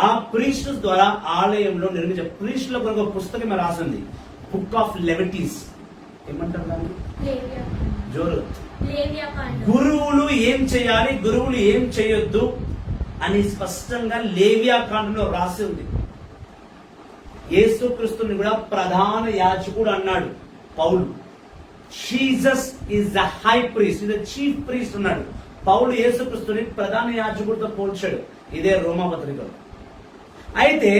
ఆ ప్రీస్ట్స్ ద్వారా ఆలయంలో నిర్మించే ప్రీస్ట్ల కొరకు ఒక పుస్తకం రాసింది, బుక్ ఆఫ్ లెవిటీస్. ఏమంటారు దాన్ని? జోరు. గురువులు ఏం చేయాలి, గురువులు ఏం చేయొద్దు అని స్పష్టంగా లేవియా కాండంలో రాసి ఉంది. యేసుక్రీస్తుని కూడా ప్రధాన యాజకుడు అన్నాడు పౌలు. Jesus is the high priest, is the chief priest అన్నాడు పౌలు. యేసుక్రీస్తుని ప్రధాన యాజకుడితో పోల్చాడు. ఇదే రోమా పత్రికలో. అయితే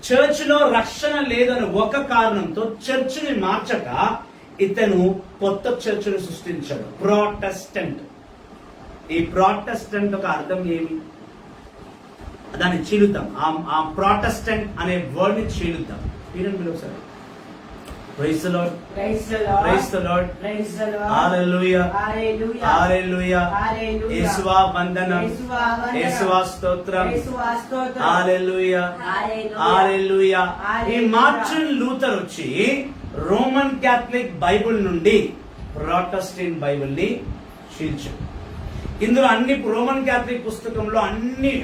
చర్చ్ లో రక్షణ లేదని ఒక కారణంతో చర్చిని మార్చక ఇతను కొత్త చర్చిని సృష్టించాడు, ప్రొటెస్టెంట్. ఈ ప్రొటెస్టెంట్ ఒక అర్థం ఏమి? దాన్ని చీలుద్దాం. ఆ ప్రొటెస్టెంట్ అనే వర్డ్ ని చీలుద్దాం. మీరు ఒకసారి praise the Lord, praise the Lord, praise the Lord, praise the Lord, hallelujah, hallelujah, hallelujah, యేసువా వందనం, యేసువా స్తోత్రం, యేసువా స్తోత్రం, హల్లెలూయా, హల్లెలూయా. ఈ మార్టిన్ లూథర్ వచ్చి రోమన్ క్యాథలిక్ బైబిల్ నుండి ప్రొటెస్టెంట్ బైబిల్ ని చీల్చాడు. ఇందులో అన్ని రోమన్ క్యాథలిక్ పుస్తకంలో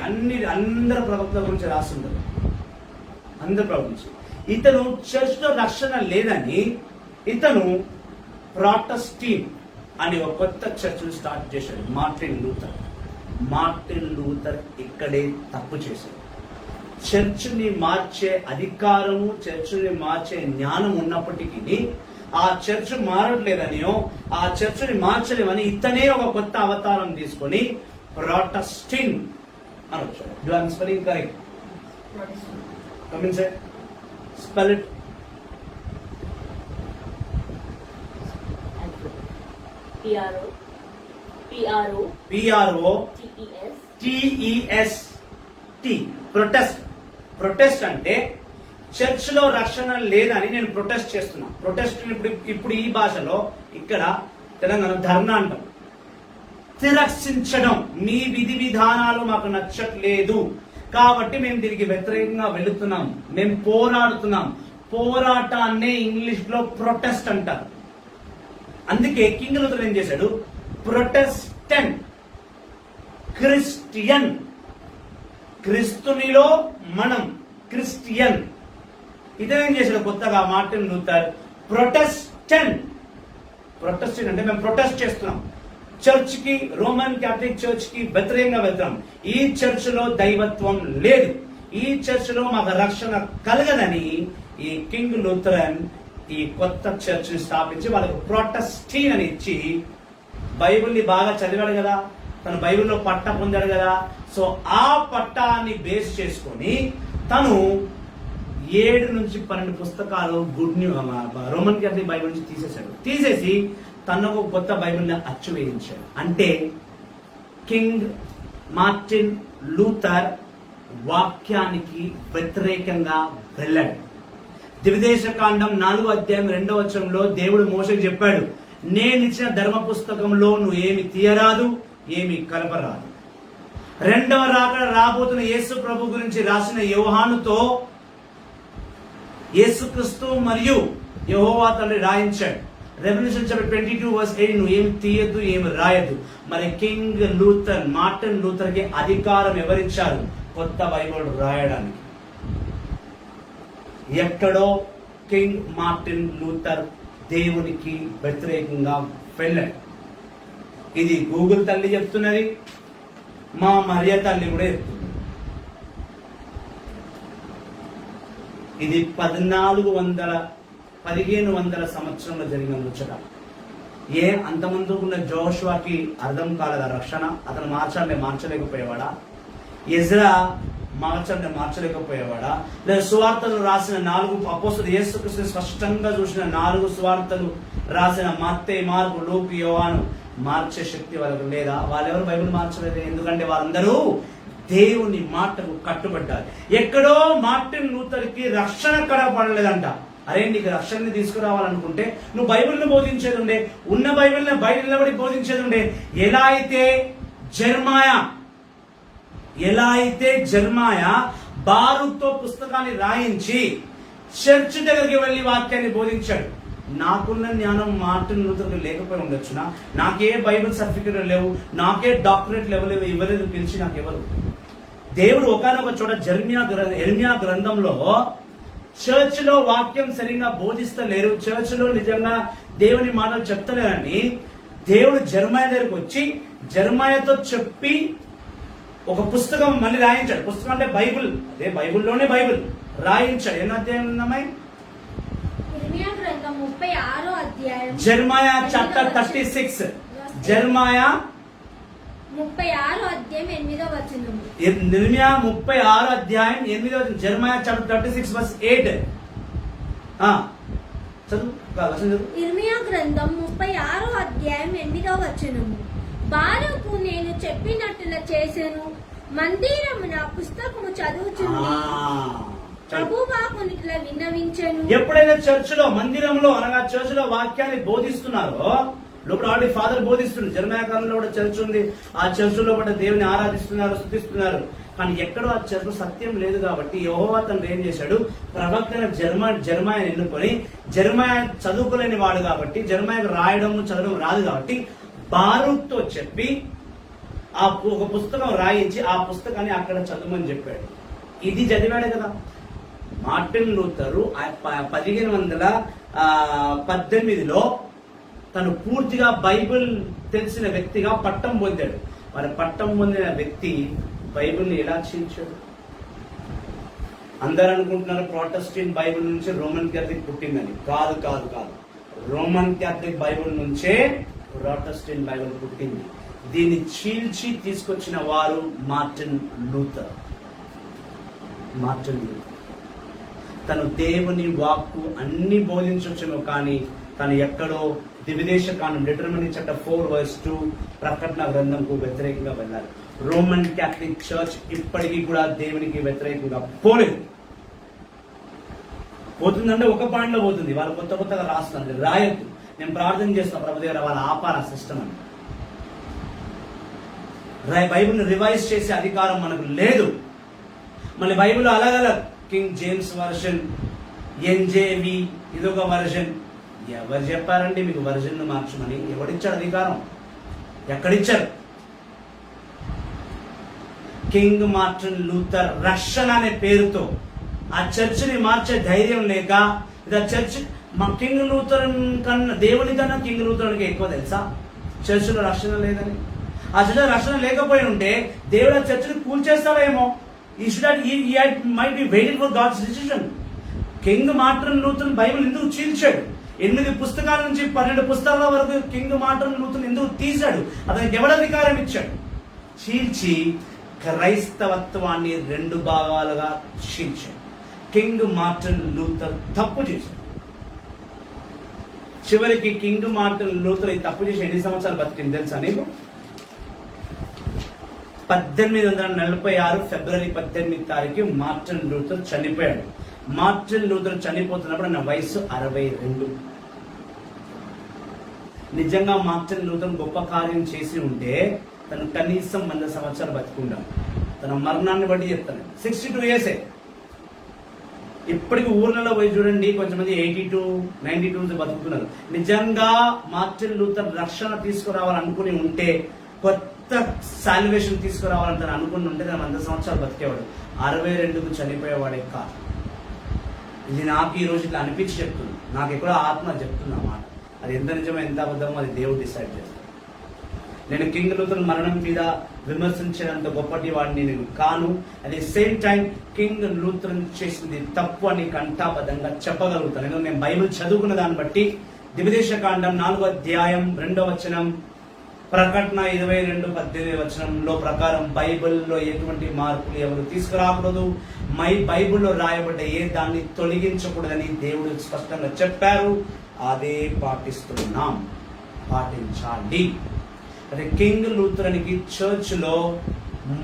అందరి ప్రవక్తల గురించి రాస్తుంటారు. అందరి ప్రవక్త. ఇతను చర్చ్ లో రక్షణ లేదని ఇతను ప్రొటెస్టెంట్ అని ఒక కొత్త చర్చ్ స్టార్ట్ చేశాడు మార్టిన్ లూథర్. మార్టిన్ లూథర్ ఇక్కడే తప్పు చేశాడు. చర్చిని మార్చే అధికారము, చర్చిని మార్చే జ్ఞానం ఉన్నప్పటికీ ఆ చర్చ్ మారట్లేదనియో, ఆ చర్చిని మార్చలేమని ఇతనే ఒక కొత్త అవతారం తీసుకొని ప్రొటెస్టింగ్ అని వచ్చాడు. Do I spelling correct? Come in, say. Spell it. PRO TEST. Protest. Protest అంటే చర్చ్ లో రక్షణ లేదని నేను ప్రొటెస్ట్ చేస్తున్నా. ప్రొటెస్ట్ ఇప్పుడు ఈ భాషలో ఇక్కడ తెలంగాణ ధర్నా అంటాం. తిరస్కరించడం, మీ విధి విధానాలు మాకు నచ్చట్లేదు కాబట్టి మేము దీనికి వ్యతిరేకంగా వెళుతున్నాం, మేము పోరాడుతున్నాం. పోరాటాన్నే ఇంగ్లీష్ లో ప్రొటెస్ట్ అంటారు. అందుకే కింగ్ లూథర్ ఏం చేశాడు? ప్రొటెస్టెంట్, క్రిస్టియన్, క్రిస్తునిలో మనం క్రిస్టియన్. ఇదేం చేశాడు కొత్తగా మార్టిన్ లూథర్? ప్రొటెస్టెంట్. ప్రొటెస్టెంట్ అంటే మేము ప్రొటెస్ట్ చేస్తున్నాం, చర్చ్ కి, రోమన్ క్యాథలిక్ చర్చ్ కి వ్యతిరేకంగా వెళ్తాం. ఈ చర్చ్ లో దైవత్వం లేదు, ఈ చర్చ్ లో మాకు రక్షణ కలగదని ఈ కింగ్ లూథరన్ ఈ కొత్త చర్చ్ ని స్థాపించి వాళ్ళకు ప్రొటెస్టీన్ అని ఇచ్చి, బైబిల్ని బాగా చదివాడు కదా, తను బైబిల్లో పట్టా పొందాడు కదా, సో ఆ పట్టాన్ని బేస్ చేసుకొని తను 7 నుంచి 12 పుస్తకాలు good new Roman Catholic Bible నుంచి తీసేసి తనకు కొత్త బైబిల్ని అచ్చు వేయించాడు. అంటే కింగ్ మార్టిన్ లూథర్ వాక్యానికి వ్యతిరేకంగా వెళ్ళాడు. ద్విదేశ కాండం 4వ అధ్యాయం 2వ వచనంలో దేవుడు మోషేకు చెప్పాడు, నేను ఇచ్చిన ధర్మ పుస్తకంలో నువ్వు ఏమి తీయరాదు, ఏమి కలపరాదు. 2వ రాకడ రాబోతున్న యేసు ప్రభు గురించి రాసిన యోహానుతో యేసుక్రీస్తు మరియు యెహోవా తండ్రి రాయించాడు. రెవల్యూషన్ చాప్టర్ 22:8 నువ్వు ఏమి తీయద్దు, ఏమి రాయద్దు. మరి కింగ్ లూథర్, మార్టిన్ లూథర్ కి అధికారం ఎవరిచ్చారు కొత్త బైబిల్ రాయడానికి? ఎక్కడో కింగ్ మార్టిన్ లూథర్ దేవునికి వ్యతిరేకంగా వెళ్ళాడు. ఇది గూగుల్ తల్లి చెప్తున్నది, మా మరియ తల్లి కూడా చెప్తున్నది. ఇది 1500 సంవత్సరంలో జరిగిన ముచ్చట. అంతమంది ఉన్న జోషువాకి అర్థం కాలేదా రక్షణ? అతను మార్చలేకపోయేవాడా? ఎజ్రా మార్చలేకపోయేవాడా? లేదా సువార్తలు రాసిన 4 అపోస్తలులు, యేసుక్రీస్తు స్పష్టంగా చూసిన 4 సువార్తలు రాసిన మత్తయి, మార్కు, లూకా, యోహాను మార్చే శక్తి వాళ్ళకు లేదా? వాళ్ళెవరు బైబిల్ మార్చలేదు, ఎందుకంటే వాళ్ళందరూ దేవుని మాటకు కట్టుబడ్డారు. ఎక్కడో మార్టిన్ లూథర్ కి రక్షణ కనపడలేదంట. అరే, నీకు రక్షణని తీసుకురావాలనుకుంటే నువ్వు బైబిల్ని బోధించేది ఉండే, ఉన్న బైబిల్ని బయట నిలబడి బోధించేది ఉండే. ఎలా అయితే జెర్మాయా బారూక్తో పుస్తకాన్ని రాయించి చర్చ్ దగ్గరికి వెళ్లి వాక్యాన్ని బోధించాడు. నాకున్న జ్ఞానం మార్టిన్ లూథర్కి లేకపోయి ఉండొచ్చునా? నాకే బైబిల్ సర్టిఫికెట్ లేవు, నాకే డాక్టరేట్ లెవెల్ ఇవ్వలేదు, పిలిచి నాకెవరు? దేవుడు ఒకనొక చోట ఎర్మియా గ్రంథంలో చర్చ్ లో వాక్యం సరిగ్గా బోధిస్తలేరు, చర్చ్ లో నిజంగా దేవుని మాటలు చెప్తలేరని దేవుడు జెర్మాయా దగ్గరికి వచ్చి జెర్మాయాతో చెప్పి ఒక పుస్తకం మళ్ళీ రాయించాడు. పుస్తకం అంటే బైబిల్, అదే బైబిల్లోనే బైబిల్ రాయించాడు. ఎన్నో అధ్యాయం ఉందమ్మాయి? జెర్మాయా చాప్టర్ 36. జెర్మాయా 36వ అధ్యాయం 8వ వచనం. ఇర్మియా 36వ అధ్యాయం 8వ వచనం. జెర్మాయా చాప్టర్ 36:8. చదువు. ఇర్మియా గ్రంథం 36వ అధ్యాయం 8వ వచనం. బారూకు నేను చెప్పినట్టుగా చేసెను, మందిరమున పుస్తకము చదువుచుండి ప్రభువాకునిట్లా విన్నవించెను. ఎప్పుడైనా చర్చిలో, మందిరంలో అనగా చర్చిలో వాక్యాన్ని బోధిస్తున్నారో, లోపల ఆల్రెడీ ఫాదర్ బోధిస్తున్నారు. జెర్మాయా కాలంలో కూడా చర్చ్ ఉంది, ఆ చర్చిలో కూడా దేవుని ఆరాధిస్తున్నారు, స్తుతిస్తున్నారు. కానీ ఎక్కడో ఆ చర్చ్ సత్యం లేదు కాబట్టి యెహోవా తండ్రి ఏం చేశాడు? ప్రవక్తన జెర్మాయా ఎన్నుకొని, జెర్మాయా చదువుకోలేని వాడు కాబట్టి, జెర్మాయాకు రాయడం చదవడం రాదు కాబట్టి బారూక్తో చెప్పి ఒక పుస్తకం రాయించి ఆ పుస్తకాన్ని అక్కడ చదవమని చెప్పాడు. ఇది చదివాడు కదా మార్టిన్ లూథరు. 1518లో తను పూర్తిగా బైబిల్ తెలిసిన వ్యక్తిగా పట్టం పొందాడు. మరి పట్టం పొందిన వ్యక్తి బైబిల్ని ఎలా క్షీణించాడు? అందరూ అనుకుంటున్నారు ప్రొటెస్టెంట్ బైబిల్ నుంచి రోమన్ క్యాథలిక్ పుట్టిందని. కాదు. రోమన్ క్యాథలిక్ బైబిల్ నుంచే ప్రొటెస్టెంట్ బైబిల్ పుట్టింది. దీన్ని చీల్చి తీసుకొచ్చిన వారు మార్టిన్ లూథర్. తను దేవుని వాక్కు అన్ని బోధించవచ్చును, కానీ తను ఎక్కడో విదేశ కాండం డిటర్మినీ చాప్టర్ 4:2 ప్రకటన గ్రంథంకు వ్యతిరేకంగా వెళ్ళారు. రోమన్ క్యాథలిక్ చర్చ్ ఇప్పటికీ కూడా దేవునికి వ్యతిరేకంగా పోలేదు. పోతుందంటే ఒక పాయింట్ లో పోతుంది. వాళ్ళు కొత్తగా రాస్తున్నారు, రాయొద్దు. నేను ప్రార్థన చేస్తాను ప్రభు దగ్గర వాళ్ళ ఆపాల సిస్టమ్ అని. బైబిల్ని రివైజ్ చేసే అధికారం మనకు లేదు. మళ్ళీ బైబిల్ అలగలగ్ కింగ్ జేమ్స్ వర్షన్, ఎన్జేవి ఇదొక వర్షన్. ఎవరు చెప్పారండి మీకు వర్జన్ మార్చమని? ఎవరిచ్చాడు అధికారం? ఎక్కడిచ్చారు? కింగ్ మార్టిన్ లూథర్ రక్షణ అనే పేరుతో ఆ చర్చిని మార్చే ధైర్యం లేక, ఇది చర్చ్ మా కింగ్ లూథర్ కన్నా దేవుని కన్నా కింగ్ లూథర్కి ఎక్కువ తెలుసా చర్చిలో రక్షణ లేదని? ఆ చర్చ రక్షణ లేకపోయి ఉంటే దేవుడు ఆ చర్చిని కూల్చేస్తాడేమో. He might be waiting for God's decision. King Martin Luther Bible ఎందుకు చీల్చాడు? 8 పుస్తకాల నుంచి 12 పుస్తకాల వరకు కింగ్ మార్టిన్ లూథర్ ఎందుకు తీశాడు? అతనికి ఎవడ అధికారం ఇచ్చాడు? చీల్చి క్రైస్తవత్వాన్ని 2 భాగాలుగా చీల్చాడు. కింగ్ మార్టిన్ లూథర్ తప్పు చేశాడు. చివరికి కింగ్ మార్టిన్ లూథర్ ఈ తప్పు చేసి ఎన్ని సంవత్సరాలు బతికింది తెలుసా నీకు? 1846 ఫిబ్రవరి 18 మార్టిన్ లూథర్ చనిపోయాడు. మార్టిన్ లూథర్ చనిపోతున్నప్పుడు నా వయసు 62. నిజంగా మార్టిన్ లూథర్ గొప్ప కార్యం చేసి ఉంటే తను కనీసం 100 సంవత్సరాలు బతుకుంటాడు. తన మరణాన్ని బట్టి చెప్తాను 62 ఇయర్సే. ఇప్పటికి ఊర్లలో పోయి చూడండి, కొంతమంది 82, 92 బతుకుతున్నారు. నిజంగా మార్టిన్ లూథర్ రక్షణ తీసుకురావాలనుకుని ఉంటే, కొత్త సాల్వేషన్ తీసుకురావాలని తను అనుకుని ఉంటే తను 100 సంవత్సరాలు బతికేవాడు. 62కు చనిపోయేవాడే కాదు. ఇది నాకు ఈ రోజు ఇట్లా అనిపించి చెప్తుంది. నాకు ఎక్కడో ఆత్మ చెప్తుంది అన్నమాట. అది ఎంత నిజమో ఎంత అబద్ధమో అది దేవుడు డిసైడ్ చేస్తాడు. నేను కింగ్ లూథర్ మరణం మీద విమర్శించినంత గొప్పటి వాడిని నేను కాను. At the same time king Luther చేసింది తప్పు అని కంఠాబద్ధంగా చెప్పగలుగుతాను. ఎందుకంటే నేను బైబిల్ చదువుకున్న దాన్ని బట్టి ద్విదేశ కాండం 4వ అధ్యాయం 2వ వచనం, ప్రకటన 22:18 ప్రకారం బైబిల్లో ఎటువంటి మార్పులు ఎవరు తీసుకురాకూడదు, బైబిల్లో రాయబడ్డ ఏ దాన్ని తొలగించకూడదని దేవుడు స్పష్టంగా చెప్పారు. అదే పాటించాలి. అదే కింగ్ లూథరన్కి చర్చ్ లో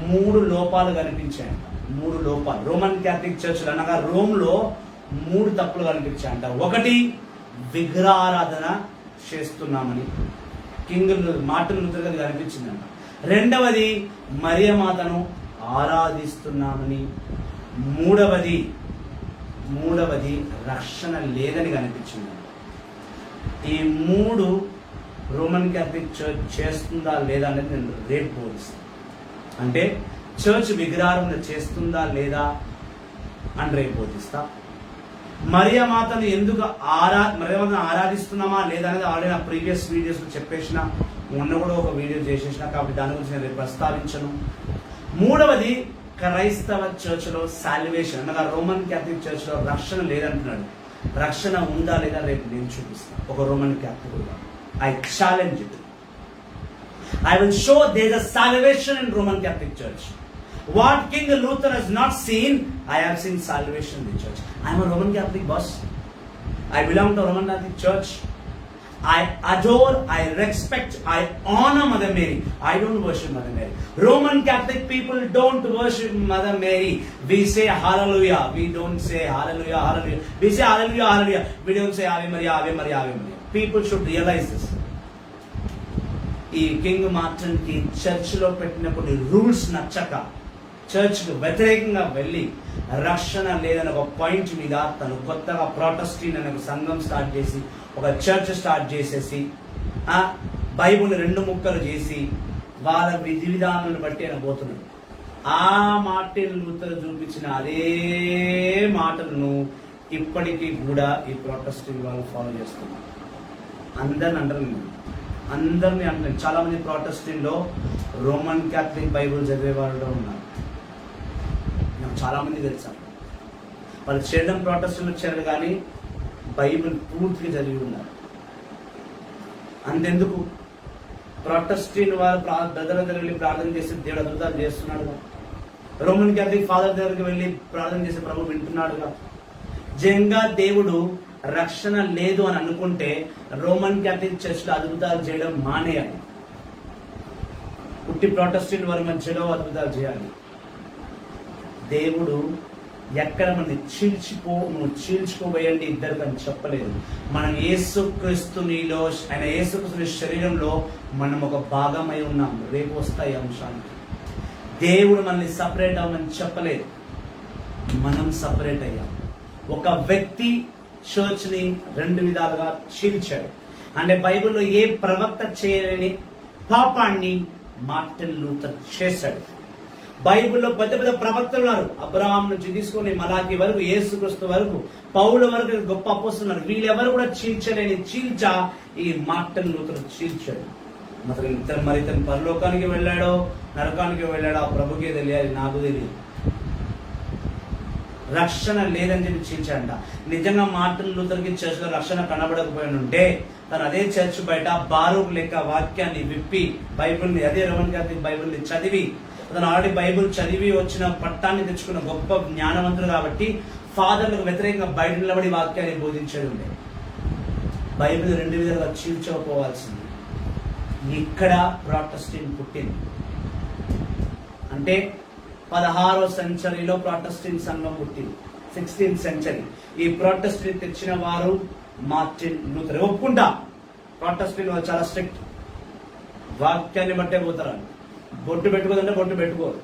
3 లోపాలు కనిపించాయంట. 3 లోపాలు రోమన్ క్యాథలిక్ చర్చ్ అనగా రోమ్ లో 3 తప్పులు కనిపించాయంట. 1, విగ్రహారాధన చేస్తున్నామని కింగ్ మార్టిన్ లూథర్ గారికి కనిపించిందంట. 2, మరియమాతను ఆరాధిస్తున్నామని. 3, రక్షణ లేదని కనిపించిందంట. ఈ 3 రోమన్ క్యాథలిక్ చర్చ్ చేస్తుందా లేదా అనేది నేను రేపు బోధిస్తాను. అంటే చర్చ్ విగ్రహారాధన చేస్తుందా లేదా అని రేపు బోధిస్తా. మరియమాతను ఎందుకు మరియమాతను ఆరాధిస్తున్నామా లేదా అనేది ఆల్రెడీ నా ప్రీవియస్ వీడియోస్ చెప్పేసిన, మొన్న కూడా ఒక వీడియో చేసేసిన, కాబట్టి దాని గురించి నేను రేపు ప్రస్తావించను. 3, క్రైస్తవ చర్చ్ లో సాల్వేషన్ అనగా రోమన్ క్యాథలిక్ చర్చ్ లో రక్షణ లేదంటున్నాడు. రక్షణ ఉందా లేదా రేపు నేను చూపిస్తాను. ఒక Roman Catholic I challenge it. I will show there is a salvation in Roman Catholic Church. What King Luther has not seen, I have seen salvation in the church. I am a Roman Catholic boss. I belong to Roman Catholic Church. I adore, I respect, I honor Mother Mary. I don't worship Mother Mary. Roman Catholic people don't worship Mother Mary. We say hallelujah. We don't say hallelujah, hallelujah. We say hallelujah, hallelujah. We don't say Ave Maria, Ave Maria, Ave Maria. People should realize this. ఈ king Martin కి church లో పెట్టిన కొన్ని rules నచ్చక church కు వ్యతిరేకంగా వెళ్ళి రక్షణ లేదని ఒక పాయింట్ మీద తను కొత్తగా ప్రొటెస్టెంట్ అనే ఒక సంఘం స్టార్ట్ చేసి, ఒక చర్చ్ స్టార్ట్ చేసేసి, బైబుల్ 2 ముక్కలు చేసి వాళ్ళ విధి విధానాలను బట్టి ఆయన పోతున్నాడు. ఆ మార్టిన్ లూథర్ చూపించిన అదే మాటలను ఇప్పటికీ కూడా ఈ ప్రొటెస్టెంట్ వాళ్ళు ఫాలో చేస్తున్నారు. అందరిని అంటారు. చాలా మంది ప్రొటెస్టెంట్ లో రోమన్ క్యాథలిక్ బైబుల్ చదివే వాళ్ళు ఉన్నారు. నాకు చాలా మంది తెలుసా. వాళ్ళు చేయడం ప్రొటెస్టెంట్ వచ్చారు కానీ బైబిల్ పూర్తిగా చదివి ఉన్నారు. అంతెందుకు ప్రొటెస్టెంట్ వారు బ్రదర్ దగ్గర వెళ్ళి ప్రార్థన చేసి దేవుడు అద్భుతాలు చేస్తున్నాడుగా. రోమన్ క్యాథలిక్ ఫాదర్ దగ్గరికి వెళ్ళి ప్రార్థన చేసి ప్రభు వింటున్నాడుగా. జంగా దేవుడు రక్షణ లేదు అని అనుకుంటే రోమన్ క్యాథలిక్ చర్చ్ లో అద్భుతాలు చేయడం మానేయాలి. పుట్టి ప్రొటెస్టెంట్ వారి మధ్యలో అద్భుతాలు చేయాలి. దేవుడు ఎక్కడ మనని నువ్వు చీల్చుకోబోయండి ఇద్దరికి అని చెప్పలేదు. మనం యేసుక్రీస్తునిలో, ఆయన యేసుక్రీస్తుని శరీరంలో మనం ఒక భాగమై ఉన్నాం. రేపు వస్తాయి అంశానికి. దేవుడు మనల్ని సపరేట్ అవ్వమని చెప్పలేదు, మనం సపరేట్ అయ్యాం. ఒక వ్యక్తి చర్చ్ ని రెండు విధాలుగా చీల్చాడు. అంటే బైబిల్లో ఏ ప్రవక్త చేయలేని పాపాన్ని మార్టిన్ లూథర్ చేశాడు. బైబిల్లో పెద్ద పెద్ద ప్రవక్తలు ఉన్నారు. అబ్రహాం నుంచి తీసుకొని మలాకి వరకు, యేసుక్రీస్తు వరకు, పౌలు వరకు గొప్ప అపోస్తలున్నారు. వీళ్ళెవరు కూడా చీల్చలేని చీల్చా ఈ మార్టిన్ లూథర్ చీల్చాడు. మరి ఇతను పరలోకానికి వెళ్ళాడో నరకానికి వెళ్ళాడో ఆ ప్రభుకే తెలియాలి, నాకు తెలియదు. రక్షణ లేదని చెప్పి చీల్చాడంట. నిజంగా మార్టిన్ లూథర్కి చర్చ్ లో రక్షణ కనబడకపోయి ఉంటే తను అదే చర్చ్ బయట బారూక్ లెక్క వాక్యాన్ని విప్పి బైబిల్ని, అదే రోమన్ క్యాథలిక్ బైబిల్ని చదివి, అతను ఆల్రెడీ బైబిల్ చదివి వచ్చిన పట్టాన్ని తెచ్చుకున్న గొప్ప జ్ఞానవంతుడు కాబట్టి ఫాదర్లకు వ్యతిరేకంగా బయట నిలబడి వాక్యాన్ని బోధించేది ఉండే. బైబిల్ రెండు విధాలుగా చీల్చకపోవాల్సింది. ఇక్కడ ప్రొటెస్టెంట్ పుట్టింది. అంటే 16వ సెంచరీలో ప్రొటెస్టెంట్ సంఘం పుట్టింది. 16th century. ఈ ప్రొటెస్టెంట్ తెచ్చిన వారు మార్టిన్ లూథర్. ఒప్పుకుంటా, ప్రొటెస్టెంట్ చాలా స్ట్రిక్ట్, వాక్యాన్ని బట్టే పోతారు. బొట్టు పెట్టుకోదంటే బొట్టు పెట్టుకోరు.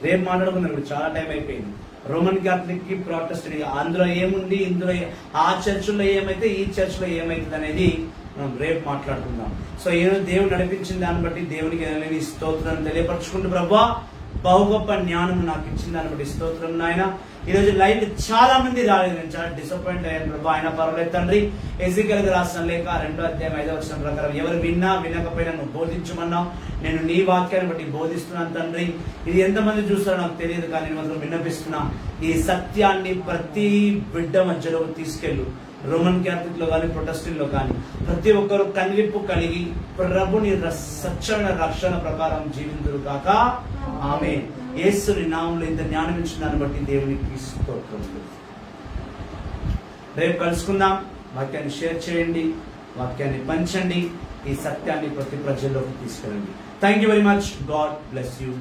రేపు మాట్లాడుకున్నాం, ఇప్పుడు చాలా టైం అయిపోయింది. రోమన్ క్యాథలిక్ కి ప్రొటెస్టెంట్ అందులో ఏముంది, ఇందులో ఆ చర్చిలో ఏమైతే ఈ చర్చిలో ఏమైతుంది అనేది మనం రేపు మాట్లాడుకుందాం. సో ఈరోజు దేవుడు నడిపించిన దాన్ని బట్టి దేవునికి స్తోత్రం తెలియపరచుకుంటూ, ప్రభువా బహు గొప్ప జ్ఞానం నాకు ఇచ్చిన దాన్ని బట్టి స్తోత్రం నాయన. ఈరోజు లైవ్ చాలా మంది రాలేదు, నేను చాలా డిసప్పాయింట్ అయ్యాను ప్రభా. ఆయన పర్వాలేదు తండ్రి. ఎజికేలుకు రాసిన లేఖ 2వ అధ్యాయం 5వ వచనం ప్రకారం ఎవరు విన్నా వినకపోయినా నువ్వు బోధించమన్నావు. నేను నీ వాక్యాన్ని బట్టి బోధిస్తున్నాను తండ్రి. ఇది ఎంతమంది చూస్తారో నాకు తెలియదు, కానీ నేను మాత్రం విన్నపిస్తున్నా. ఈ సత్యాన్ని ప్రతి బిడ్డ మధ్యలో తీసుకెళ్ళు. రోమన్ క్యాథలిక్ లో కానీ ప్రొటెస్టెంట్ లో కానీ ప్రతి ఒక్కరు కనివిప్పు కలిగి ప్రభుని సత్యమైన రక్షణ ప్రకారం జీవించురు కాక. ఆమేన్. యేసుని నామములో ఇంత జ్ఞానం ఇచ్చిన దాన్ని బట్టి దేవునికి స్తోత్రం. రేపు కలుసుకుందాం. వాక్యాన్ని షేర్ చేయండి, వాక్యాన్ని పంచండి, ఈ సత్యాన్ని ప్రతి ప్రజల్లోకి తీసుకెళ్ళండి. Thank you very much. God bless you.